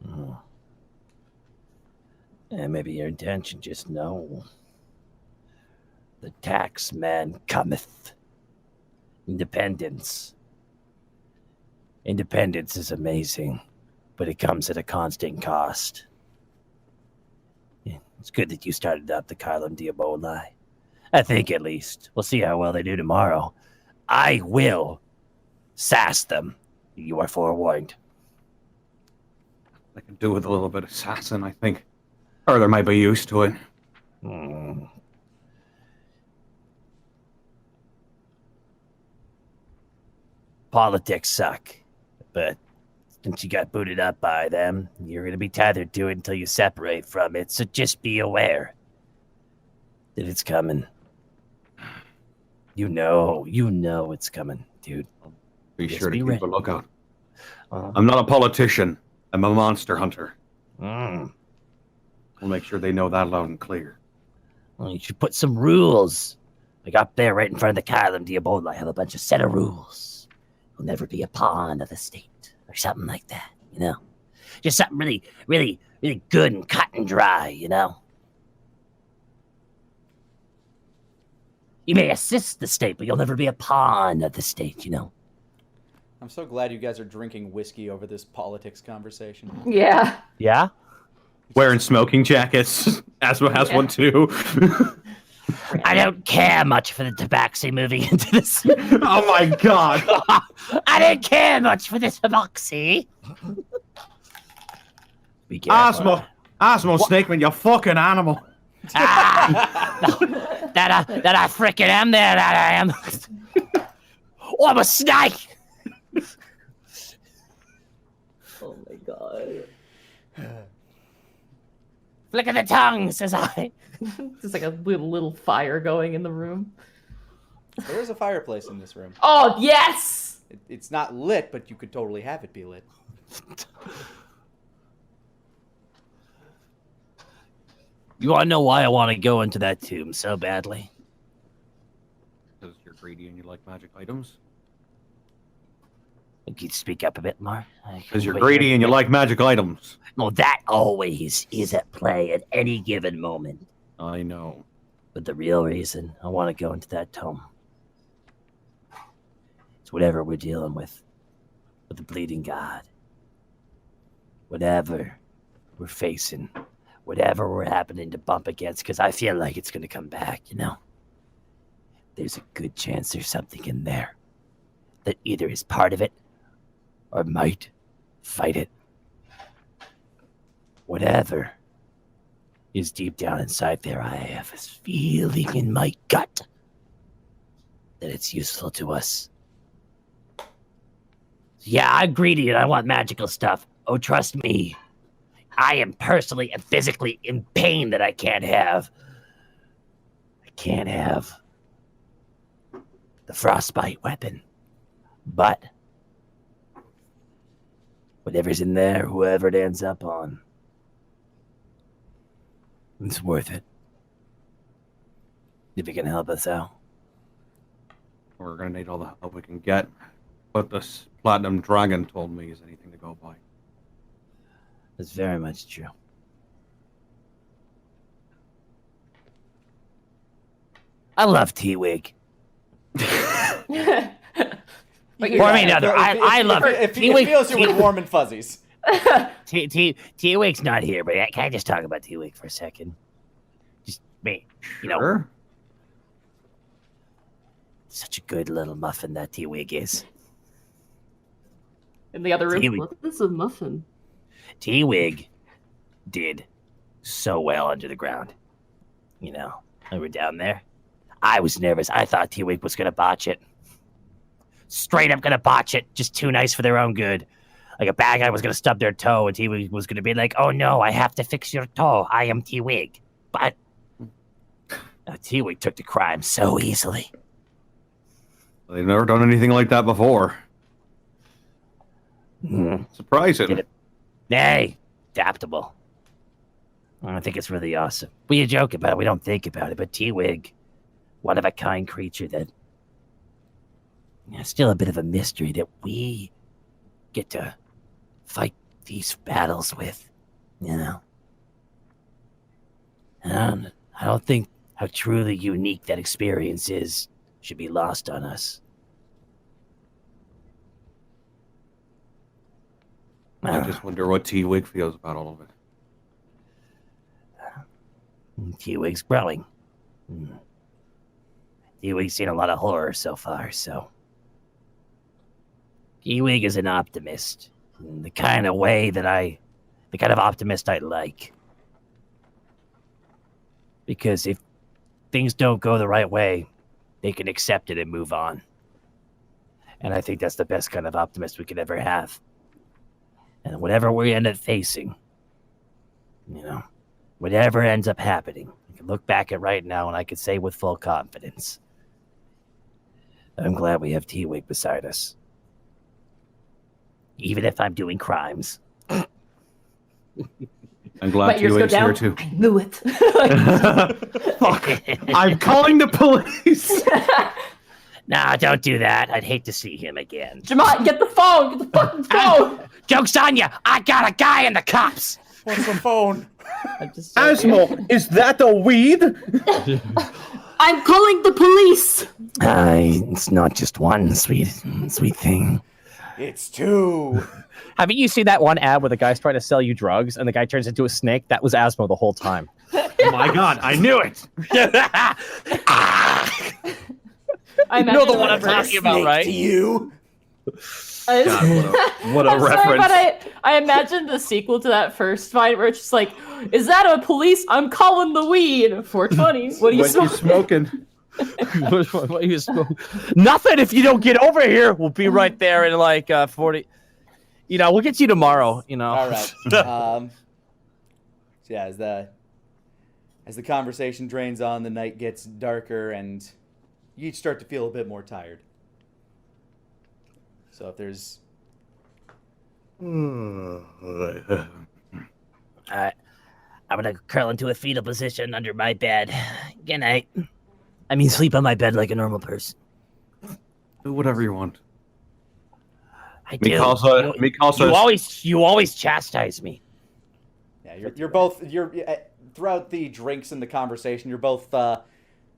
[SPEAKER 6] Oh. And maybe your intention just know. The tax man cometh. Independence. Independence is amazing, but it comes at a constant cost. Yeah, it's good that you started up the Carlum Diaboli. I think at least. We'll see how well they do tomorrow. I will sass them. You are forewarned.
[SPEAKER 4] I can do with a little bit of assassin, I think. Or they might be used to it.
[SPEAKER 6] Politics suck, but since you got booted up by them, you're going to be tethered to it until you separate from it, so just be aware that it's coming. You know it's coming, dude.
[SPEAKER 4] Be
[SPEAKER 6] Just
[SPEAKER 4] sure to
[SPEAKER 6] be
[SPEAKER 4] keep
[SPEAKER 6] ready.
[SPEAKER 4] a lookout.
[SPEAKER 6] Uh,
[SPEAKER 4] I'm not a politician. I'm a monster hunter.
[SPEAKER 6] mm.
[SPEAKER 4] We'll make sure they know that loud and clear.
[SPEAKER 6] Well, you should put some rules. Like up there right in front of the Carlum Diaboli, I have a bunch of set of rules. You'll never be a pawn of the state, or something like that, you know? Just something really, really, really good and cut and dry, you know? You may assist the state, but you'll never be a pawn of the state, you know?
[SPEAKER 1] I'm so glad you guys are drinking whiskey over this politics conversation.
[SPEAKER 2] Yeah.
[SPEAKER 5] Yeah?
[SPEAKER 4] Wearing smoking jackets. Asma has one too.
[SPEAKER 6] I don't care much for the Tabaxi moving into this.
[SPEAKER 4] Oh my god.
[SPEAKER 6] I don't care much for the Tabaxi. Be careful.
[SPEAKER 4] Asmo Snakeman, you fucking animal.
[SPEAKER 6] That I frickin' am there, that I am. Oh, I'm a snake!
[SPEAKER 2] Oh my god.
[SPEAKER 6] Flick of the tongue, says I.
[SPEAKER 2] There's like a little fire going in the room.
[SPEAKER 1] There is a fireplace in this room.
[SPEAKER 2] Oh, yes!
[SPEAKER 1] It's not lit, but you could totally have it be lit.
[SPEAKER 6] You want to know why I want to go into that tomb so badly?
[SPEAKER 4] Because you're greedy and you like magic items.
[SPEAKER 6] Can you speak up a bit more?
[SPEAKER 4] Because you're greedy and you like magic items.
[SPEAKER 6] No, that always is at play at any given moment.
[SPEAKER 4] I know.
[SPEAKER 6] But the real reason I want to go into that tomb is whatever we're dealing with. with the bleeding god. Whatever we're facing, whatever we're happening to bump against, because I feel like it's going to come back, you know? There's a good chance there's something in there that either is part of it or might fight it. Whatever is deep down inside there, I have this feeling in my gut that it's useful to us. Yeah, I'm greedy and I want magical stuff. Oh, trust me. I am personally and physically in pain that I can't have. I can't have the frostbite weapon. But whatever's in there, whoever it ends up on, it's worth it. If it can help us out.
[SPEAKER 4] We're gonna need all the help we can get. But this platinum dragon told me is anything to go by.
[SPEAKER 6] That's very much true. I love T-Wig.
[SPEAKER 2] But
[SPEAKER 6] Or I mean, other. I love
[SPEAKER 1] it.
[SPEAKER 6] T-Wig.
[SPEAKER 1] It feels you with warm and fuzzies.
[SPEAKER 6] T-Wig's not here, but can I just talk about T-Wig for a second? Just me, you know.
[SPEAKER 4] Sure.
[SPEAKER 6] Such a good little muffin that T-Wig is.
[SPEAKER 7] In the other room,
[SPEAKER 6] T-Wig.
[SPEAKER 7] what is a muffin?
[SPEAKER 6] T-Wig did so well under the ground. You know, we were down there. I was nervous. I thought T-Wig was going to botch it. Straight up going to botch it. Just too nice for their own good. Like a bad guy was going to stub their toe and T-Wig was going to be like, oh no, I have to fix your toe. I am T-Wig. But T-Wig took the crime so easily.
[SPEAKER 4] They've never done anything like that before. Surprising.
[SPEAKER 6] Hey, adaptable. I think it's really awesome. We joke about it. We don't think about it. But T-Wig, one of a kind creature that still a bit of a mystery that we get to fight these battles with, you know. And I don't think how truly unique that experience is should be lost on us.
[SPEAKER 4] I just wonder what T-Wig feels about all of it.
[SPEAKER 6] T-Wig's growing. T-Wig's seen a lot of horror so far, so. T-Wig is an optimist. The kind of optimist I like. Because if things don't go the right way, they can accept it and move on. And I think that's the best kind of optimist we could ever have. And whatever we end up facing, you know, whatever ends up happening, I can look back at right now and I can say with full confidence, I'm glad we have T-Wig beside us. Even if I'm doing crimes.
[SPEAKER 4] I'm glad T-Wig's here too.
[SPEAKER 2] I knew it.
[SPEAKER 4] Fuck. I'm calling the police.
[SPEAKER 6] Nah, don't do that. I'd hate to see him again.
[SPEAKER 2] Jamot, get the phone! Get the fucking phone!
[SPEAKER 6] Joke's on ya! I got a guy in the cops!
[SPEAKER 1] What's the phone?
[SPEAKER 5] Asmo, is that a weed?
[SPEAKER 7] I'm calling the police!
[SPEAKER 6] It's not just one sweet thing.
[SPEAKER 1] It's two.
[SPEAKER 5] Haven't you seen that one ad where the guy's trying to sell you drugs and the guy turns into a snake? That was Asmo the whole time.
[SPEAKER 4] Oh my god, I knew it.
[SPEAKER 2] I
[SPEAKER 5] You know the one I'm talking about,
[SPEAKER 1] Snake
[SPEAKER 5] right?
[SPEAKER 1] to you.
[SPEAKER 4] God, what a
[SPEAKER 2] I'm sorry,
[SPEAKER 4] reference.
[SPEAKER 2] but I imagined the sequel to that first fight where it's just like, is that a police? I'm calling the weed. 420. What are you
[SPEAKER 4] smoking?
[SPEAKER 5] What are you smoking? Nothing if you don't get over here. We'll be right there in like 40. You know, we'll get you tomorrow, you know.
[SPEAKER 1] All right. So yeah, as the conversation drains on, the night gets darker, and you each start to feel a bit more tired. So if there's
[SPEAKER 6] I'm gonna curl into a fetal position under my bed. Good night. I mean, sleep on my bed like a normal person.
[SPEAKER 4] Do whatever you want.
[SPEAKER 6] I do. You always chastise me.
[SPEAKER 1] yeah, you're both throughout the drinks and the conversation, you're both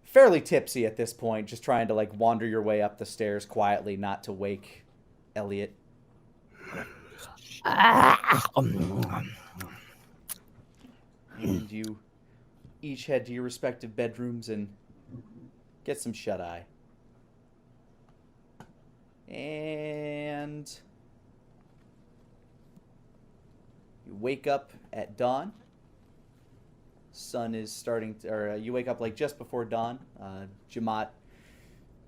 [SPEAKER 1] fairly tipsy at this point, just trying to like wander your way up the stairs quietly, not to wake Elliot. And you each head to your respective bedrooms and get some shut-eye. And you wake up at dawn. Sun is starting to, or you wake up like just before dawn. Jamat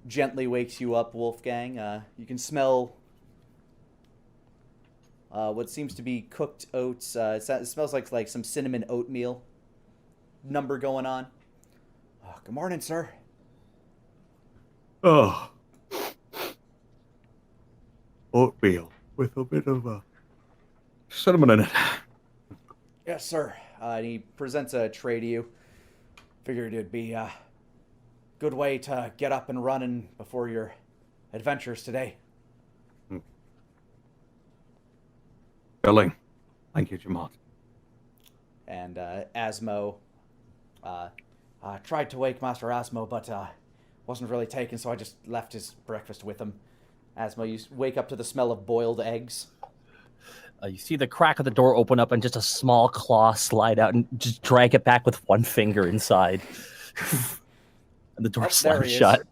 [SPEAKER 1] gently wakes you up, Wolfgang. You can smell what seems to be cooked oats. It smells like some cinnamon oatmeal number going on. Oh, good morning, sir.
[SPEAKER 4] Oh. Oatmeal with a bit of cinnamon in it.
[SPEAKER 1] Yes, sir. And he presents a tray to you. Figured it'd be a good way to get up and running before your adventures today.
[SPEAKER 4] Filling. Thank you, Jamal.
[SPEAKER 1] And Asmo tried to wake Master Asmo, but wasn't really taken, so I just left his breakfast with him. Asmo, you wake up to the smell of boiled eggs.
[SPEAKER 5] You see the crack of the door open up and just a small claw slide out and just drag it back with one finger inside. And the door slams shut.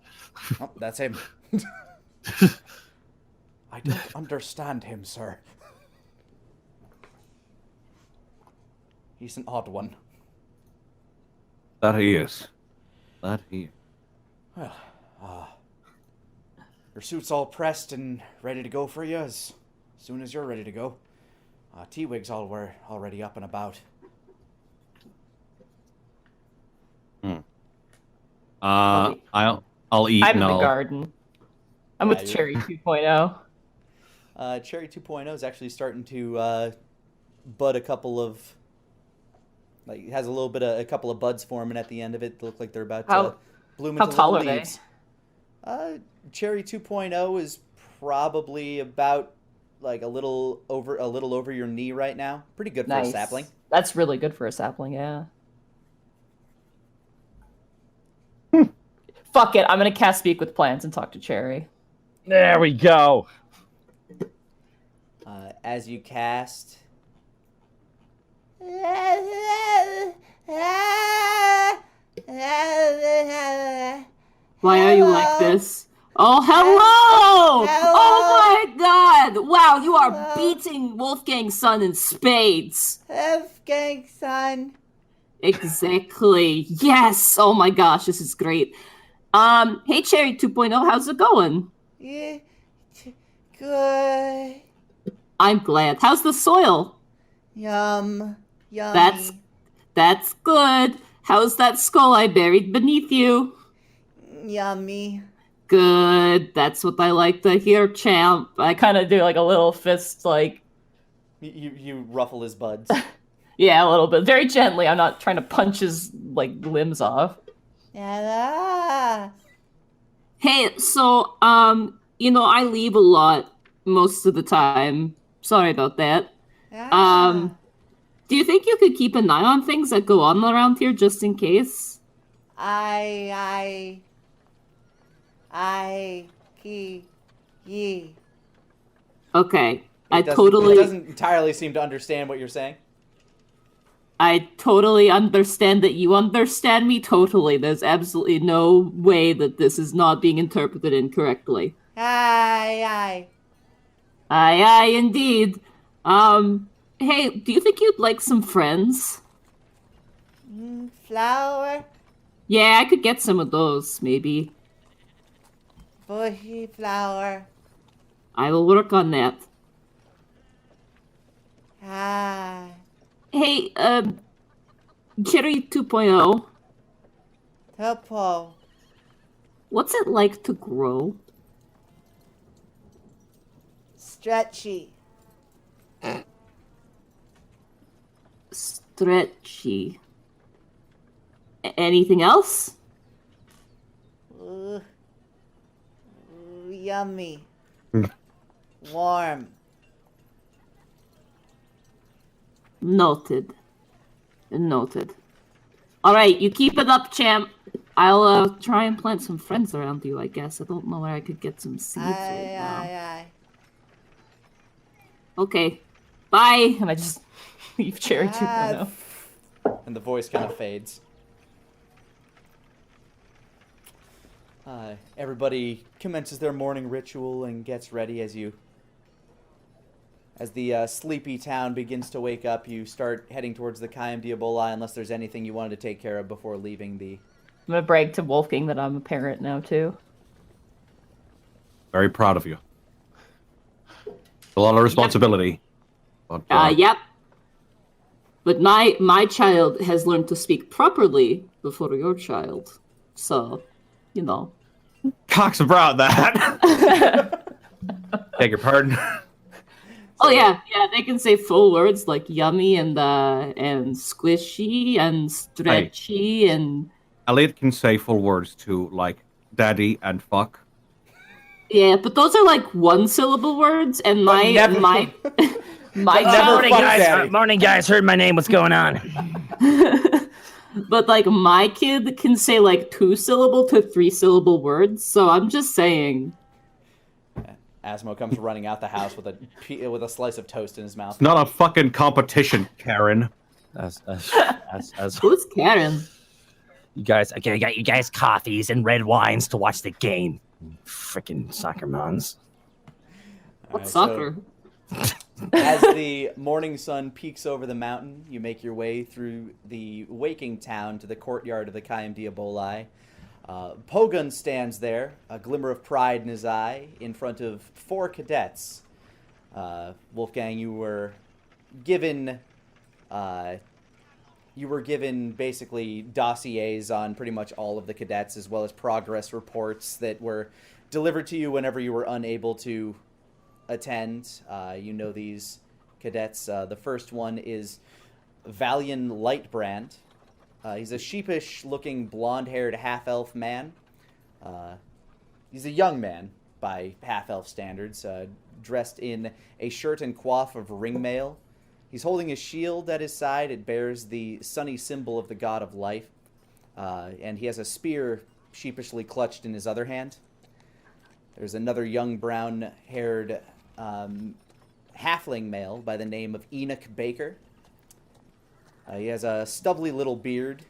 [SPEAKER 1] Oh, that's him. I don't understand him, sir. He's an odd one.
[SPEAKER 4] That he is. That he is.
[SPEAKER 1] Well, your suit's all pressed and ready to go for you as soon as you're ready to go. T-Wig's already up and about.
[SPEAKER 4] I'll eat.
[SPEAKER 2] I'm in
[SPEAKER 4] and
[SPEAKER 2] the
[SPEAKER 4] I'll...
[SPEAKER 2] garden. I'm with Cherry 2.0.
[SPEAKER 1] Cherry 2.0 is actually starting to bud a couple of, like, it has a couple of buds forming at the end of it. They look like they're about to bloom into
[SPEAKER 2] how tall
[SPEAKER 1] little
[SPEAKER 2] are
[SPEAKER 1] leaves. Cherry 2.0 is probably about like a little over your knee right now. Pretty good for a sapling.
[SPEAKER 2] That's really good for a sapling, yeah. Fuck it, I'm gonna cast Speak with Plants and talk to Cherry.
[SPEAKER 5] There we go.
[SPEAKER 1] As you cast,
[SPEAKER 7] Why are you like this? Oh, hello! Oh my god! Wow, you are beating Wolfgang's son in spades.
[SPEAKER 1] Wolfgang's son.
[SPEAKER 7] Exactly. Yes! Oh my gosh, this is great. Hey Cherry 2.0, how's it going?
[SPEAKER 1] Yeah, good.
[SPEAKER 7] I'm glad. How's the soil?
[SPEAKER 1] Yummy.
[SPEAKER 7] That's good. How's that skull I buried beneath you?
[SPEAKER 1] Yummy.
[SPEAKER 7] Good. That's what I like to hear, champ.
[SPEAKER 2] I kind of do like a little fist, like...
[SPEAKER 1] You ruffle his buds.
[SPEAKER 2] Yeah, a little bit. Very gently. I'm not trying to punch his, like, limbs off.
[SPEAKER 7] Hey, so, I leave a lot most of the time. Sorry about that. Do you think you could keep an eye on things that go on around here just in case?
[SPEAKER 1] Ye.
[SPEAKER 7] Okay.
[SPEAKER 1] It doesn't entirely seem to understand what you're saying.
[SPEAKER 7] I totally understand that you understand me totally. There's absolutely no way that this is not being interpreted incorrectly.
[SPEAKER 1] Aye,
[SPEAKER 7] indeed. Hey, do you think you'd like some friends?
[SPEAKER 1] Flower?
[SPEAKER 7] Yeah, I could get some of those, maybe.
[SPEAKER 1] Bushy flower.
[SPEAKER 7] I will work on that. Hey, Cherry 2.0.
[SPEAKER 1] Topo.
[SPEAKER 7] What's it like to grow?
[SPEAKER 1] Stretchy.
[SPEAKER 7] Stretchy. Anything else?
[SPEAKER 1] Yummy. Warm.
[SPEAKER 7] Noted. Alright, you keep it up, champ. I'll try and plant some friends around you, I guess. I don't know where I could get some seeds right now. Okay. Bye.
[SPEAKER 2] And I just leave Cherry 2.0.
[SPEAKER 1] And the voice kind of fades. Everybody commences their morning ritual and gets ready as the sleepy town begins to wake up. You start heading towards the Kaim Diaboli, unless there's anything you wanted to take care of before leaving the...
[SPEAKER 2] I'm gonna brag to Wolfgang that I'm a parent now too.
[SPEAKER 4] Very proud of you. A lot of responsibility. But,
[SPEAKER 7] Yep. But my child has learned to speak properly before your child. So, you know.
[SPEAKER 4] Cocks about that. Beg your pardon.
[SPEAKER 7] Oh yeah, they can say full words like yummy and squishy and stretchy and.
[SPEAKER 4] Elliot can say full words too, like daddy and fuck.
[SPEAKER 7] Yeah, but those are like one syllable words, and my child.
[SPEAKER 6] Morning, guys. Heard my name. What's going on?
[SPEAKER 7] But like my kid can say like 2-syllable to 3-syllable words, so I'm just saying.
[SPEAKER 1] Asmo comes running out the house with a slice of toast in his mouth.
[SPEAKER 4] It's not a fucking competition, Karen.
[SPEAKER 5] As
[SPEAKER 7] Who's Karen?
[SPEAKER 6] You guys, okay, I got you guys coffees and red wines to watch the game. Frickin' soccer moms.
[SPEAKER 7] What's soccer?
[SPEAKER 1] As the morning sun peeks over the mountain, you make your way through the waking town to the courtyard of the Kaim Diaboli. Pogun stands there, a glimmer of pride in his eye, in front of 4 cadets. Wolfgang, you were given basically dossiers on pretty much all of the cadets, as well as progress reports that were delivered to you whenever you were unable to attend. You know these cadets. The first one is Valian Lightbrand. He's a sheepish-looking, blonde-haired half-elf man. He's a young man by half-elf standards, dressed in a shirt and coif of ringmail. He's holding a shield at his side. It bears the sunny symbol of the god of life. And he has a spear sheepishly clutched in his other hand. There's another young brown-haired halfling male by the name of Enoch Baker. He has a stubbly little beard,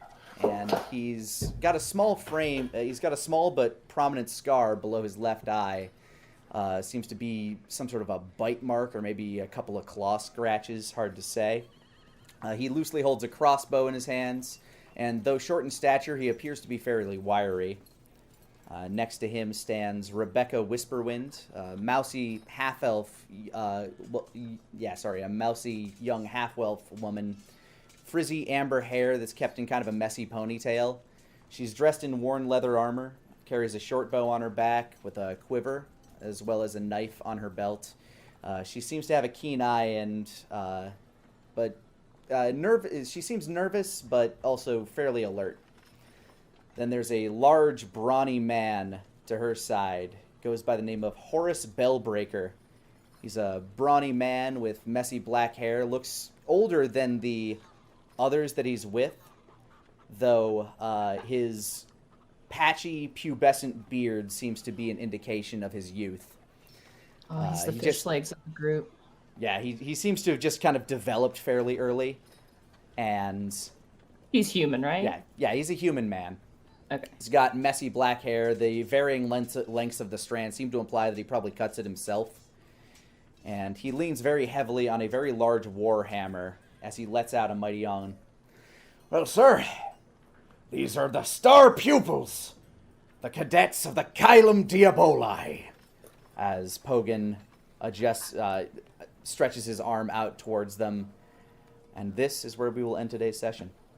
[SPEAKER 1] and he's got a small frame. He's got a small but prominent scar below his left eye. Seems to be some sort of a bite mark or maybe a couple of claw scratches, hard to say. He loosely holds a crossbow in his hands, and though short in stature, he appears to be fairly wiry. Next to him stands Rebecca Whisperwind, a mousy half-elf, a mousy young half-elf woman, frizzy amber hair that's kept in kind of a messy ponytail. She's dressed in worn leather armor, carries a short bow on her back with a quiver, as well as a knife on her belt. She seems to have a keen eye, she seems nervous, but also fairly alert. Then there's a large, brawny man to her side. Goes by the name of Horace Bellbreaker. He's a brawny man with messy black hair. Looks older than the others that he's with, though his patchy, pubescent beard seems to be an indication of his youth.
[SPEAKER 2] Oh, he's the fish legs of the group.
[SPEAKER 1] Yeah, he seems to have just kind of developed fairly early, and...
[SPEAKER 2] He's human, right?
[SPEAKER 1] Yeah, he's a human man.
[SPEAKER 2] Okay.
[SPEAKER 1] He's got messy black hair. The varying lengths of the strand seem to imply that he probably cuts it himself. And he leans very heavily on a very large war hammer as he lets out a mighty yawn.
[SPEAKER 8] Well, sir, these are the star pupils, the cadets of the Kaim Diaboli.
[SPEAKER 1] As Pogun stretches his arm out towards them. And this is where we will end today's session.